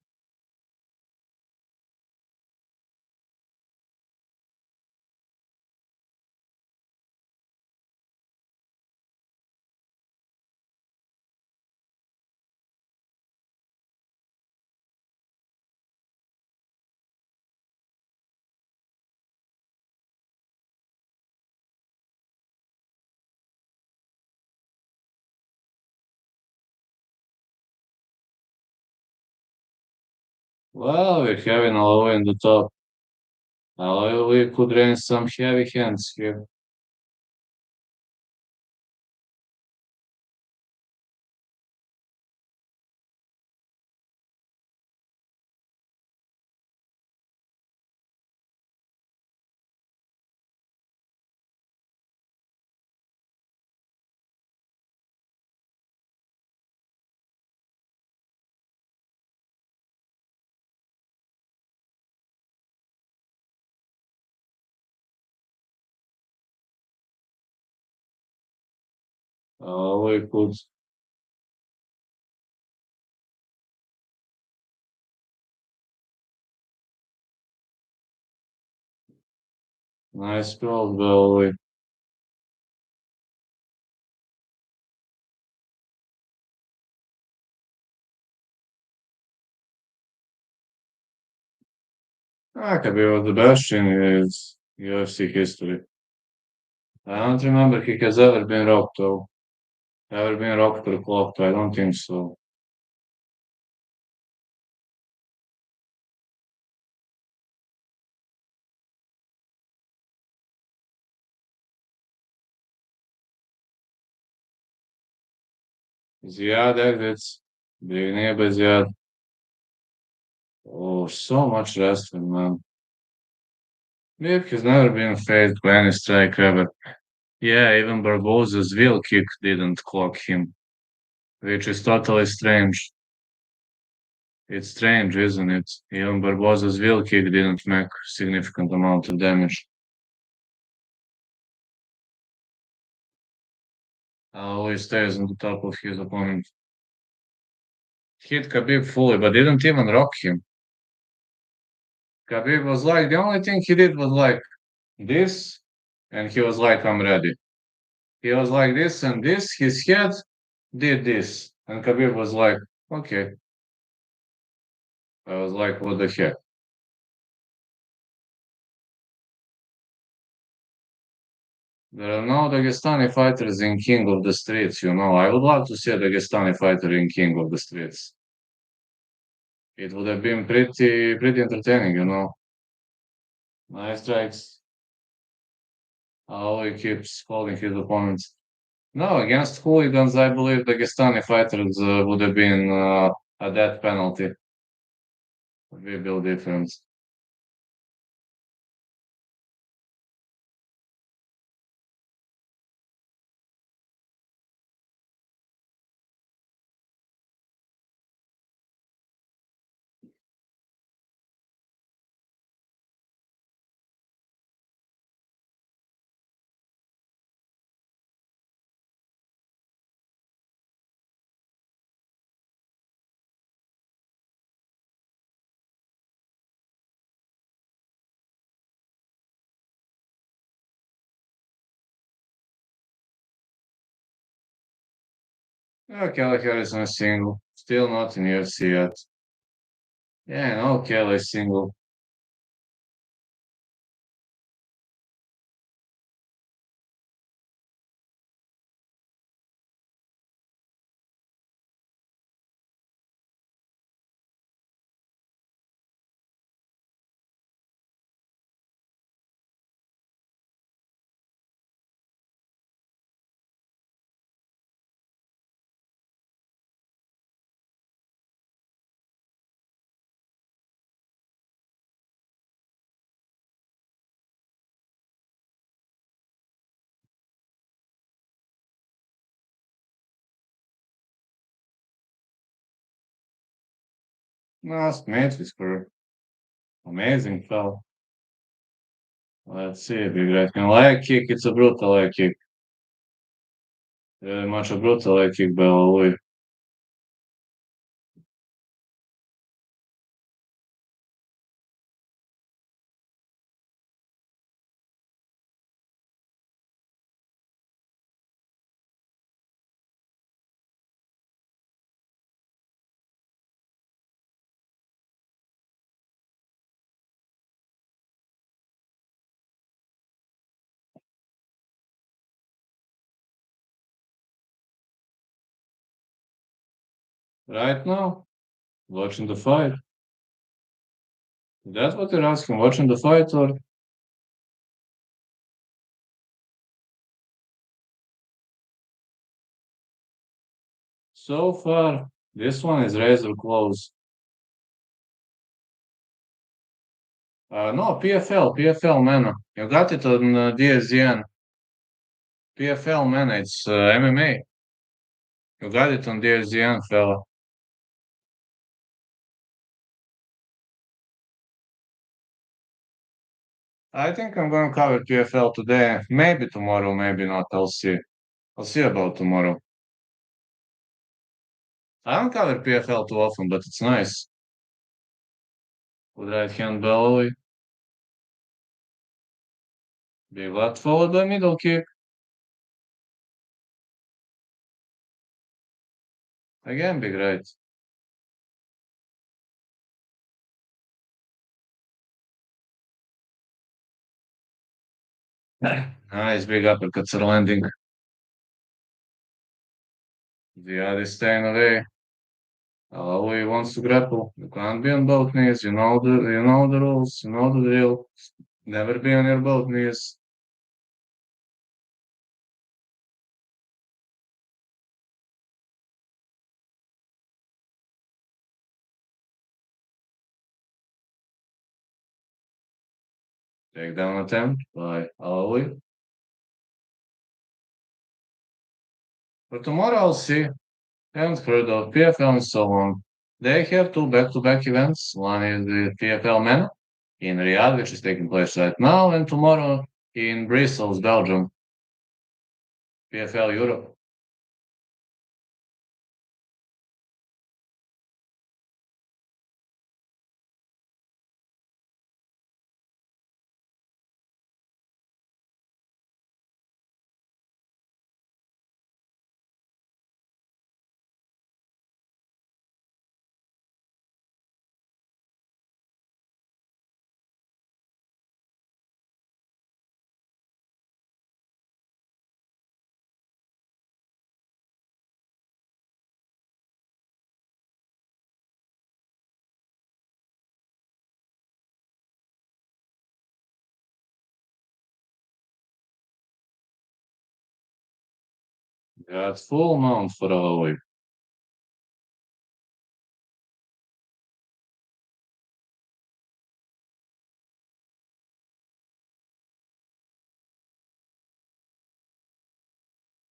Well, we're having a low in the top. We could raise some heavy hands here. We could. Nice build, Billy. Akabi was the best in his UFC history. I don't remember he has ever been rocked, though. Ever been rocked or clocked? I don't think so. Ziad exits. Beginning by Ziad. Oh, so much wrestling, man. Mip has never been fazed by any strike ever. Yeah, even Barboza's wheel kick didn't clock him, which is totally strange. It's strange, isn't it? Even Barboza's wheel kick didn't make significant amount of damage. Always stays on the top of his opponent. Hit Khabib fully, but didn't even rock him. Khabib was like, the only thing he did was like this, and he was like, I'm ready. He was like this and this, his head did this. And Khabib was like, okay. I was like, what the heck? There are no Dagestani fighters in King of the Streets, you know. I would love to see a Dagestani fighter in King of the Streets. It would have been pretty entertaining, you know. Nice strikes. How he keeps holding his opponents. No, against hooligans, I believe Dagestani fighters would have been a death penalty. Big deal difference. Kelly Harrison is single. Still not in UFC yet. Yeah, no, Kelly is single. Last match with her. Amazing fell. Let's see, big right hand leg kick. It's a brutal leg kick. Very much a brutal leg kick by Louis. Right now, watching the fight. That's what you're asking, watching the fight or so far? This one is razor close. No, PFL MENA. You got it on DSDN. PFL MENA, it's MMA. You got it on DSDN, fella. I think I'm going to cover PFL today. Maybe tomorrow, maybe not. I'll see. I'll see about tomorrow. I don't cover PFL too often, but it's nice. With right hand belly, big left followed by middle kick. Again, big right. Nice big uppercuts are landing. The other staying away. He wants to grapple. You can't be on both knees. You know the rules. You know the drill. Never be on your both knees. Takedown attempt by Ali. For tomorrow, I'll see. Haven't heard of PFL in so long. They have two back-to-back events. One is the PFL MENA in Riyadh, which is taking place right now, and tomorrow in Brussels, Belgium, PFL Europe. Got full mount for Ali.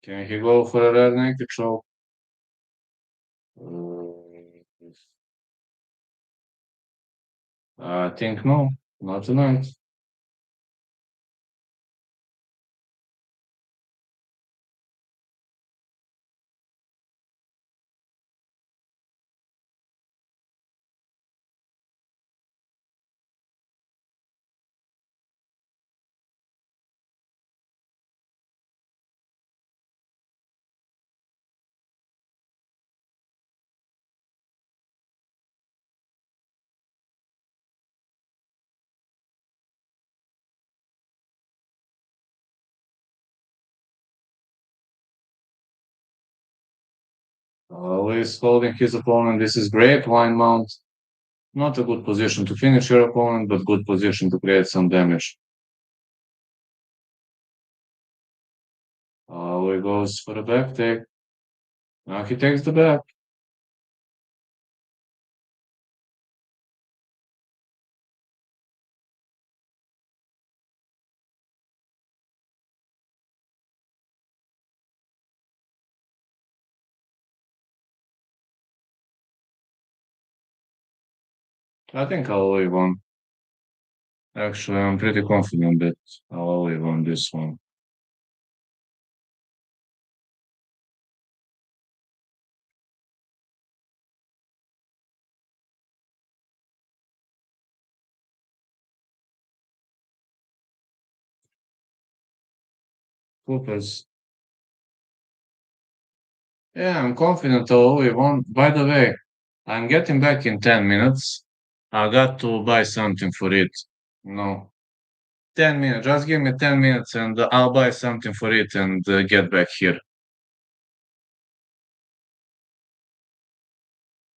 Can he go for a red naked choke? Uh, I think no, not tonight. Ali is holding his opponent. This is great line mount. Not a good position to finish your opponent, but good position to create some damage. Ali goes for a back take. Now he takes the back. I think I'll leave one. Actually, I'm pretty confident that I'll leave on this one. Coopers. Yeah, I'm confident I'll leave on. By the way, I'm getting back in 10 minutes. I got to buy something for it. No, 10 minutes. Just give me 10 minutes and I'll buy something for it and get back here.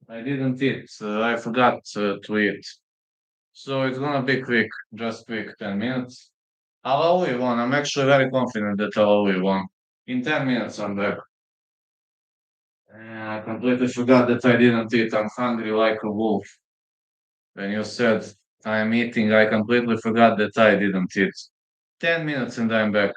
I didn't eat. I forgot to eat. So it's gonna be quick. Just quick, 10 minutes. I'll leave on. I'm actually very confident that I'll leave on. In 10 minutes, I'm back. I completely forgot that I didn't eat. I'm hungry like a wolf. When you said I'm eating, I completely forgot that I didn't eat. 10 minutes and I'm back.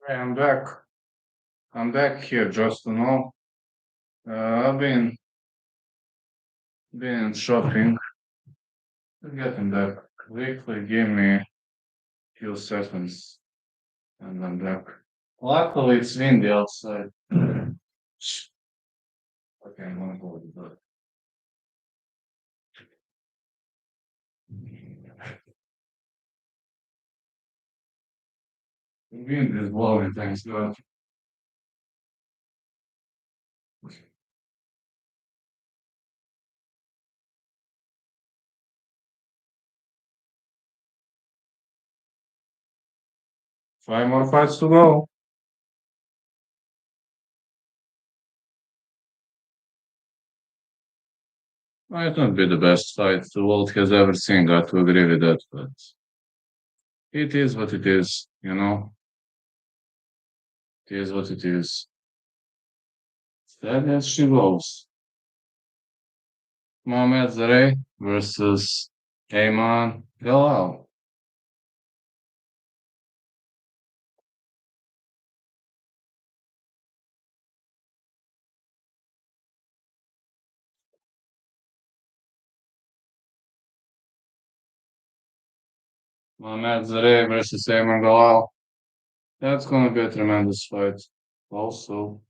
Hey, I'm back. I'm back here just to know. I've been shopping. Getting back quickly. Give me a few seconds, and I'm back. Luckily, it's windy outside. Okay, I'm gonna hold it. The wind is blowing. Thanks God. 5 more fights to go. Might not be the best fight the world has ever seen. Got to agree with that, but it is what it is. You know, it is what it is. That as she goes. Mohamed Zareh versus Ayman Galal. Mohamed Zareh versus Ayman Galal. That's gonna be a tremendous fight. Also,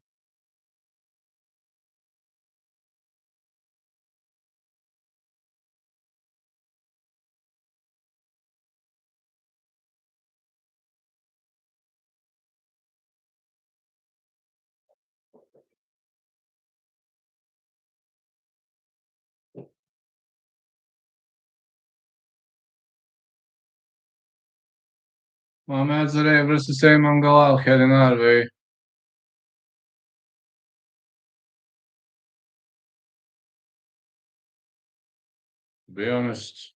Mohamed Zareh versus Ayman Galal heading our way. To be honest,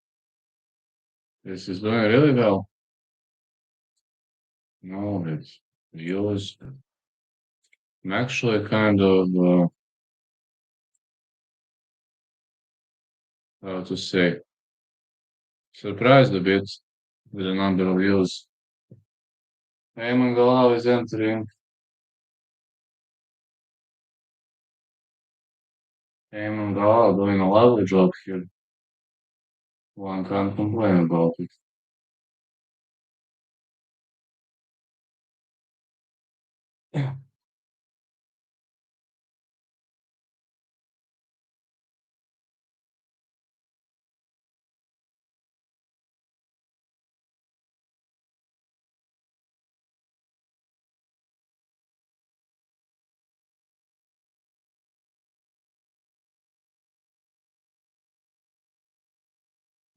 this is doing really well. No, it's yours. I'm actually kind of, how to say, surprised a bit with the number of views. Ayman Galal is entering. Ayman Galal doing a lovely job here. One can't complain about it.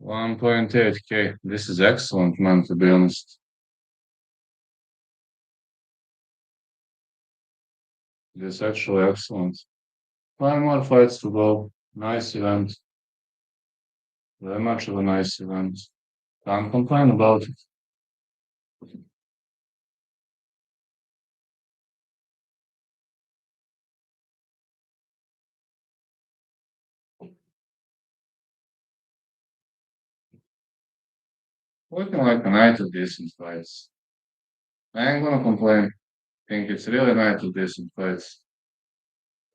$1.8K. This is excellent, man, to be honest. This is actually excellent. 5 more fights to go. Nice event. Very much of a nice event. Can't complain about it. Looking like a night of decent fights. I ain't gonna complain. Think it's really a night of decent fights.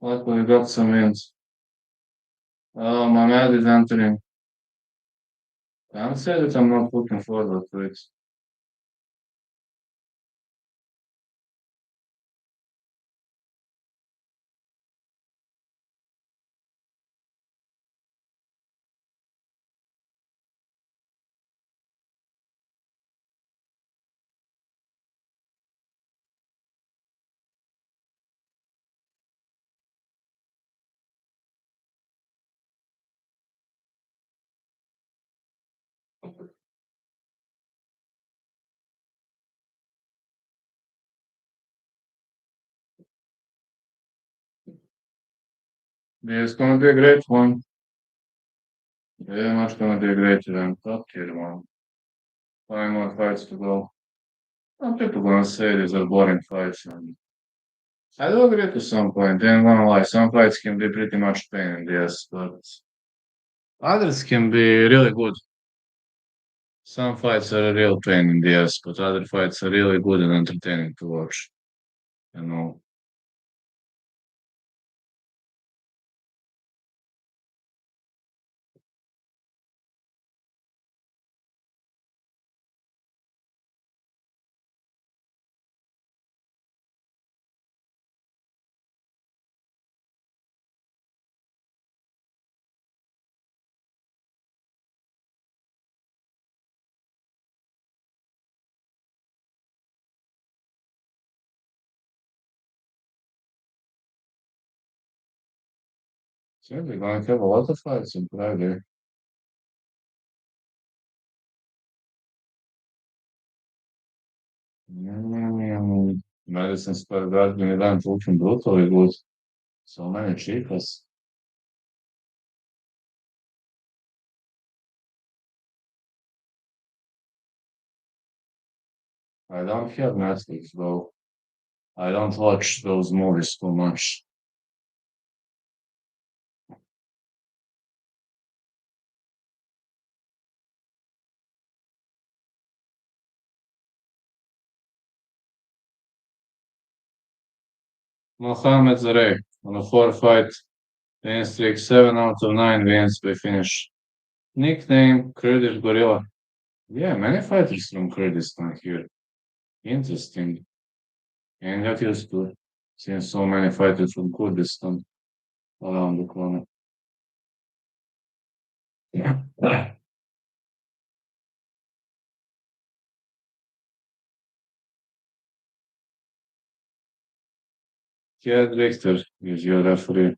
Luckily, we got some wins. Oh, Mamed is entering. Can't say that I'm not looking forward to it. It's gonna be a great one. Very much gonna be a great event. Top tier one. 5 more fights to go. Some people gonna say these are boring fights, and I do agree to some point. Ain't gonna lie, some fights can be pretty much pain in the ass, but others can be really good. Some fights are a real pain in the ass, but other fights are really good and entertaining to watch. You know, so we're going to have a lot of fights in Friday. Madison Square Garden event looking brutally good. So many chicas. I don't have Netflix though. I don't watch those movies too much. Mohamed Zareh on a four fight win streak, 7 out of 9 wins by finish. Nickname Kurdish Gorilla. Yeah, many fighters from Kurdistan here. Interesting. And that used to seeing so many fighters from Kurdistan around the corner. Yeah. Chad Richter is your referee.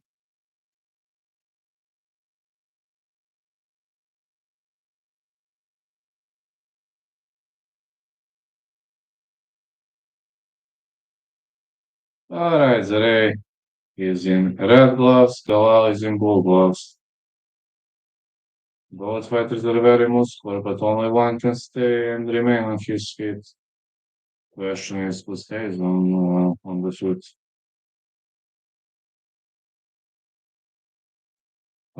Alright, Zareh is in red gloves, Galal is in blue gloves. Both fighters are very muscular, but only one can stay and remain on his feet. Question is who stays on the foot.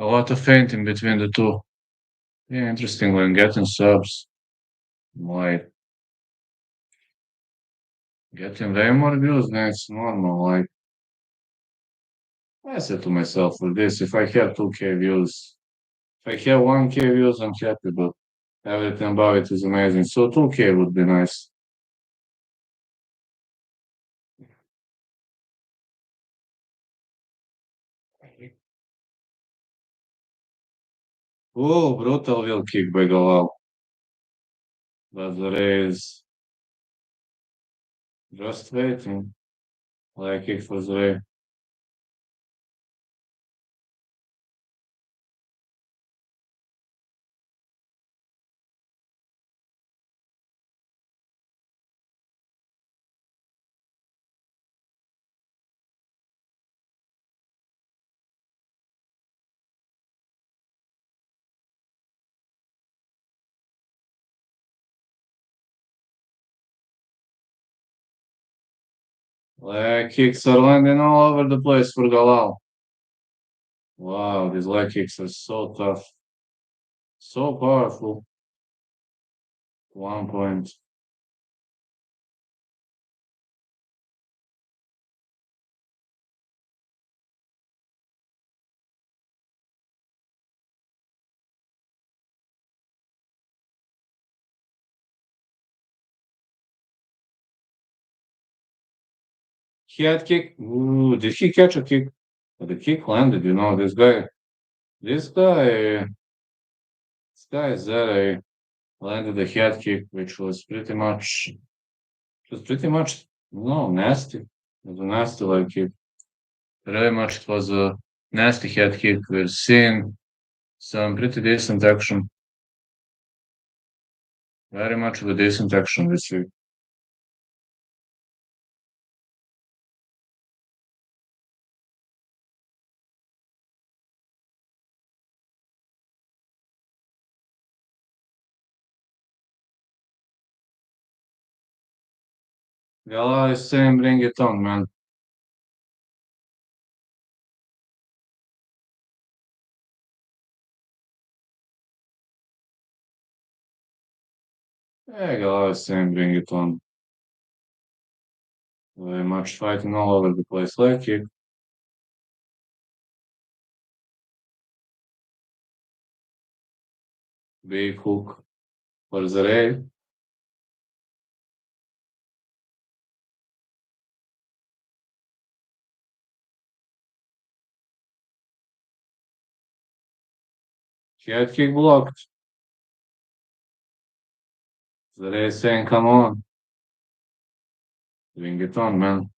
A lot of feinting between the two. Yeah, interesting when getting subs. Like getting way more views than it's normal. Like I said to myself for this, if I have 2K views, if I have 1K views, I'm happy, but everything about it is amazing. So 2K would be nice. Oh, brutal wheel kick by Galal. But the raise just waiting. Like kick for the leg kicks are landing all over the place for Galal. Wow, these leg kicks are so tough, so powerful. 1 point. Head kick. Ooh, did he catch a kick? But the kick landed, this guy Zere landed a head kick, which was pretty much, no, nasty. It was a nasty leg kick. Very much it was a nasty head kick. We're seeing some pretty decent action. Very much of a decent action this week. Gala is saying bring it on, man. Yeah, go, same, bring it on. Very much fighting all over the place. Leg kick. Big hook for Zarey. Head kick blocked. Zarey saying, come on. Bring it on, man.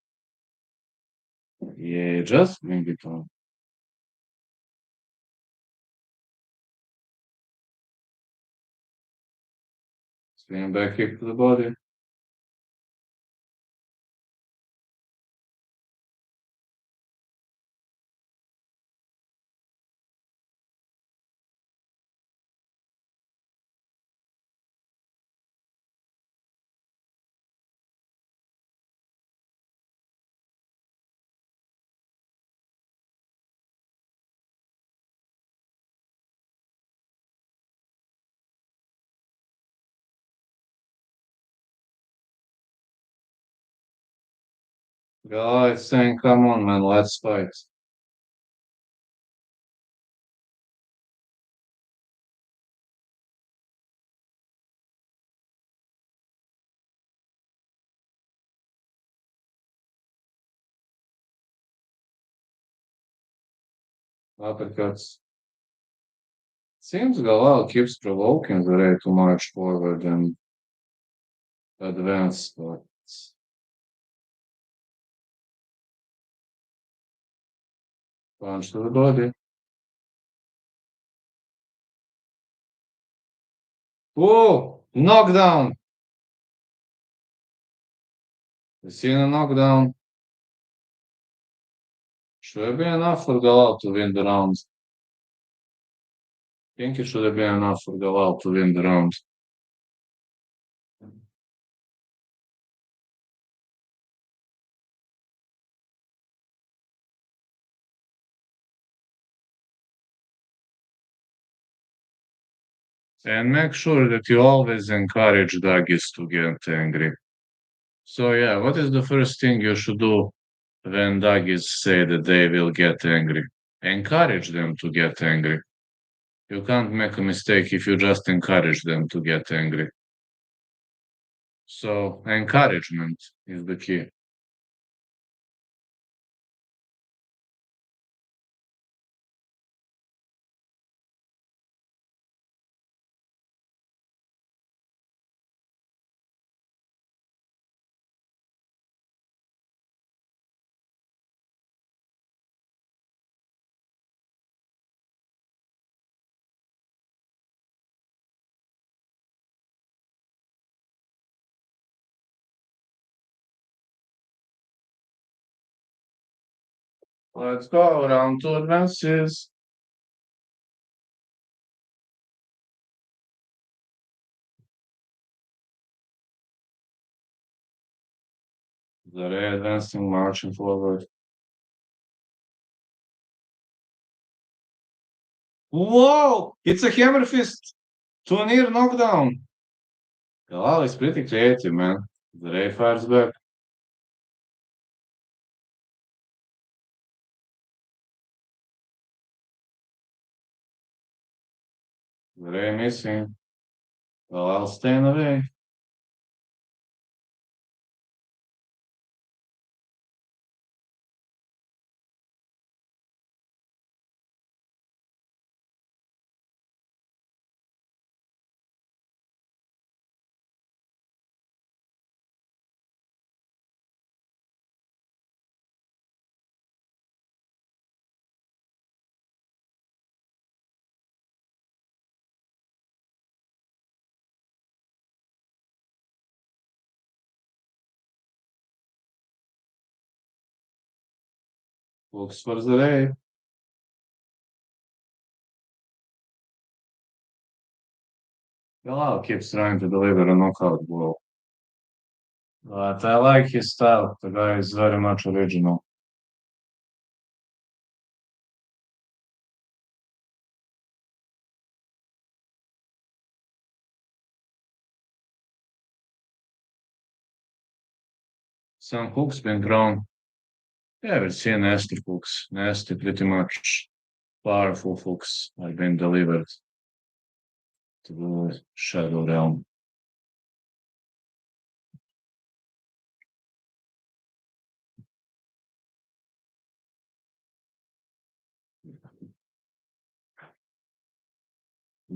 Yeah, just bring it on. Spinning back kick to the body. Guys saying, come on, man, let's fight. Uppercuts. Seems Galal keeps provoking Zarey to march forward and advance, but punch to the body. Whoa! Knockdown! You seen a knockdown? Should have been enough for Galal to win the round. I think it should have been enough for Galal to win the round. And make sure that you always encourage doggies to get angry. So yeah, what is the first thing you should do when doggies say that they will get angry? Encourage them to get angry. You can't make a mistake if you just encourage them to get angry. So encouragement is the key. Let's go. Round two advances. They're advancing, marching forward. Whoa! It's a hammer fist. Two near knockdown. Galal is pretty creative, man. The Ray fires back. The Ray missing. Galal staying away. Looks for the Ray. Galal keeps trying to deliver a knockout blow. But I like his style. The guy is very much original. Some hooks been thrown. Yeah, we've seen nasty hooks. Nasty, pretty much powerful hooks have been delivered to the Shadow Realm.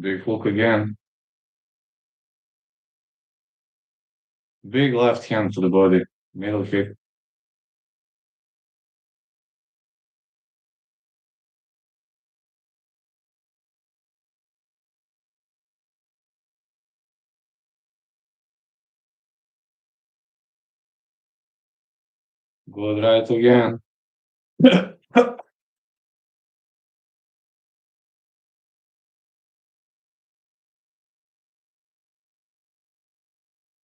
Big hook again. Big left hand to the body. Middle kick. Good right again.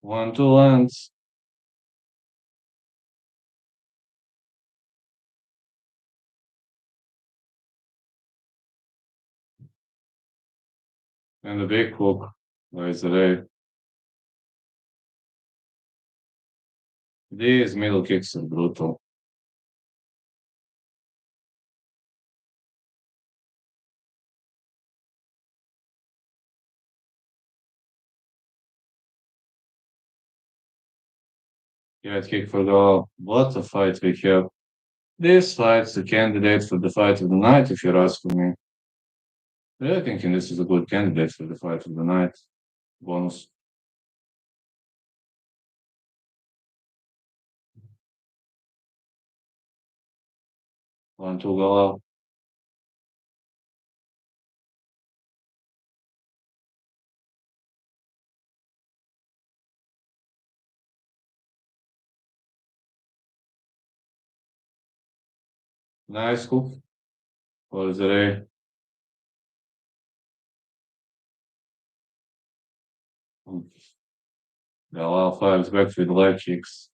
One, two lands. And a big hook. Where's the ray? These middle kicks are brutal. Yeah, kick for the what a fight we have. This fight's a candidate for the fight of the night, if you're asking me. Yeah, I think this is a good candidate for the fight of the night. Bonus. One, two, go out. Nice hook. For the ray. Galal fives back with leg kicks.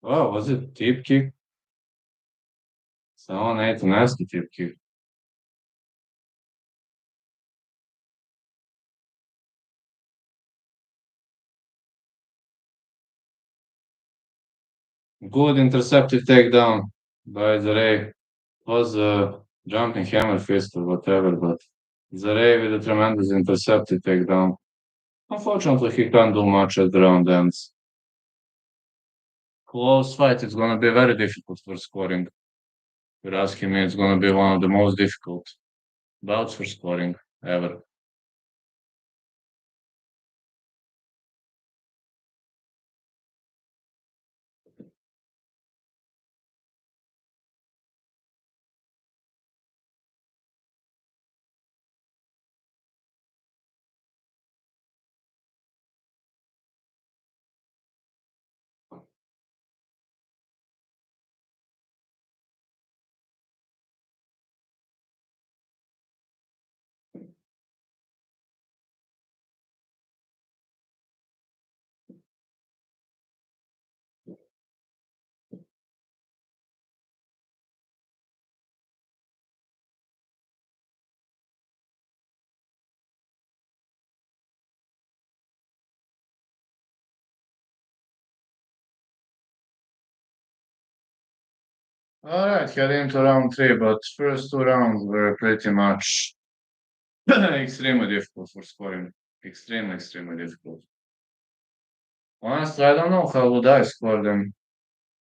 Oh, was it tip kick? Someone ate a nasty tip kick. Good interceptive takedown by Zarey. Was a jumping hammer fist or whatever, but Zarey with a tremendous interceptive takedown. Unfortunately, he can't do much at the round ends. Close fight is gonna be very difficult for scoring. If you're asking me, it's gonna be one of the most difficult bouts for scoring ever. All right, heading to round three, but first two rounds were pretty much extremely difficult for scoring. Extremely difficult. Honestly, I don't know how would I score them.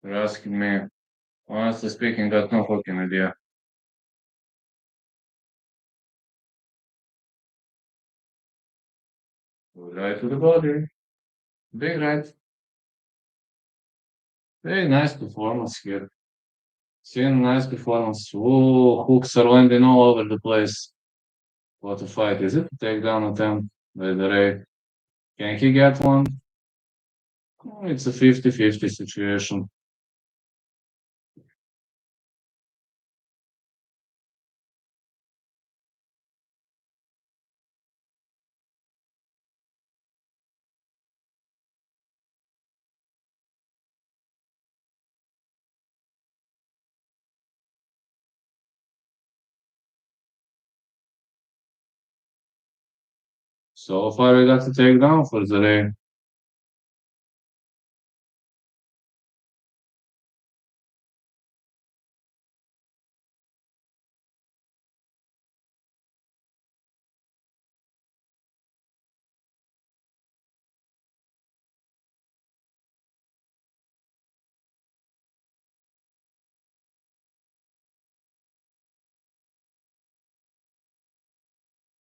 You're asking me. Honestly speaking, got no fucking idea. Right to the body. Big right. Very nice performance here. Seeing nice performance. Ooh, hooks are landing all over the place. What a fight. Is it a takedown attempt by the Ray? Can he get one? It's a 50-50 situation. So far, we got to take down for the day.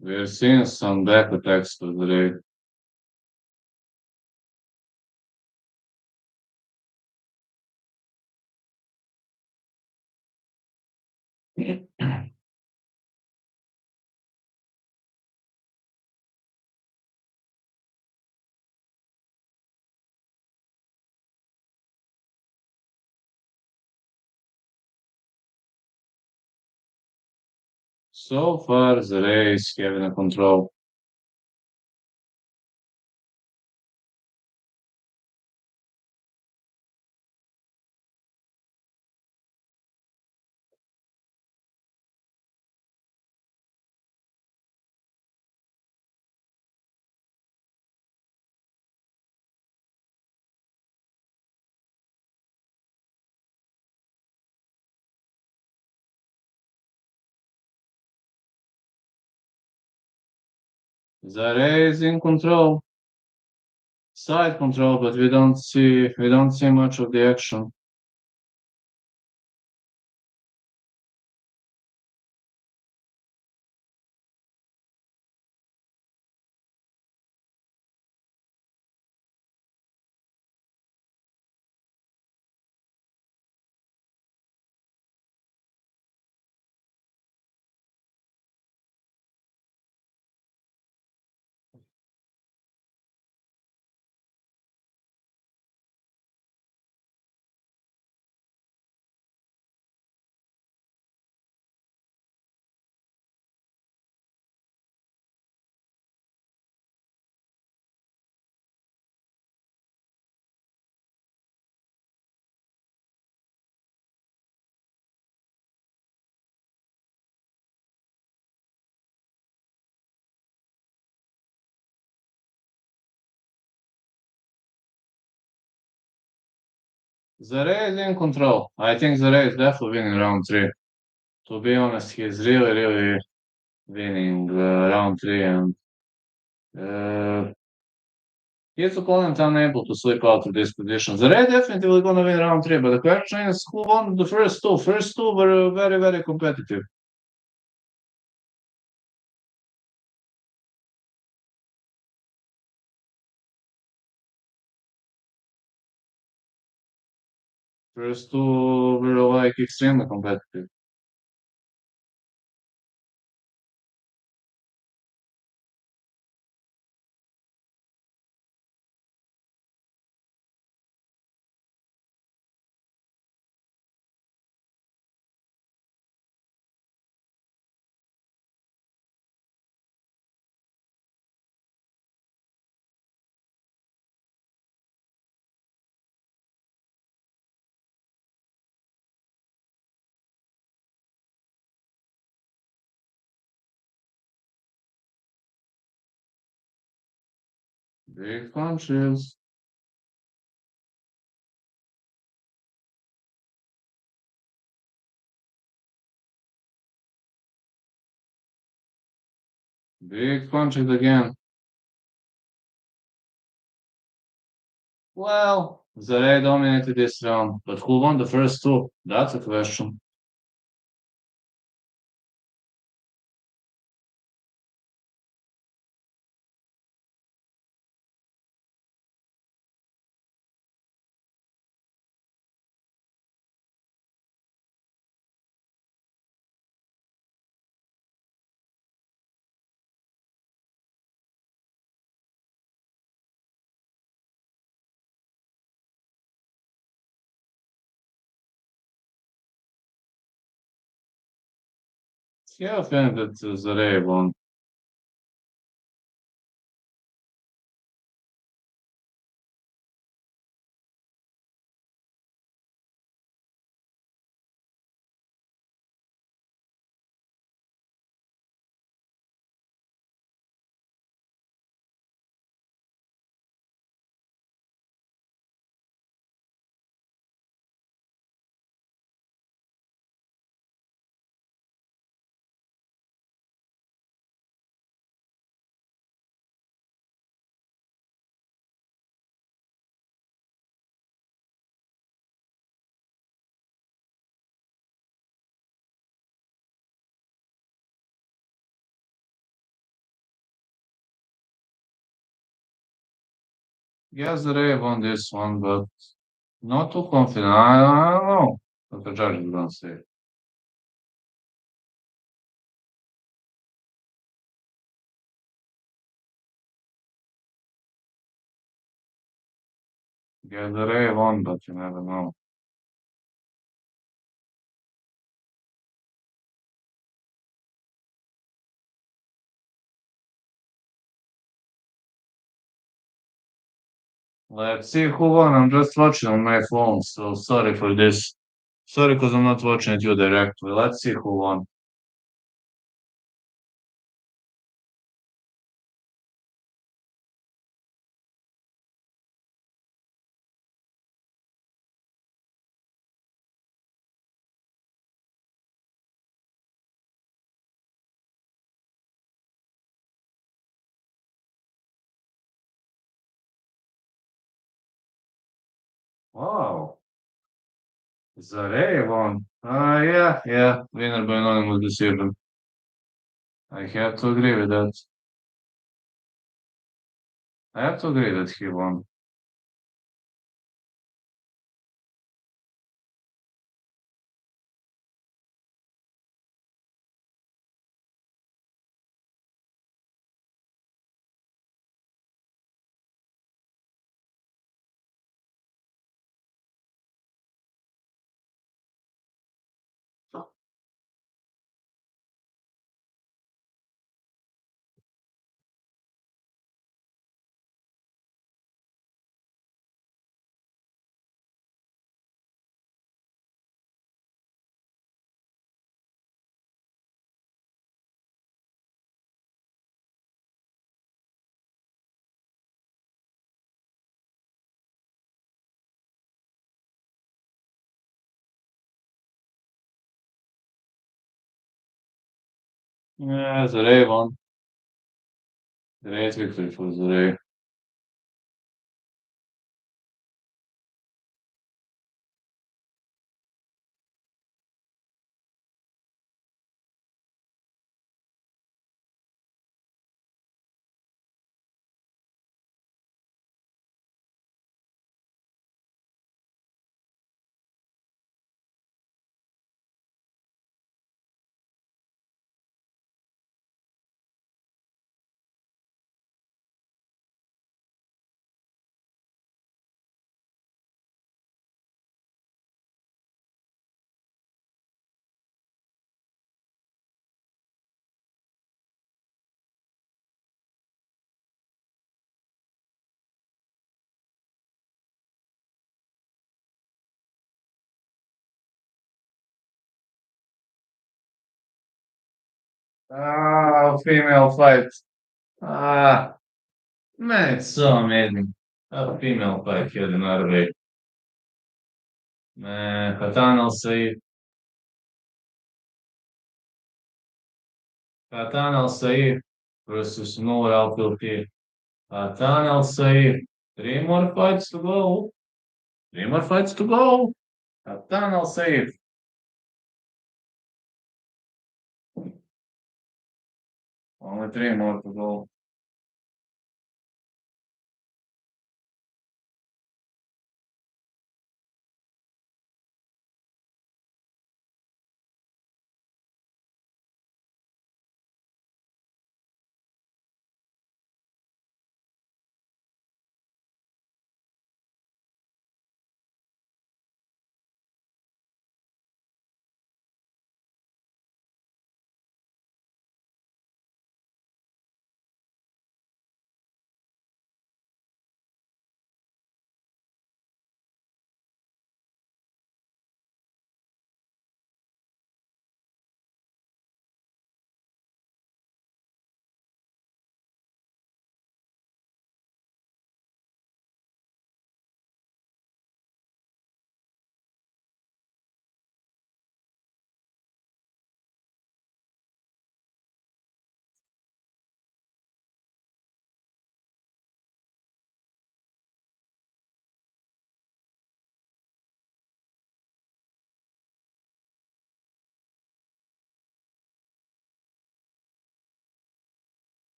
We're seeing some back attacks for the day. So far, the race having a control. The race in control, side control, but we don't see much of the action. The race in control. I think the race definitely winning round three. To be honest, he's really winning round three, and uh, his opponent unable to slip out of this position. The red definitely gonna win round three, but the question is who won the first two. First two were very competitive. First two were like extremely competitive. Big punches. Big punches again. Well, the red dominated this round, but who won the first two? That's a question. Yeah, I think that the red won. Guess that I won this one, but not too confident. I don't know what the judge is gonna say. Guess that I won, but you never know. Let's see who won. I'm just watching on my phone, so sorry for this. Sorry, because I'm not watching it you directly. Let's see who won. Wow, Zare won. Yeah. Winner by unanimous decision. I have to agree with that. I have to agree that he won. Yeah, Zare won. Great victory for Zare. Female fight. Ah, man, it's so amazing. A female fight here in Norway. Man, Hatan Al Saif. Hatan Al Saif versus Noor Al Filpi. Hatan Al Saif. Three more fights to go. Three more fights to go. Hatan Al Saif. Only three more to go.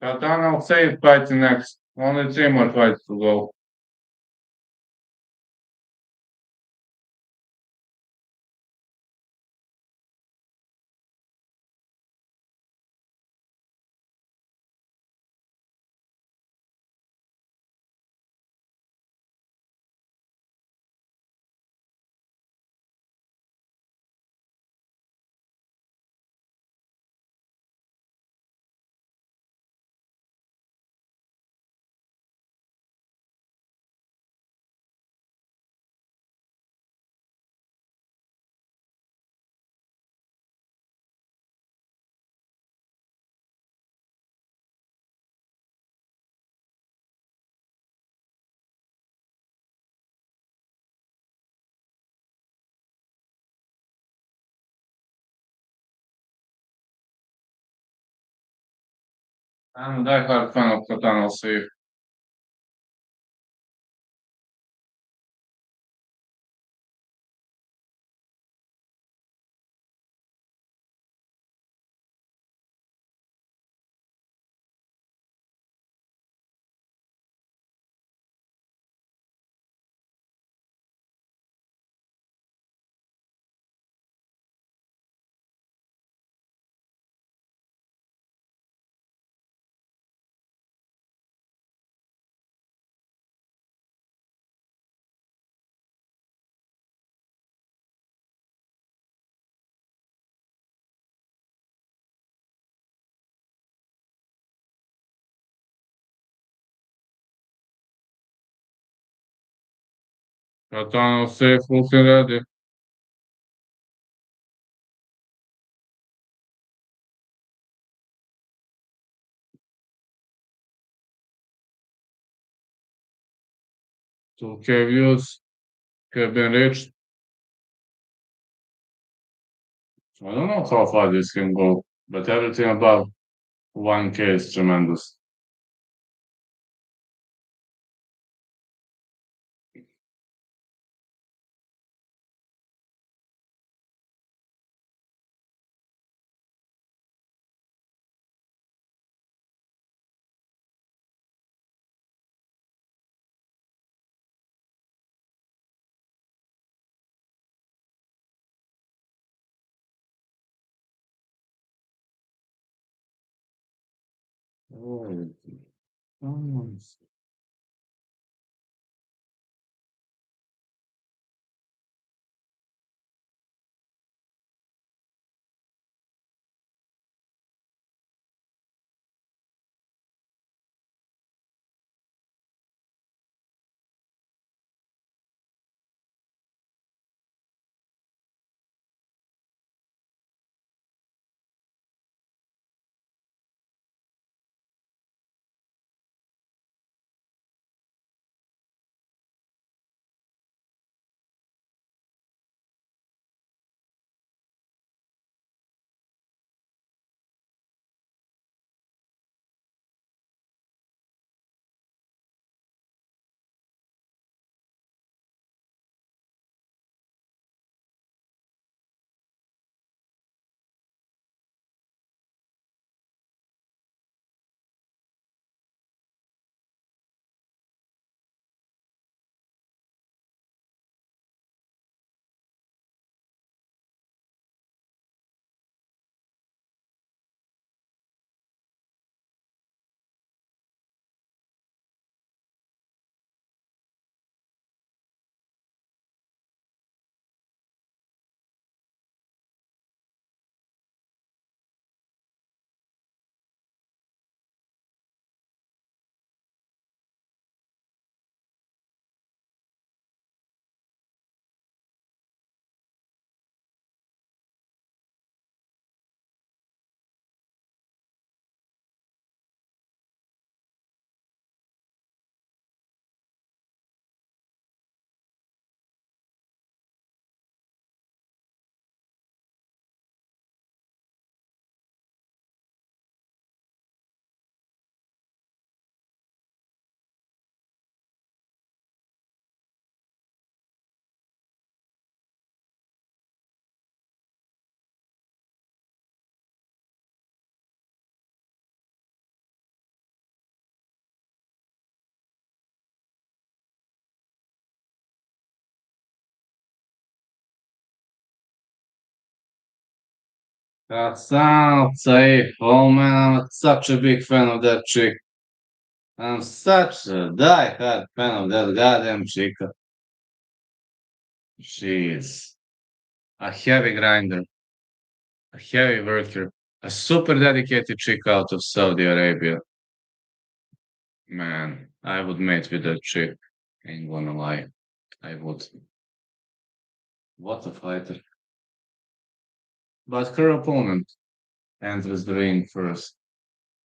Katana say fighting next. Only three more fights to go. I'm a diehard fan of Katana say. Katana say fucking ready. So views have been reached. I don't know how far this can go, but everything above 1K is tremendous. Oh, oh, That sounds safe. Oh man, I'm such a big fan of that chick. I'm such a die-hard fan of that goddamn chick. She is a heavy grinder, a heavy worker, a super dedicated chick out of Saudi Arabia. Man, I would mate with that chick. Ain't gonna lie. I would. What a fighter. But her opponent enters the ring first.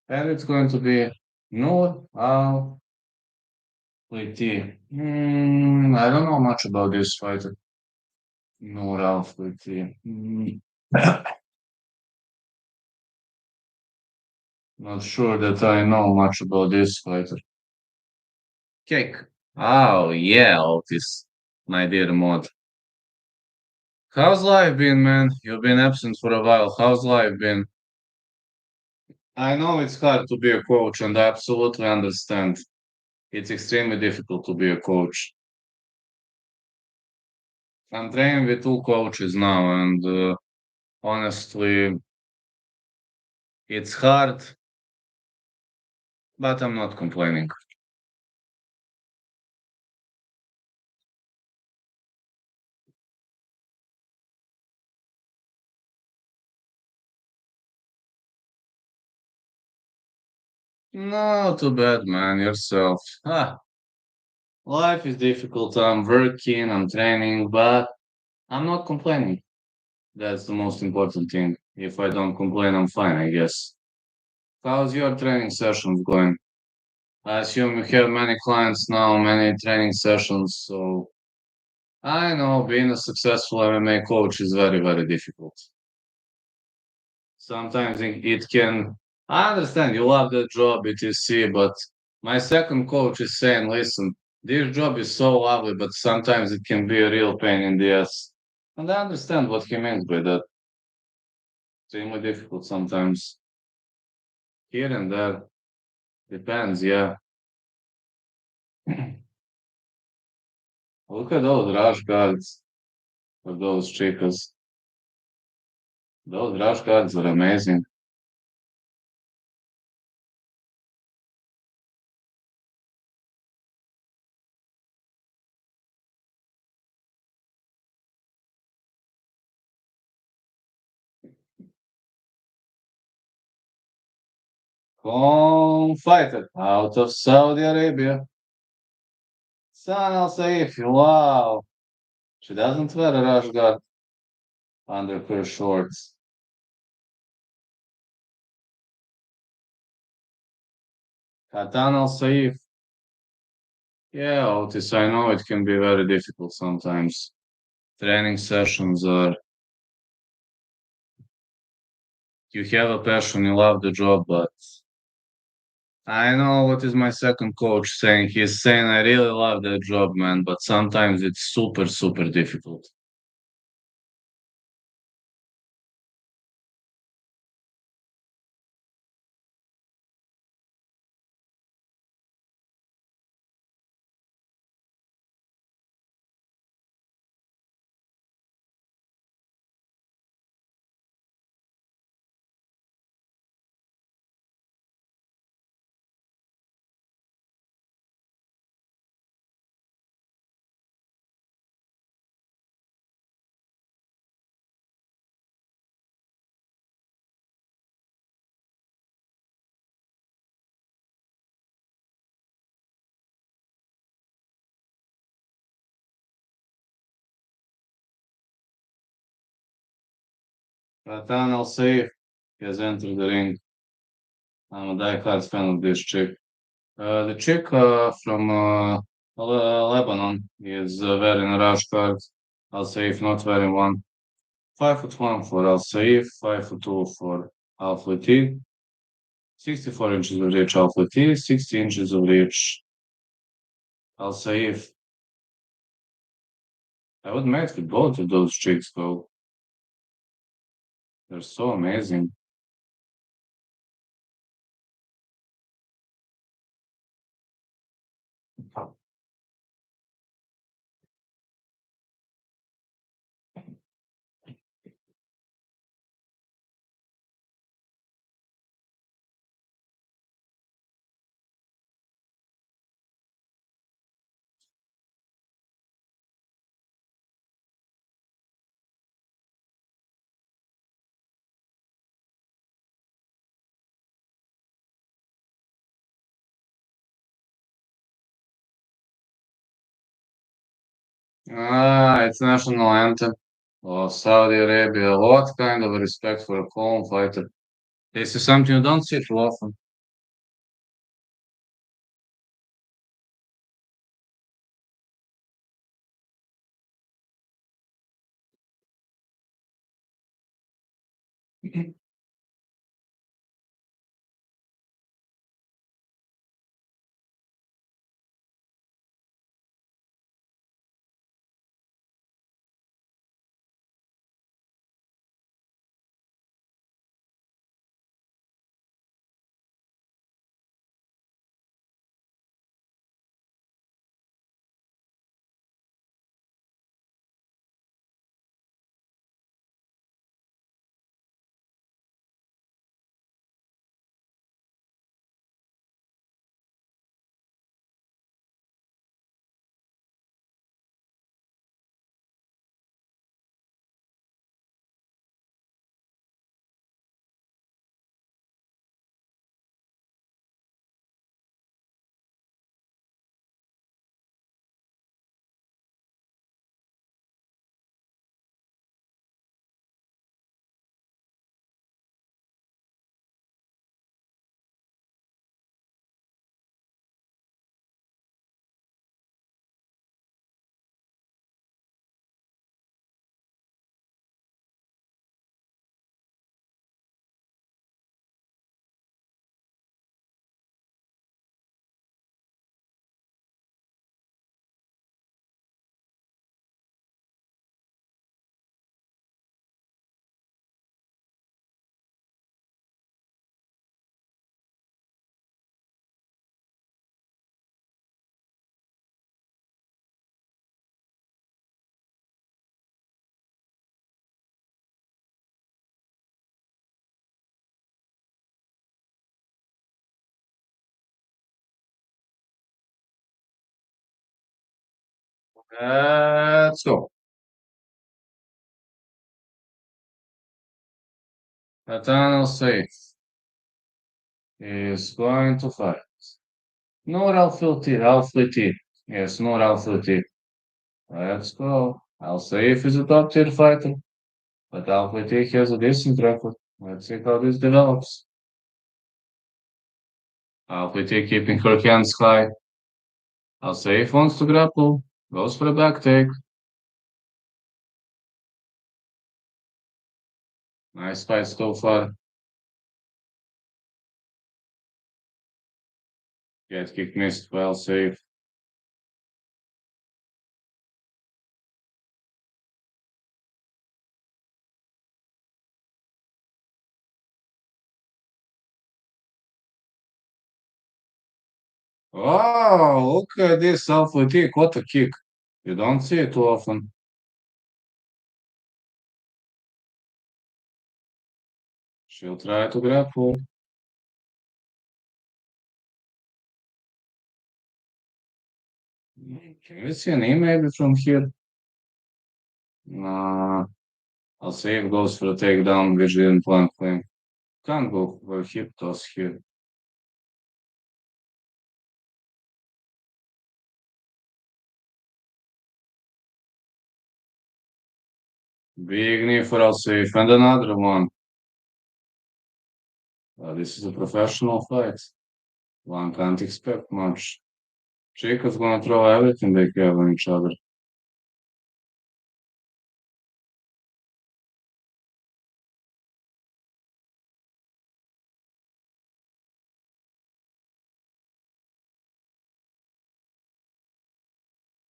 And it's going to be Noor Al Fleety. I don't know much about this fighter. Noor Al Fleety. Not sure that I know much about this fighter. Cake. Oh, yeah, Otis. My dear mod. How's life been, man? You've been absent for a while. How's life been? I know it's hard to be a coach, and I absolutely understand. It's extremely difficult to be a coach. I'm training with two coaches now, and honestly, it's hard, but I'm not complaining. No, too bad, man. Yourself. Life is difficult. I'm working, I'm training, but I'm not complaining. That's the most important thing. If I don't complain, I'm fine, I guess. How's your training sessions going? I assume you have many clients now, many training sessions, so I know being a successful MMA coach is very, very difficult. Sometimes it can. I understand you love that job, etc. But my second coach is saying, listen, this job is so lovely, but sometimes it can be a real pain in the ass. And I understand what he means by that. Extremely difficult sometimes. Here and there. Depends, yeah. Look at those rush guards of those chicas. Those rush guards are amazing. Home fighter out of Saudi Arabia. Sana Saif, wow. She doesn't wear a rash guard under her shorts. Katan Al Saif. Yeah, Otis, I know it can be very difficult sometimes. Training sessions are, you have a passion, you love the job, but I know what is my second coach saying. He's saying, I really love that job, man, but sometimes it's super, super difficult. Katan Al Saif has entered the ring. I'm a diehard fan of this chick. The chick from Lebanon is wearing a rash guard. Al Saif not wearing one. 5'1" for Al Saif, 5'2" for Al Fleety, 64 inches of reach Al Fleety, 60 inches of reach Al Saif. I would match with both of those chicks though. They're so amazing. It's national anthem of Saudi Arabia. What kind of respect for a calm fighter? This is something you don't see too often. Let's go. Nathaniel Safe is going to fight. Noor Al Filti, Al Filti. Yes, Noor Al Filti. Let's go. Al Saif is a top tier fighter, but Al Filti has a decent record. Let's see how this develops. Al Filti keeping her hands high. Al Saif wants to grapple. Goes for a back take. Nice fight so far. Get kick missed. Well safe. Oh, look at this Al Filti. What a kick. You don't see it too often. She'll try to grapple. Can you see an E maybe from here? Nah, I'll say it goes for a takedown, which didn't plan claim. Can't go for a hip toss here. Big knee for Al Safe and another one. This is a professional fight. One can't expect much. Jacob's gonna throw everything they have on each other.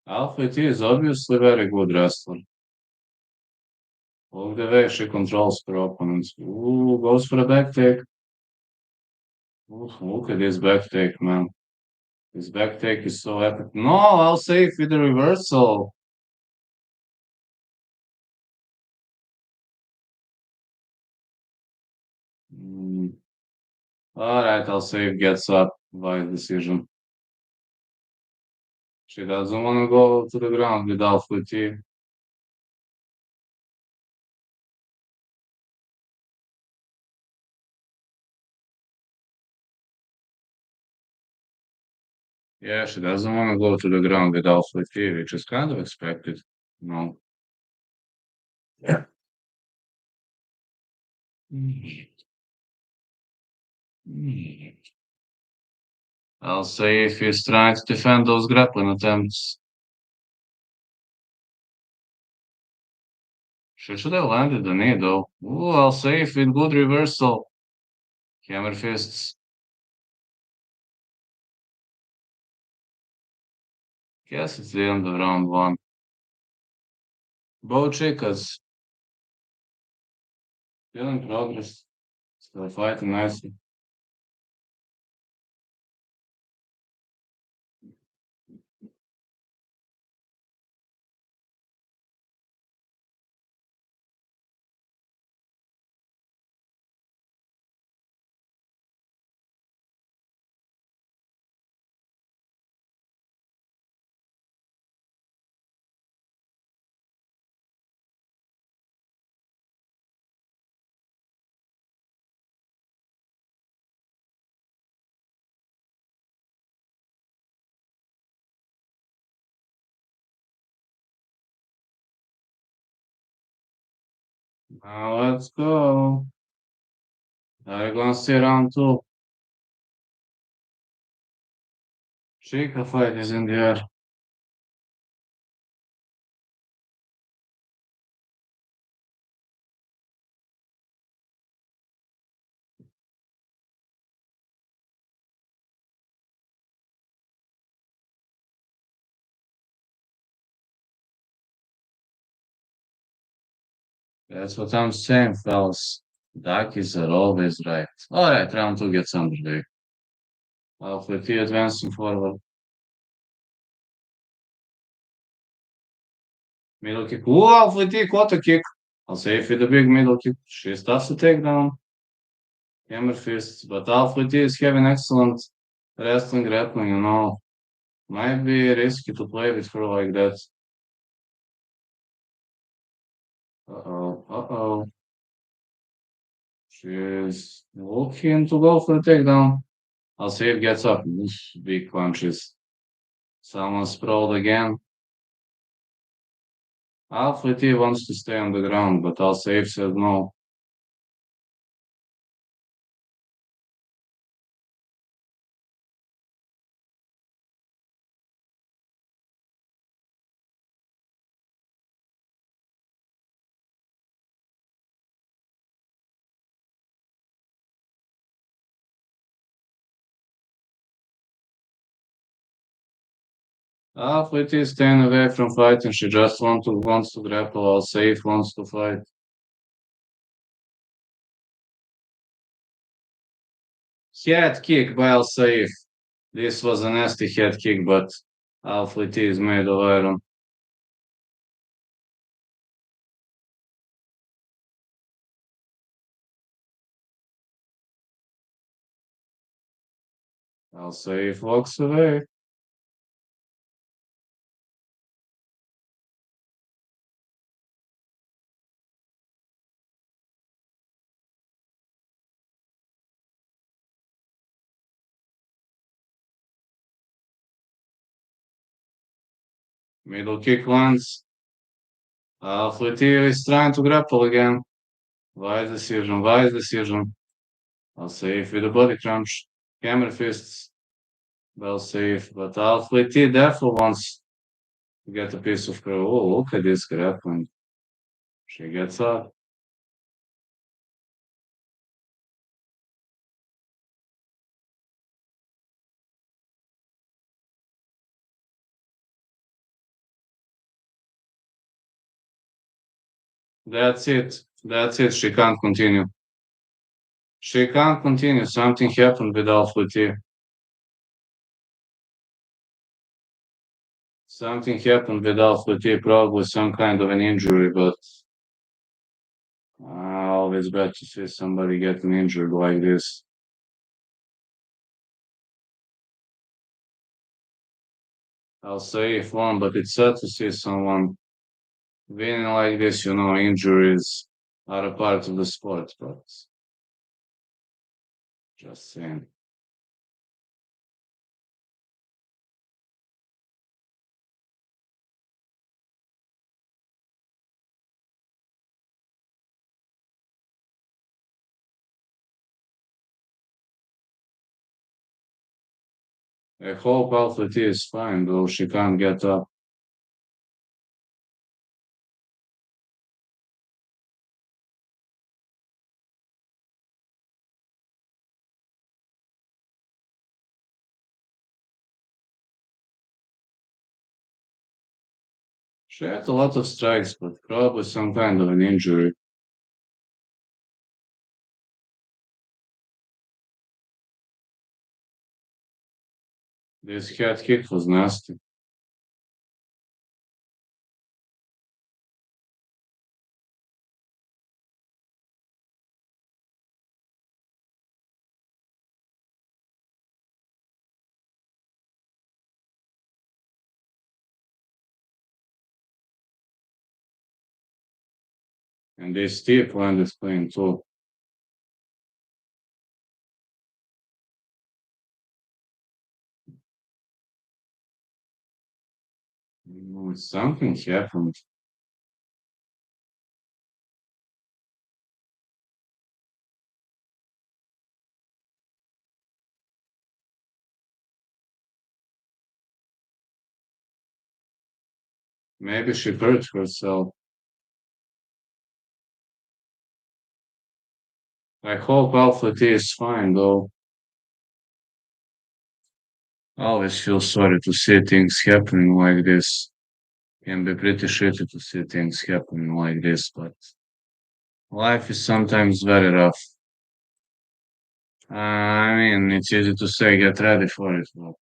Alpha T is obviously very good wrestler. All the way she controls her opponents. Ooh, goes for a back take. Ooh, look at this back take, man. This back take is so epic. No, I'll say with the reversal. Mm, all right, I'll say it gets up by decision. She doesn't want to go to the ground without fatigue. Yeah, she doesn't want to go to the ground without fatigue, which is kind of expected. No. Yeah. Mm. Mm. I'll say if he's trying to defend those grappling attempts, she should have landed the knee though. Ooh, I'll say if with good reversal. Hammer fists. Guess it's the end of round one. Both chicas still in progress. Still fighting nicely. Now let's go. Are you gonna see round two? Chica fight is in the air. That's what I'm saying, fellas. Duckies are always right. Alright, round two gets underway. Alpha T advancing forward. Middle kick. Ooh, Alpha T caught a kick. I'll say if with a big middle kick. She starts to take down. Hammer fists. But Alpha T is having excellent wrestling grappling, you know. Might be risky to play with her like that. Uh-oh, uh-oh. She's looking to go for a takedown. I'll see if gets up. Oof, big punches. Someone sprawled again. Alpha T wants to stay on the ground, but I'll save said no. Alpha T is staying away from fighting. She just wants to grapple. I'll save wants to fight. Head kick by Al Saif. This was a nasty head kick, but Alpha T is made of iron. Al Saif walks away. Middle kick lands. Alpha T is trying to grapple again. Wise decision, wise decision. I'll save with a body crunch. Hammer fists. Well safe, but Alpha T definitely wants to get a piece of her. Oh, look at this grappling. She gets up. That's it. That's it. She can't continue. She can't continue. Something happened with Alpha T. Something happened with Alpha T, probably some kind of an injury, but I always bad to see somebody getting injured like this. I'll say if one, but it's sad to see someone winning like this, you know, injuries are a part of the sport, but just saying. I hope Alpha T is fine, though she can't get up. She had a lot of strikes, but probably some kind of an injury. This head kick was nasty. And they still landed clean too. Something happened. Maybe she hurt herself. I hope Alpha T is fine, though. I always feel sorry to see things happening like this. Can be pretty shitty to see things happening like this, but life is sometimes very rough. I mean, it's easy to say get ready for it, but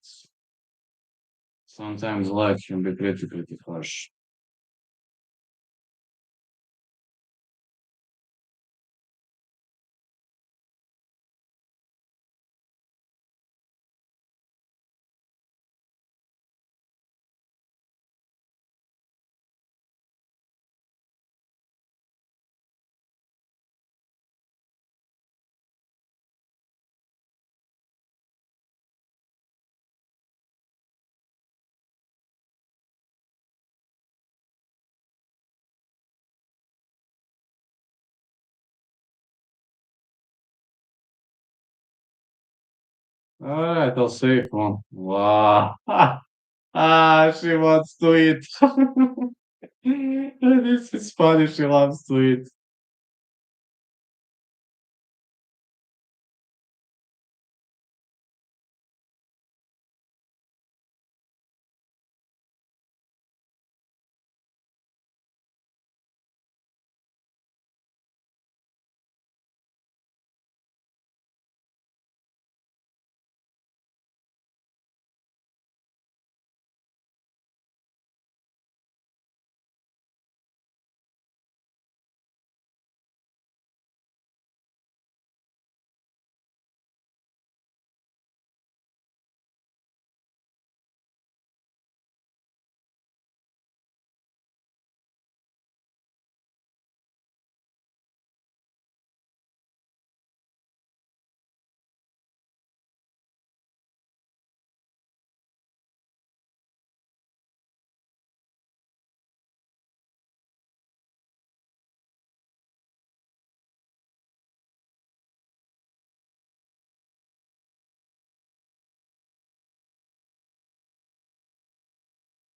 sometimes life can be pretty harsh. All right, I'll say it one. Wow. She wants to eat. This is funny. She loves to eat.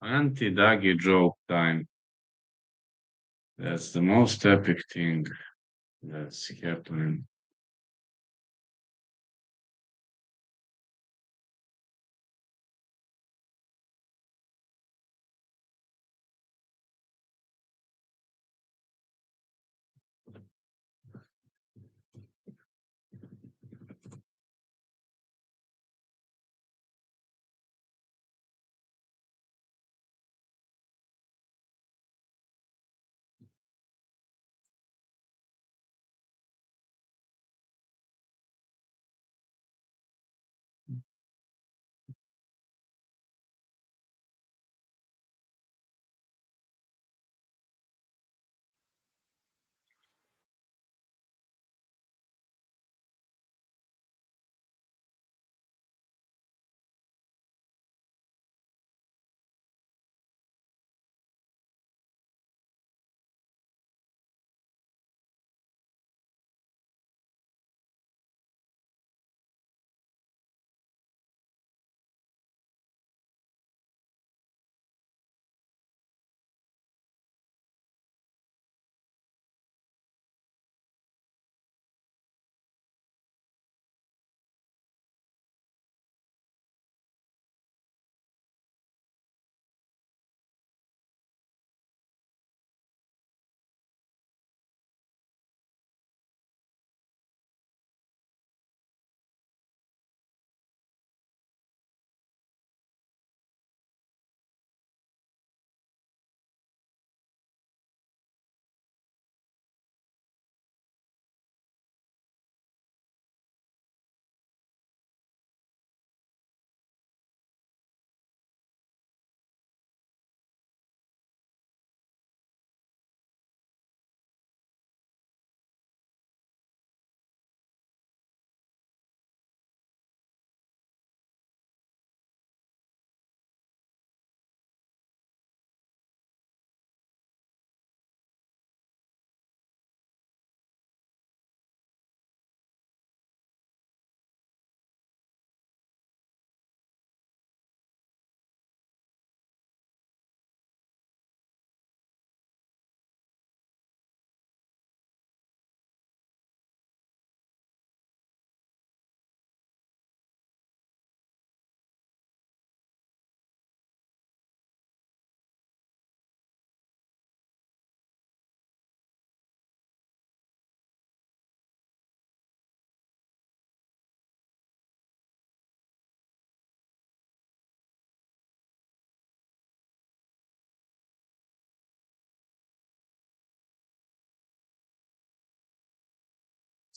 Anti-doggy joke time. That's the most epic thing that's happening.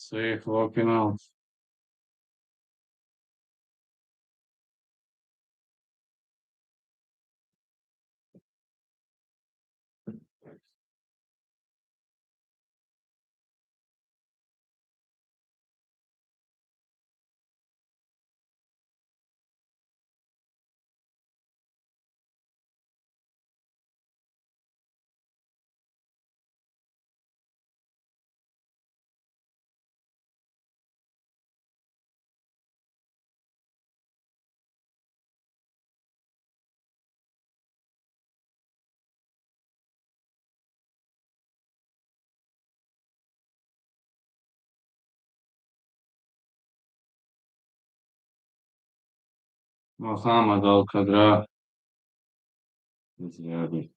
Safe walking out. Muhammad Al-Qadra is ready.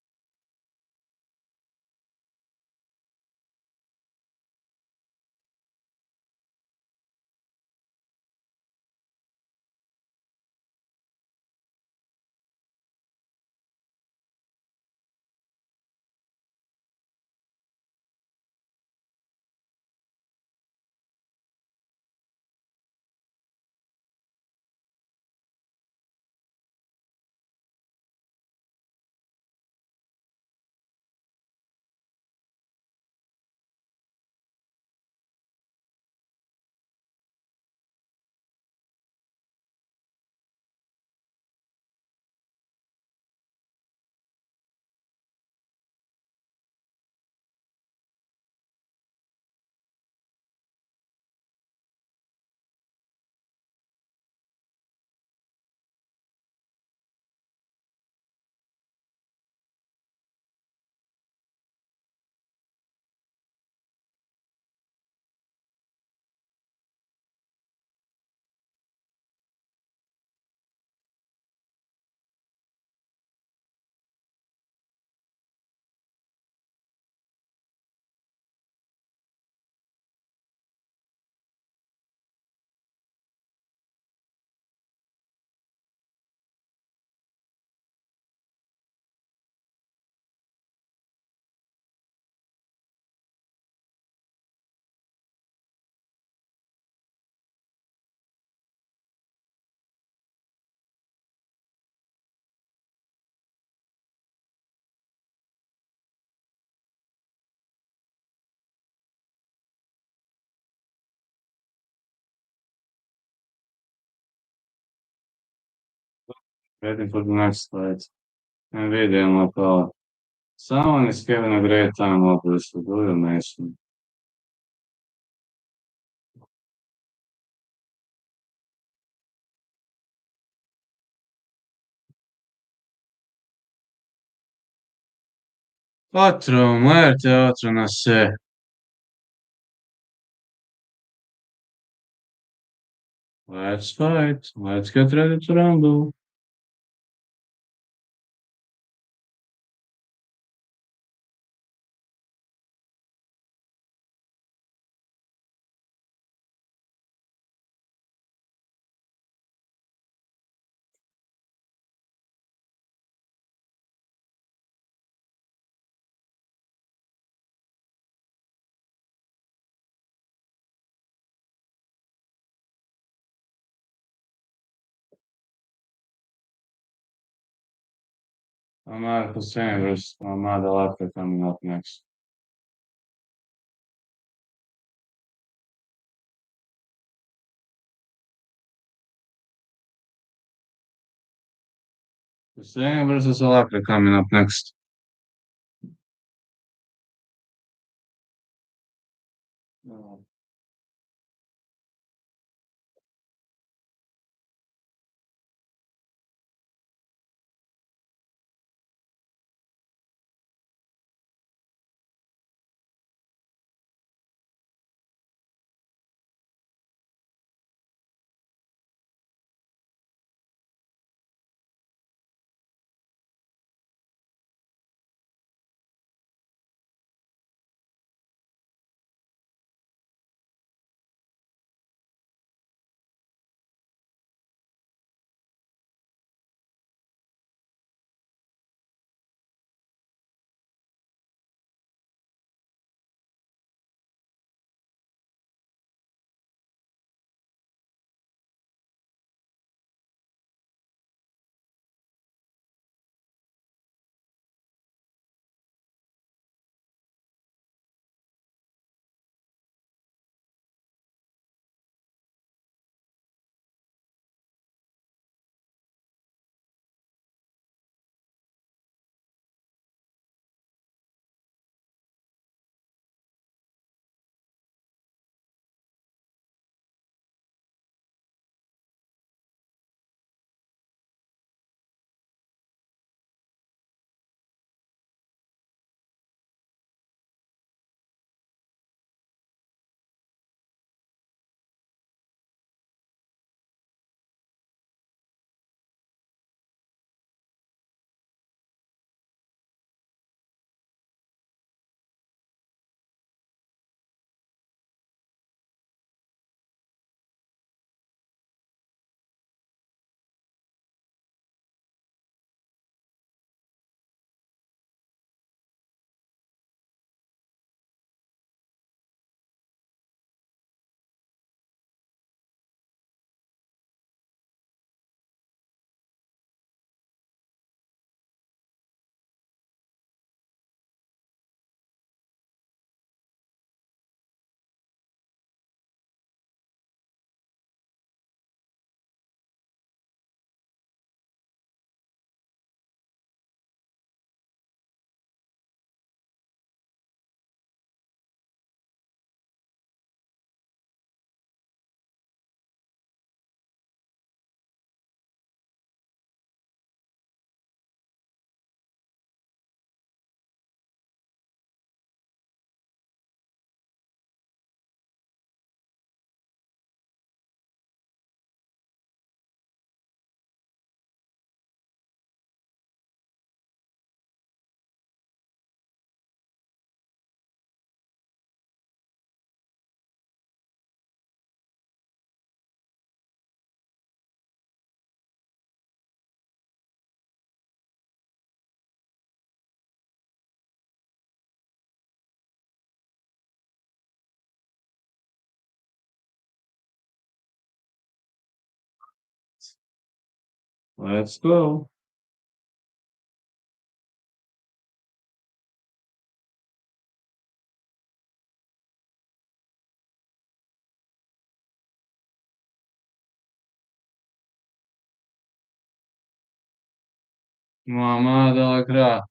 Waiting for the next fight. NVIDIA and my power. Someone is having a great time, obviously. Do you, Mason? Otro, muerte, otro, no sé. Let's fight. Let's get ready to rumble. Omar Hussein versus Omar El Dafrawy coming up next. Hussein versus El Dafrawy coming up next. Let's go. Muhammad Al Kra,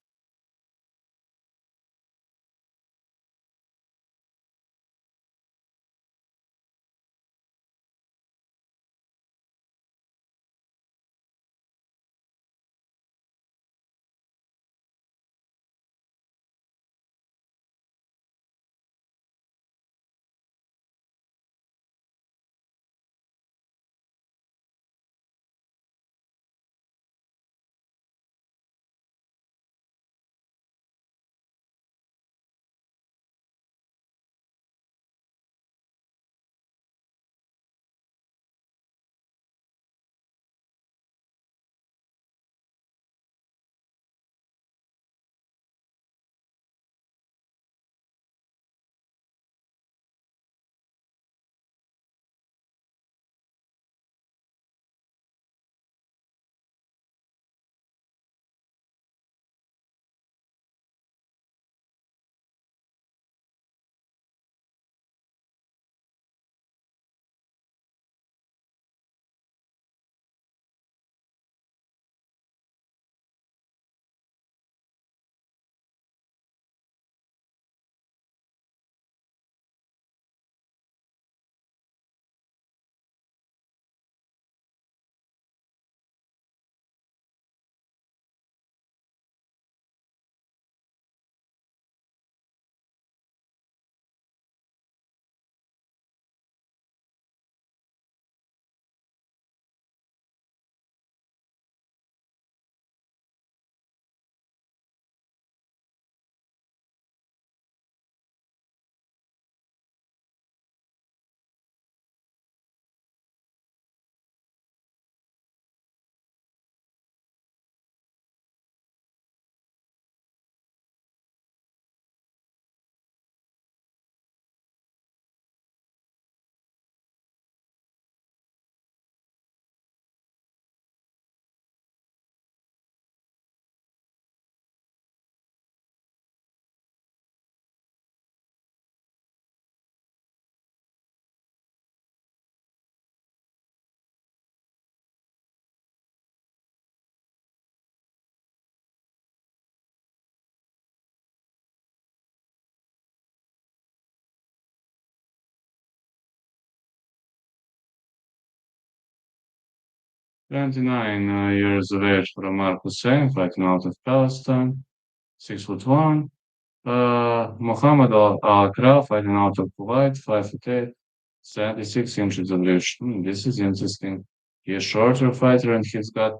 29 years of age for Omar Hussein, fighting out of Palestine, 6'1". Muhammad Al fighting out of Kuwait, 5'8", 76 inches of reach. This is interesting. He's a shorter fighter and he's got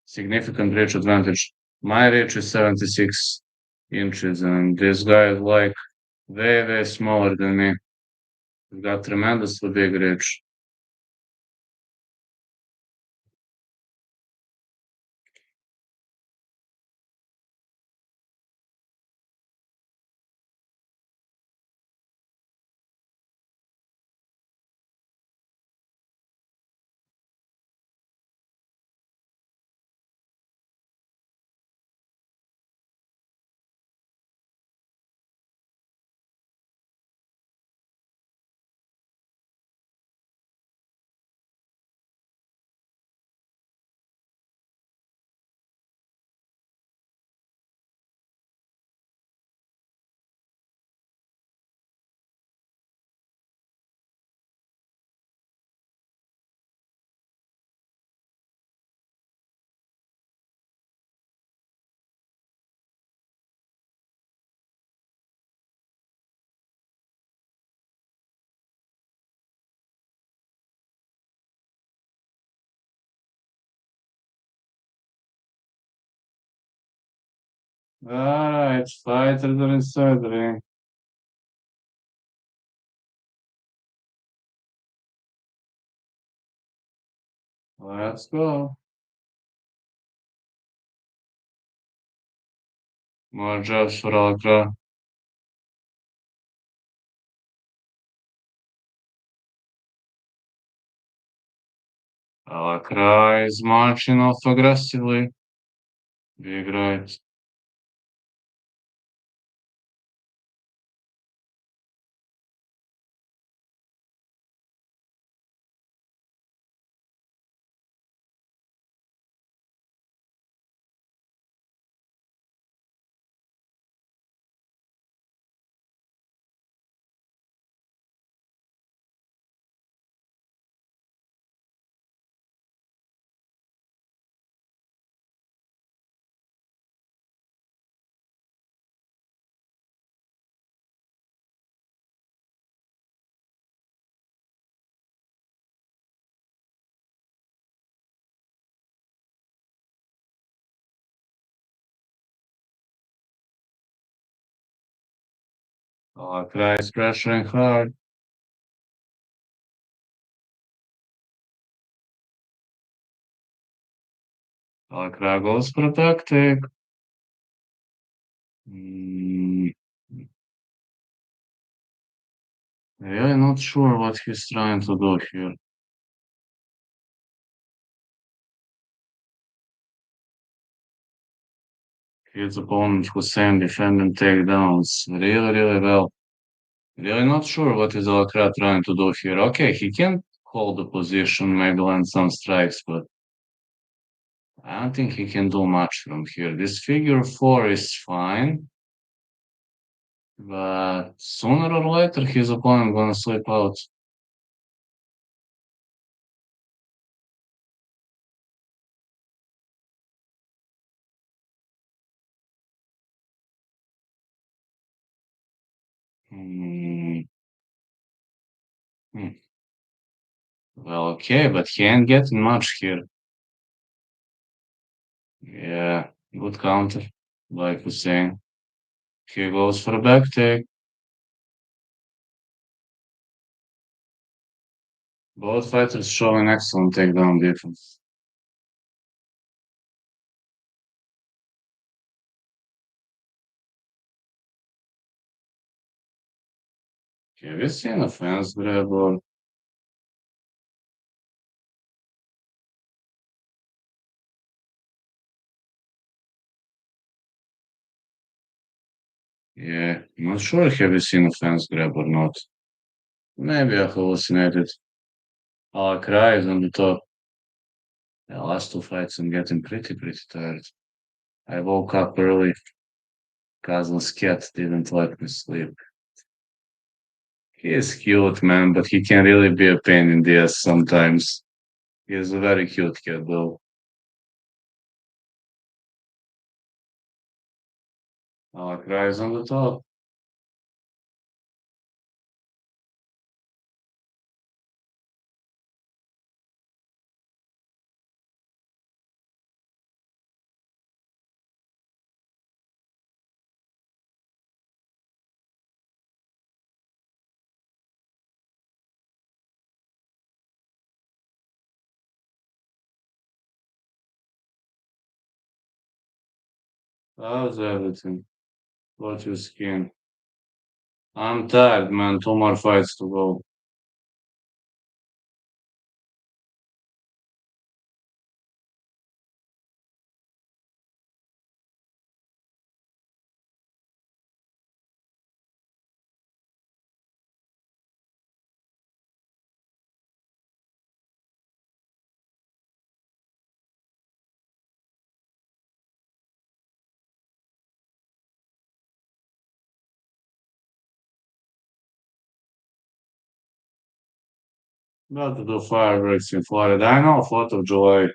significant reach advantage. My reach is 76 inches, and this guy is like way, way smaller than me. He's got tremendously big reach. Alright, fighters are inside the ring. Let's go. More jobs for Alra. Alra is marching off aggressively. Big right. Alra is pressuring hard. Alra goes for a back take. Mm, really not sure what he's trying to do here. His opponent Hussein defending takedowns really well. Really not sure what is Alra trying to do here. Okay, he can hold the position, maybe land some strikes, but I don't think he can do much from here. This figure four is fine, but sooner or later his opponent gonna slip out. Hmm. Hmm. Well, okay, but he ain't getting much here. Yeah, good counter, like Hussein. He goes for a back take. Both fighters showing excellent takedown defense. Have you seen a fence grab or yeah, not sure have you seen a fence grab or not. Maybe I hallucinated. Cry is on the top. The last two fights I'm getting pretty tired. I woke up early. Cousin's cat didn't let me sleep. He is cute, man, but he can really be a pain in the ass sometimes. He is a very cute cat, though. Cry is on the top. How's everything? What's your skin? I'm tired, man. Two more fights to go. About to do fireworks in Florida. I know, 4th of July.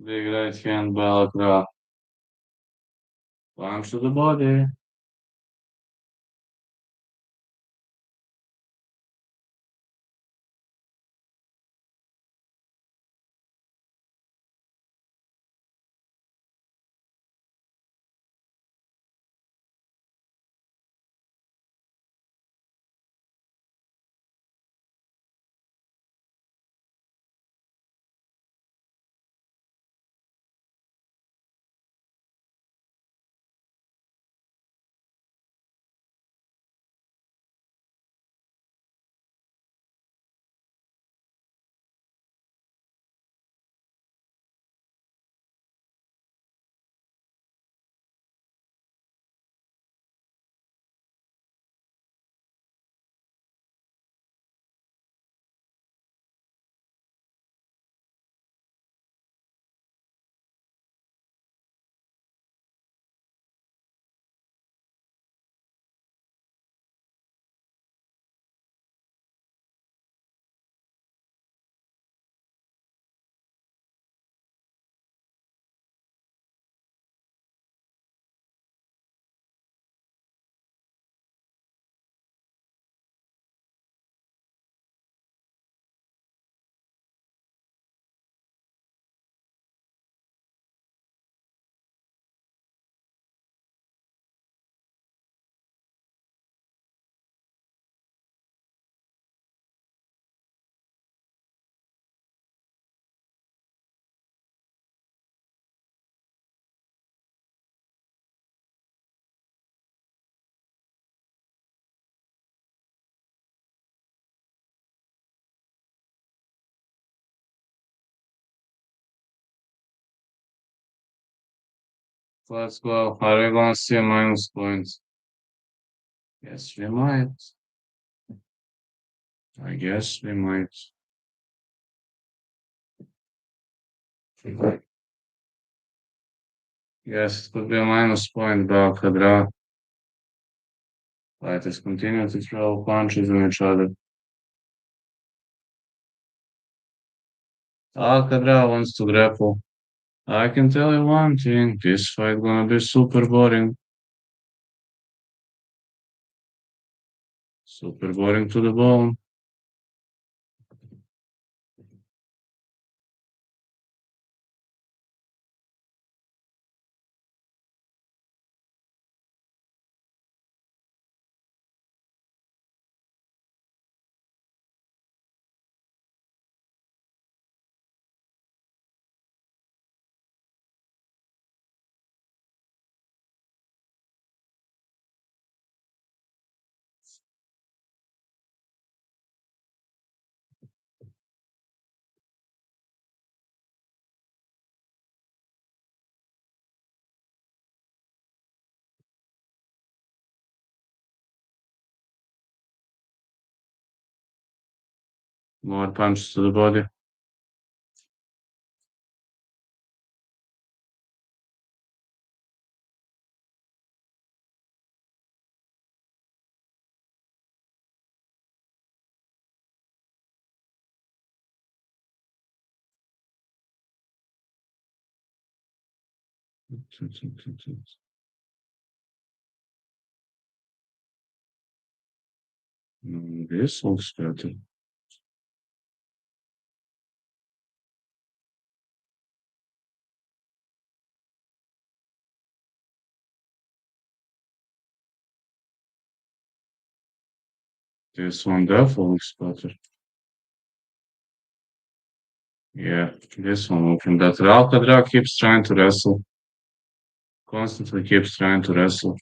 Big right hand by Alra. Punch to the body. Let's go. Are we gonna see a minus point? Yes, we might. I guess we might. Yes, it could be a minus point, but Kadra fighters continue to throw punches on each other. Alcadra wants to grapple. I can tell you one thing, this fight gonna be super boring. Super boring to the bone. More punches to the body. This looks better. This one definitely looks better. Yeah, this one looking better. Alcadra keeps trying to wrestle. Constantly keeps trying to wrestle.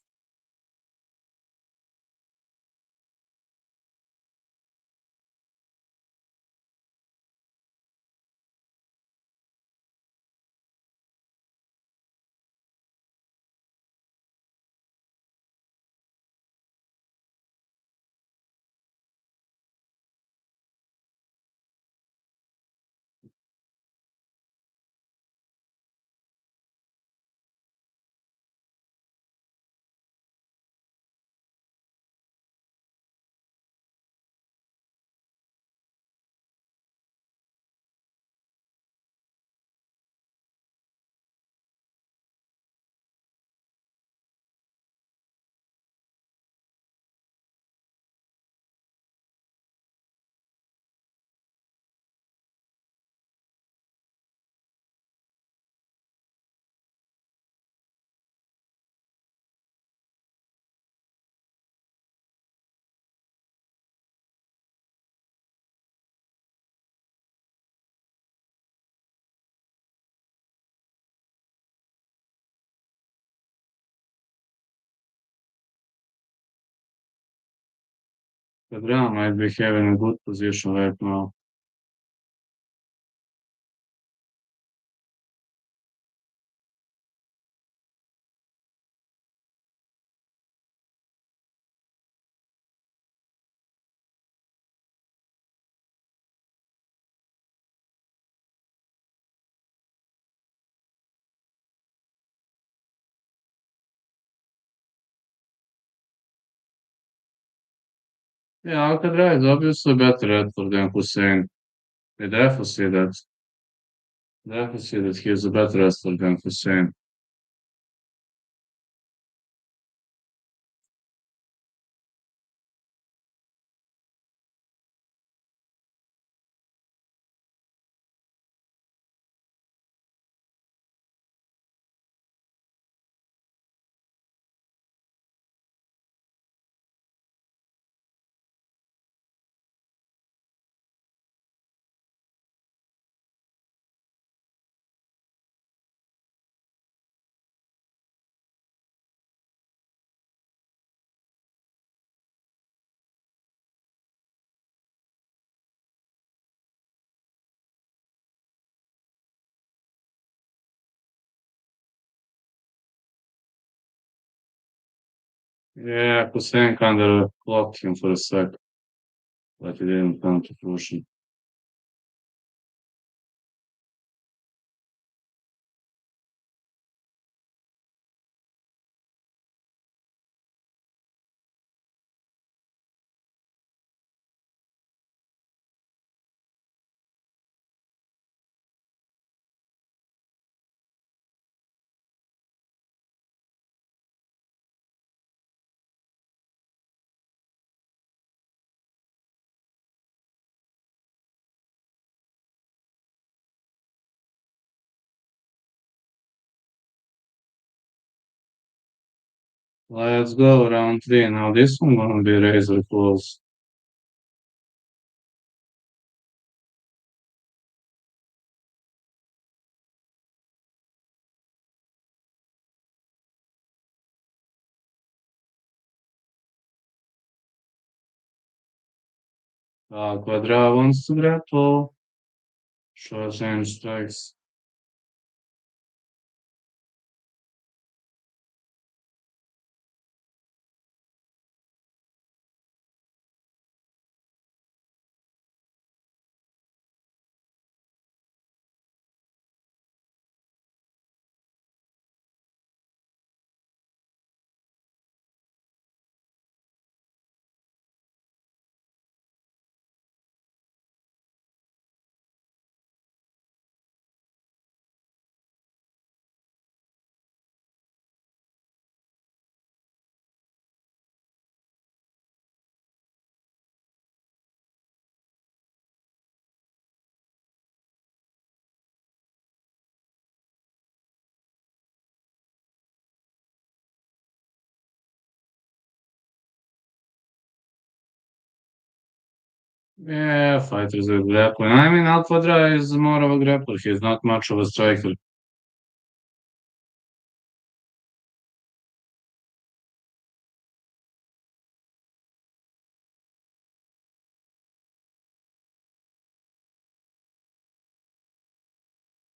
Alcadra might be having a good position right now. Yeah, Alcadra is obviously better wrestler than Hussein. We definitely see that. Definitely see that he is a better wrestler than Hussein. Yeah, Hussein kind of clocked him for a sec, but he didn't come to fruition. Let's go round three. Now this one gonna be razor close. Quadra wants to grapple. Short range strikes. Yeah, fighters with grappling. I mean, Al Quadra is more of a grappler. He's not much of a striker.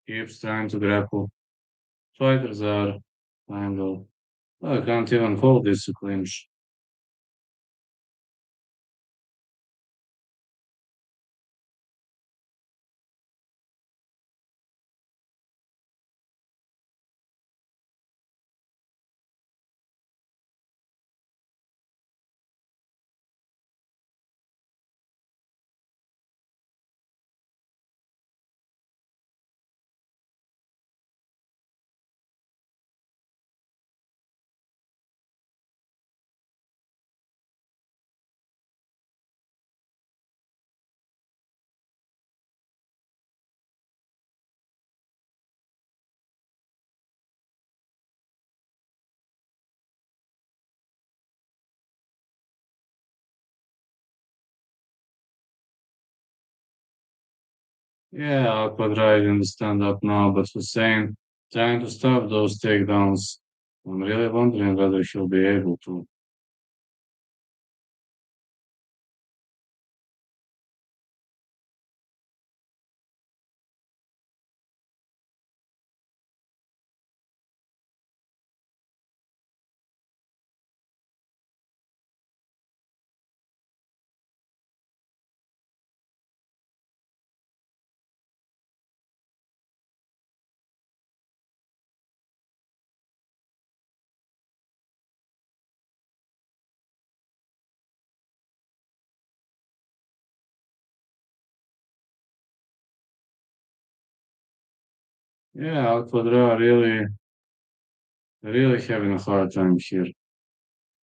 Keeps trying to grapple. Fighters are kind of. I can't even hold this to clinch. Yeah, Al Quadra is in the stand up now, but Hussein trying to stop those takedowns. I'm really wondering whether he'll be able to. Yeah, Al Quadra really having a hard time here.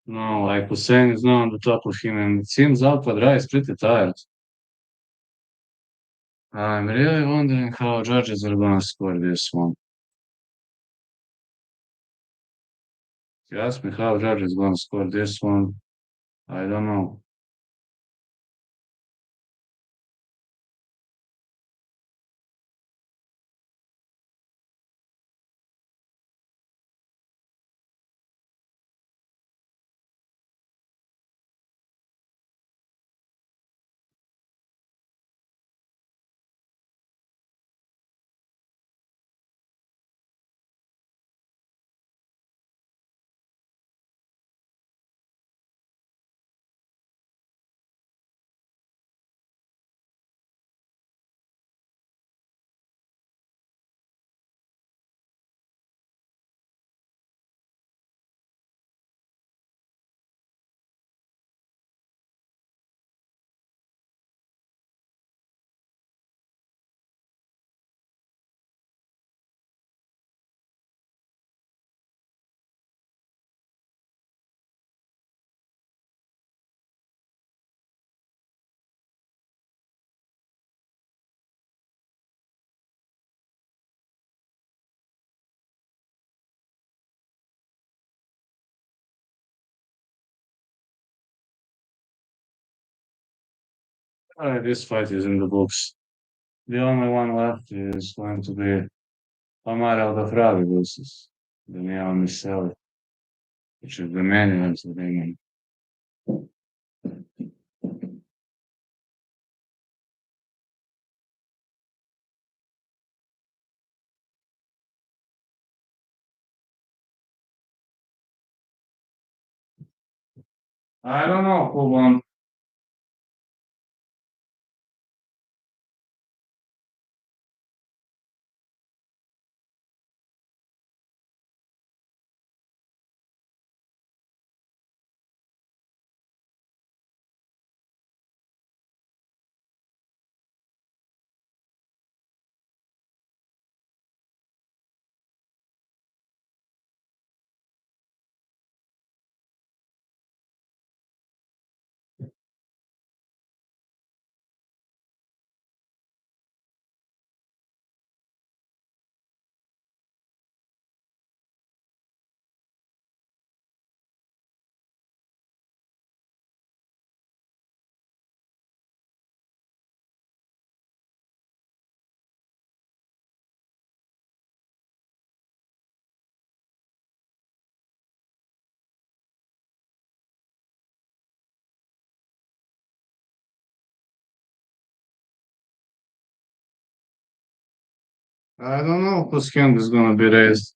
No, like Hussein is now on the top of him, and it seems Al Quadra is pretty tired. I'm really wondering how judges are gonna score this one. If you ask me how judges gonna score this one, I don't know. This fight is in the books. The only one left is going to be Omar El Dafrawy versus Daniele Miceli, which is the main event of the evening. I don't know who won. I don't know whose hand is going to be raised.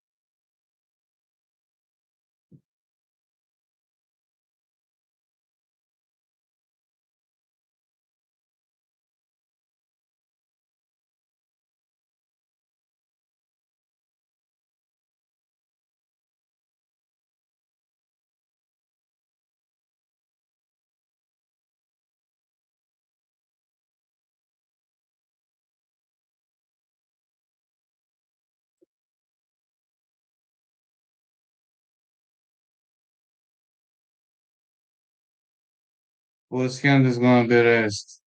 Whose hand is going to be raised?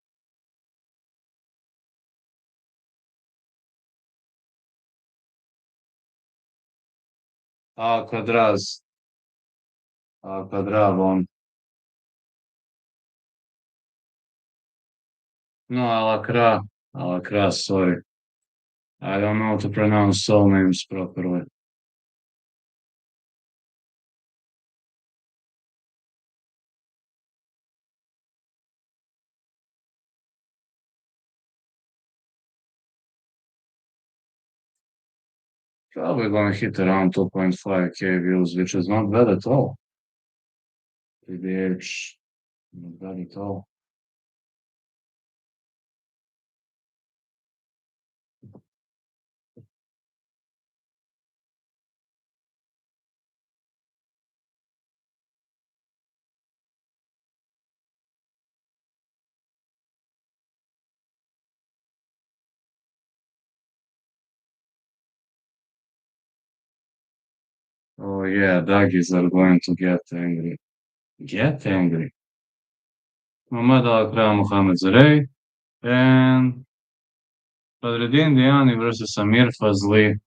Al-Qadraz. Al-Qadra won. No, Al-Akra. Al-Akra, sorry. I don't know how to pronounce soul names properly. Probably going to hit around 2.5K views, which is not bad at all. PBH, not bad at all. Oh yeah, doggies are going to get angry. Get angry. Muhammad Al-Akra Muhammad Zareh and Badruddin Diani versus Amir Fazli.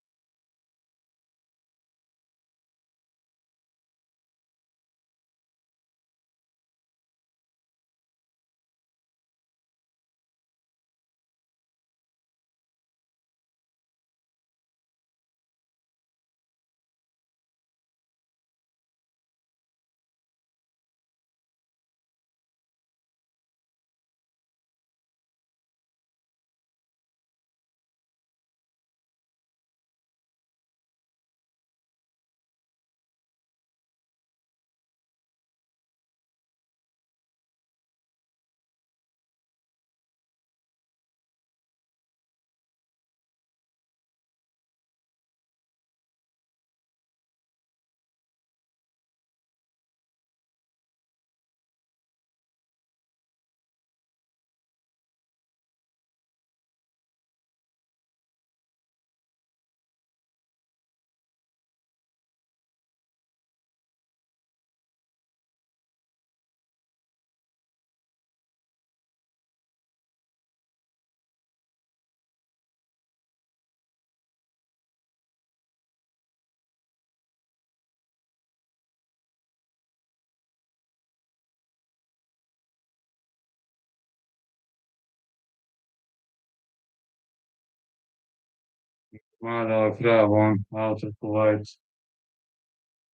Omar El Dafrawy won out of Kuwait.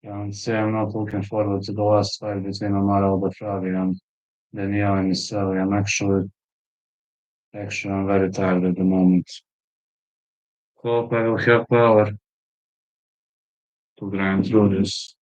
And say I'm not looking forward to the last fight between Omar El Dafrawy and Daniele Miceli. I'm very tired at the moment. Hope I will have power to grind through this.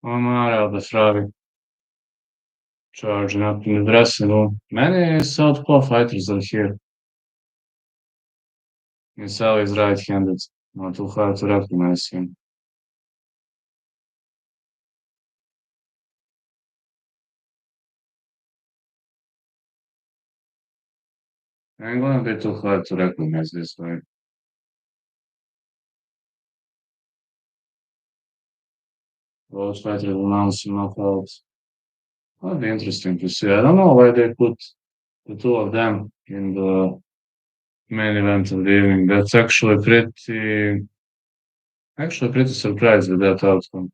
Omar El Dafrawy charging up in the dressing room. Many southpaw fighters are here. Miceli is right-handed. Not too hard to recognize him. Ain't gonna be too hard to recognize this guy. Both fighters announced knockouts. That'd be interesting to see. I don't know why they put the two of them in the main event of the evening. That's actually pretty surprised with that outcome.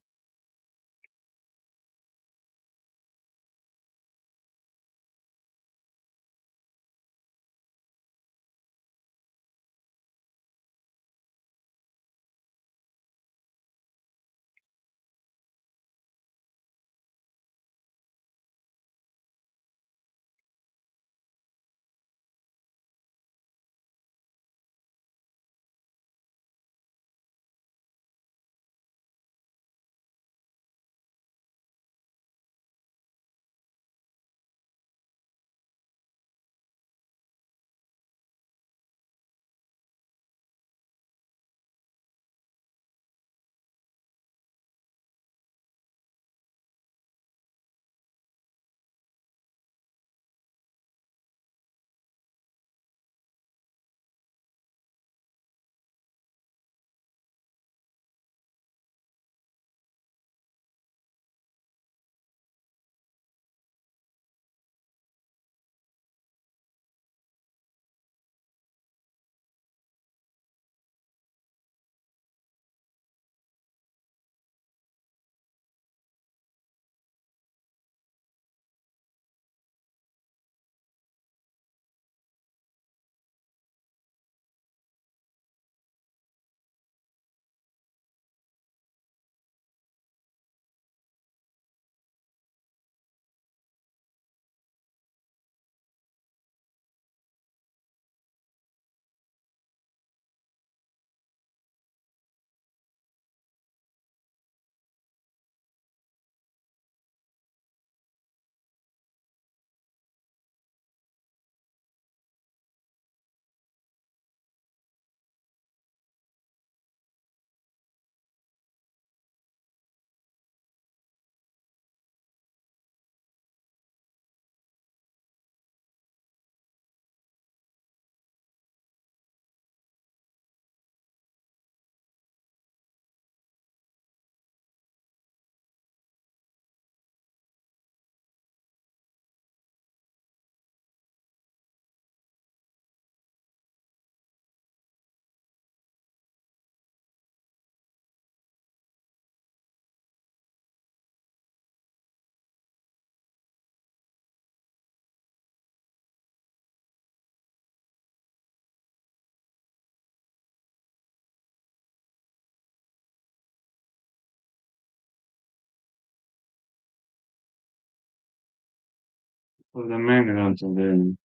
for the main event of the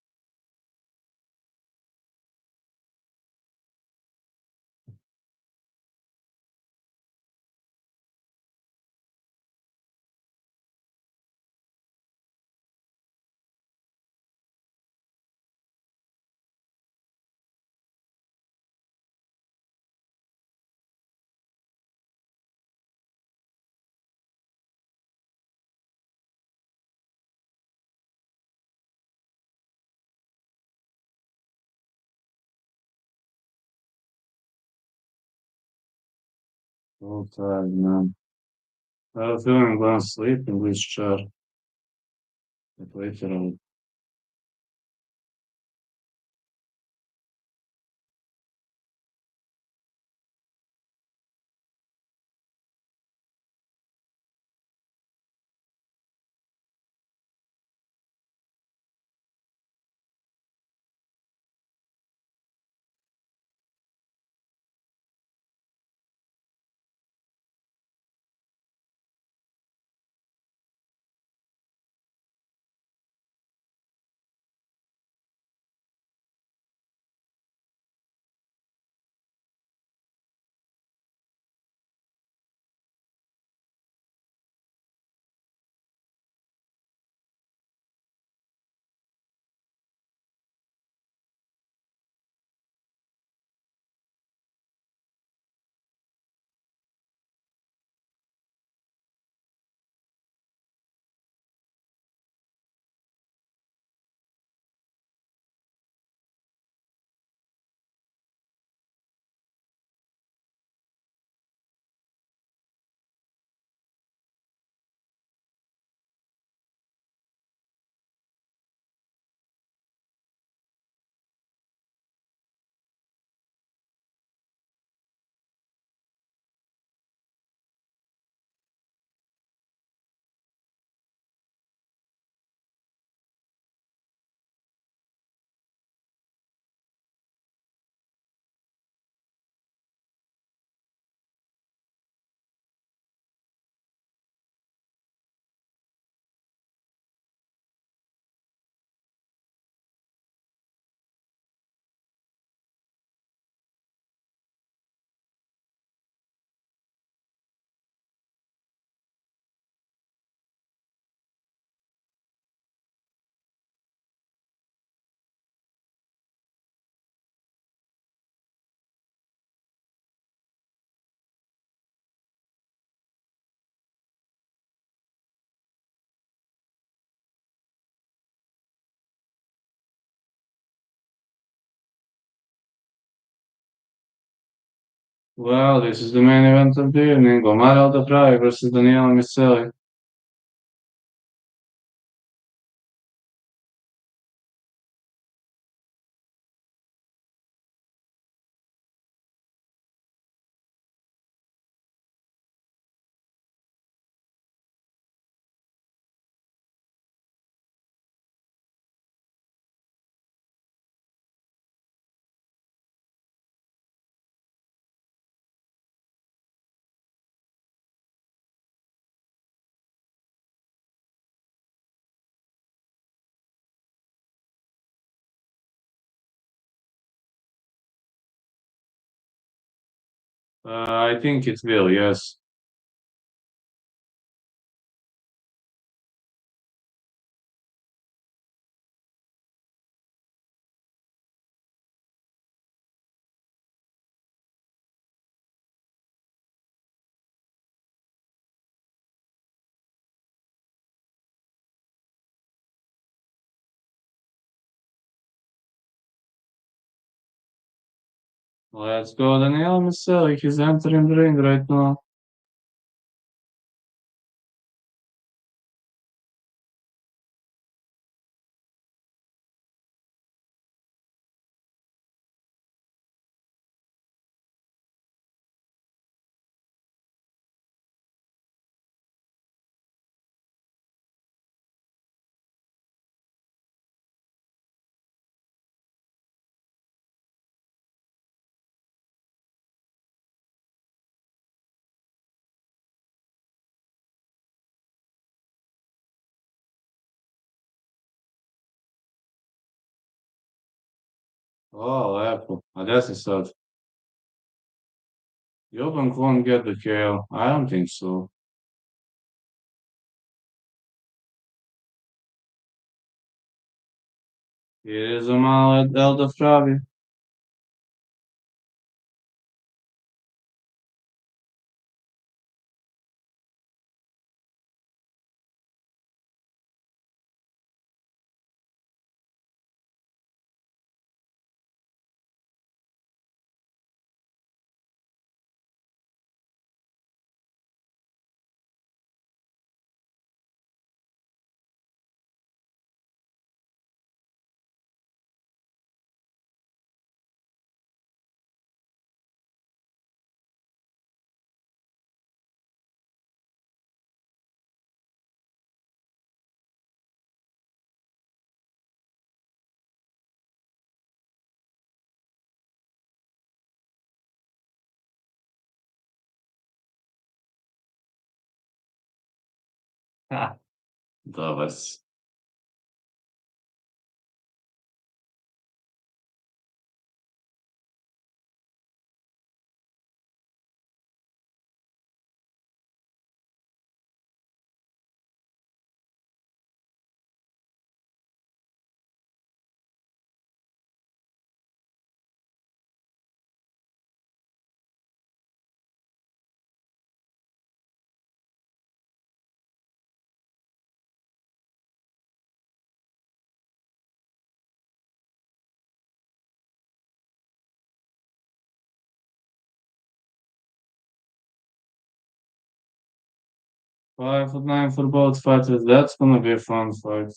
whole time, man. I have a feeling I'm gonna sleep in this chair. Like, literally. Well, this is the main event of the evening. Omar El Dafrawy versus Daniele Miceli. I think it will, yes. Let's go, Daniele Miceli. He's entering the ring right now. Oh, lepo. A gdje si sad? Jobank won't get the KO. I don't think so. It is Omar El Dafrawy. Ha, dobar si. Five foot nine for both fighters. That's gonna be a fun fight.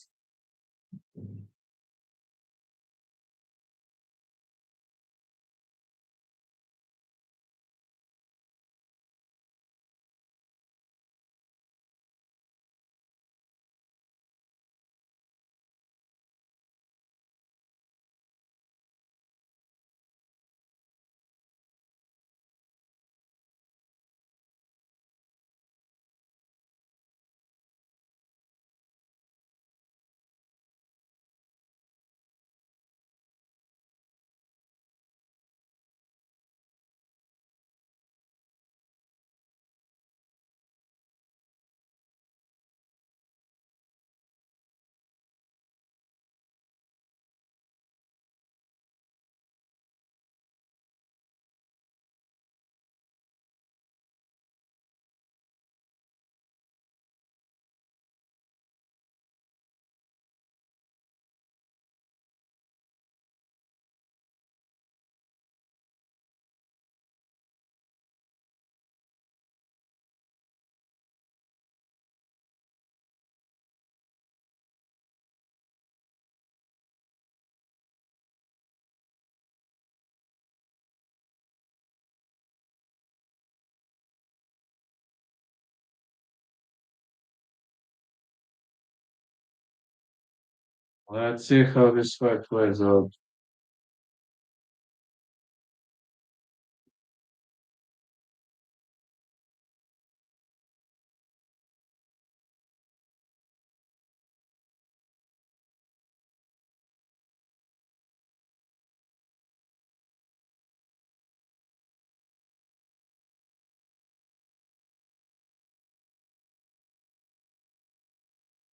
Let's see how this fight plays out.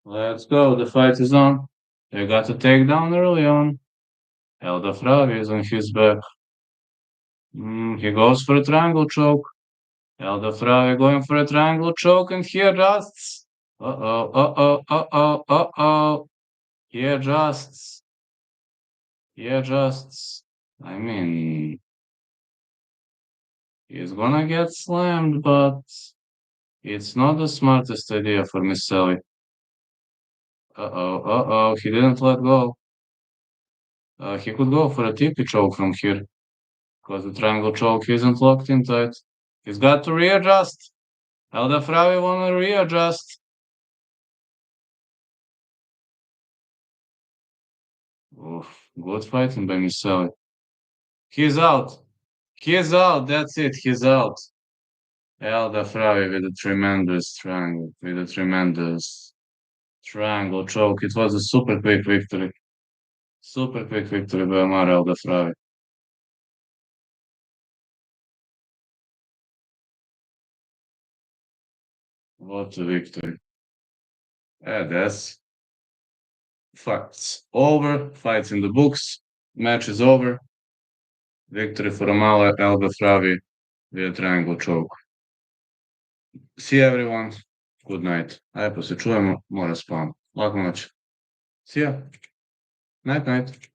Let's go. The fight is on. They got a takedown early on. El Dafrawy is on his back. He goes for a triangle choke. El Dafrawy going for a triangle choke, and he adjusts. Uh-oh, uh-oh, uh-oh, uh-oh. He adjusts. He adjusts. I mean, he's gonna get slammed, but it's not the smartest idea for Miceli. Uh-oh, uh-oh, he didn't let go. He could go for a TP choke from here, because the triangle choke isn't locked in tight. He's got to readjust. El Dafrawy wanna readjust. Oof, good fighting by Miceli. He's out. He's out. That's it. He's out. El Dafrawy with a tremendous triangle, with a tremendous triangle choke. It was a super quick victory. Super quick victory by Omar El Dafrawy. What a victory. That's facts. Over. Fights in the books. Match is over. Victory for Omar El Dafrawy via triangle choke. See everyone. Good night. Ajde, pa se čujemo. Mora spavam. Laku noć. See ya. Night, night.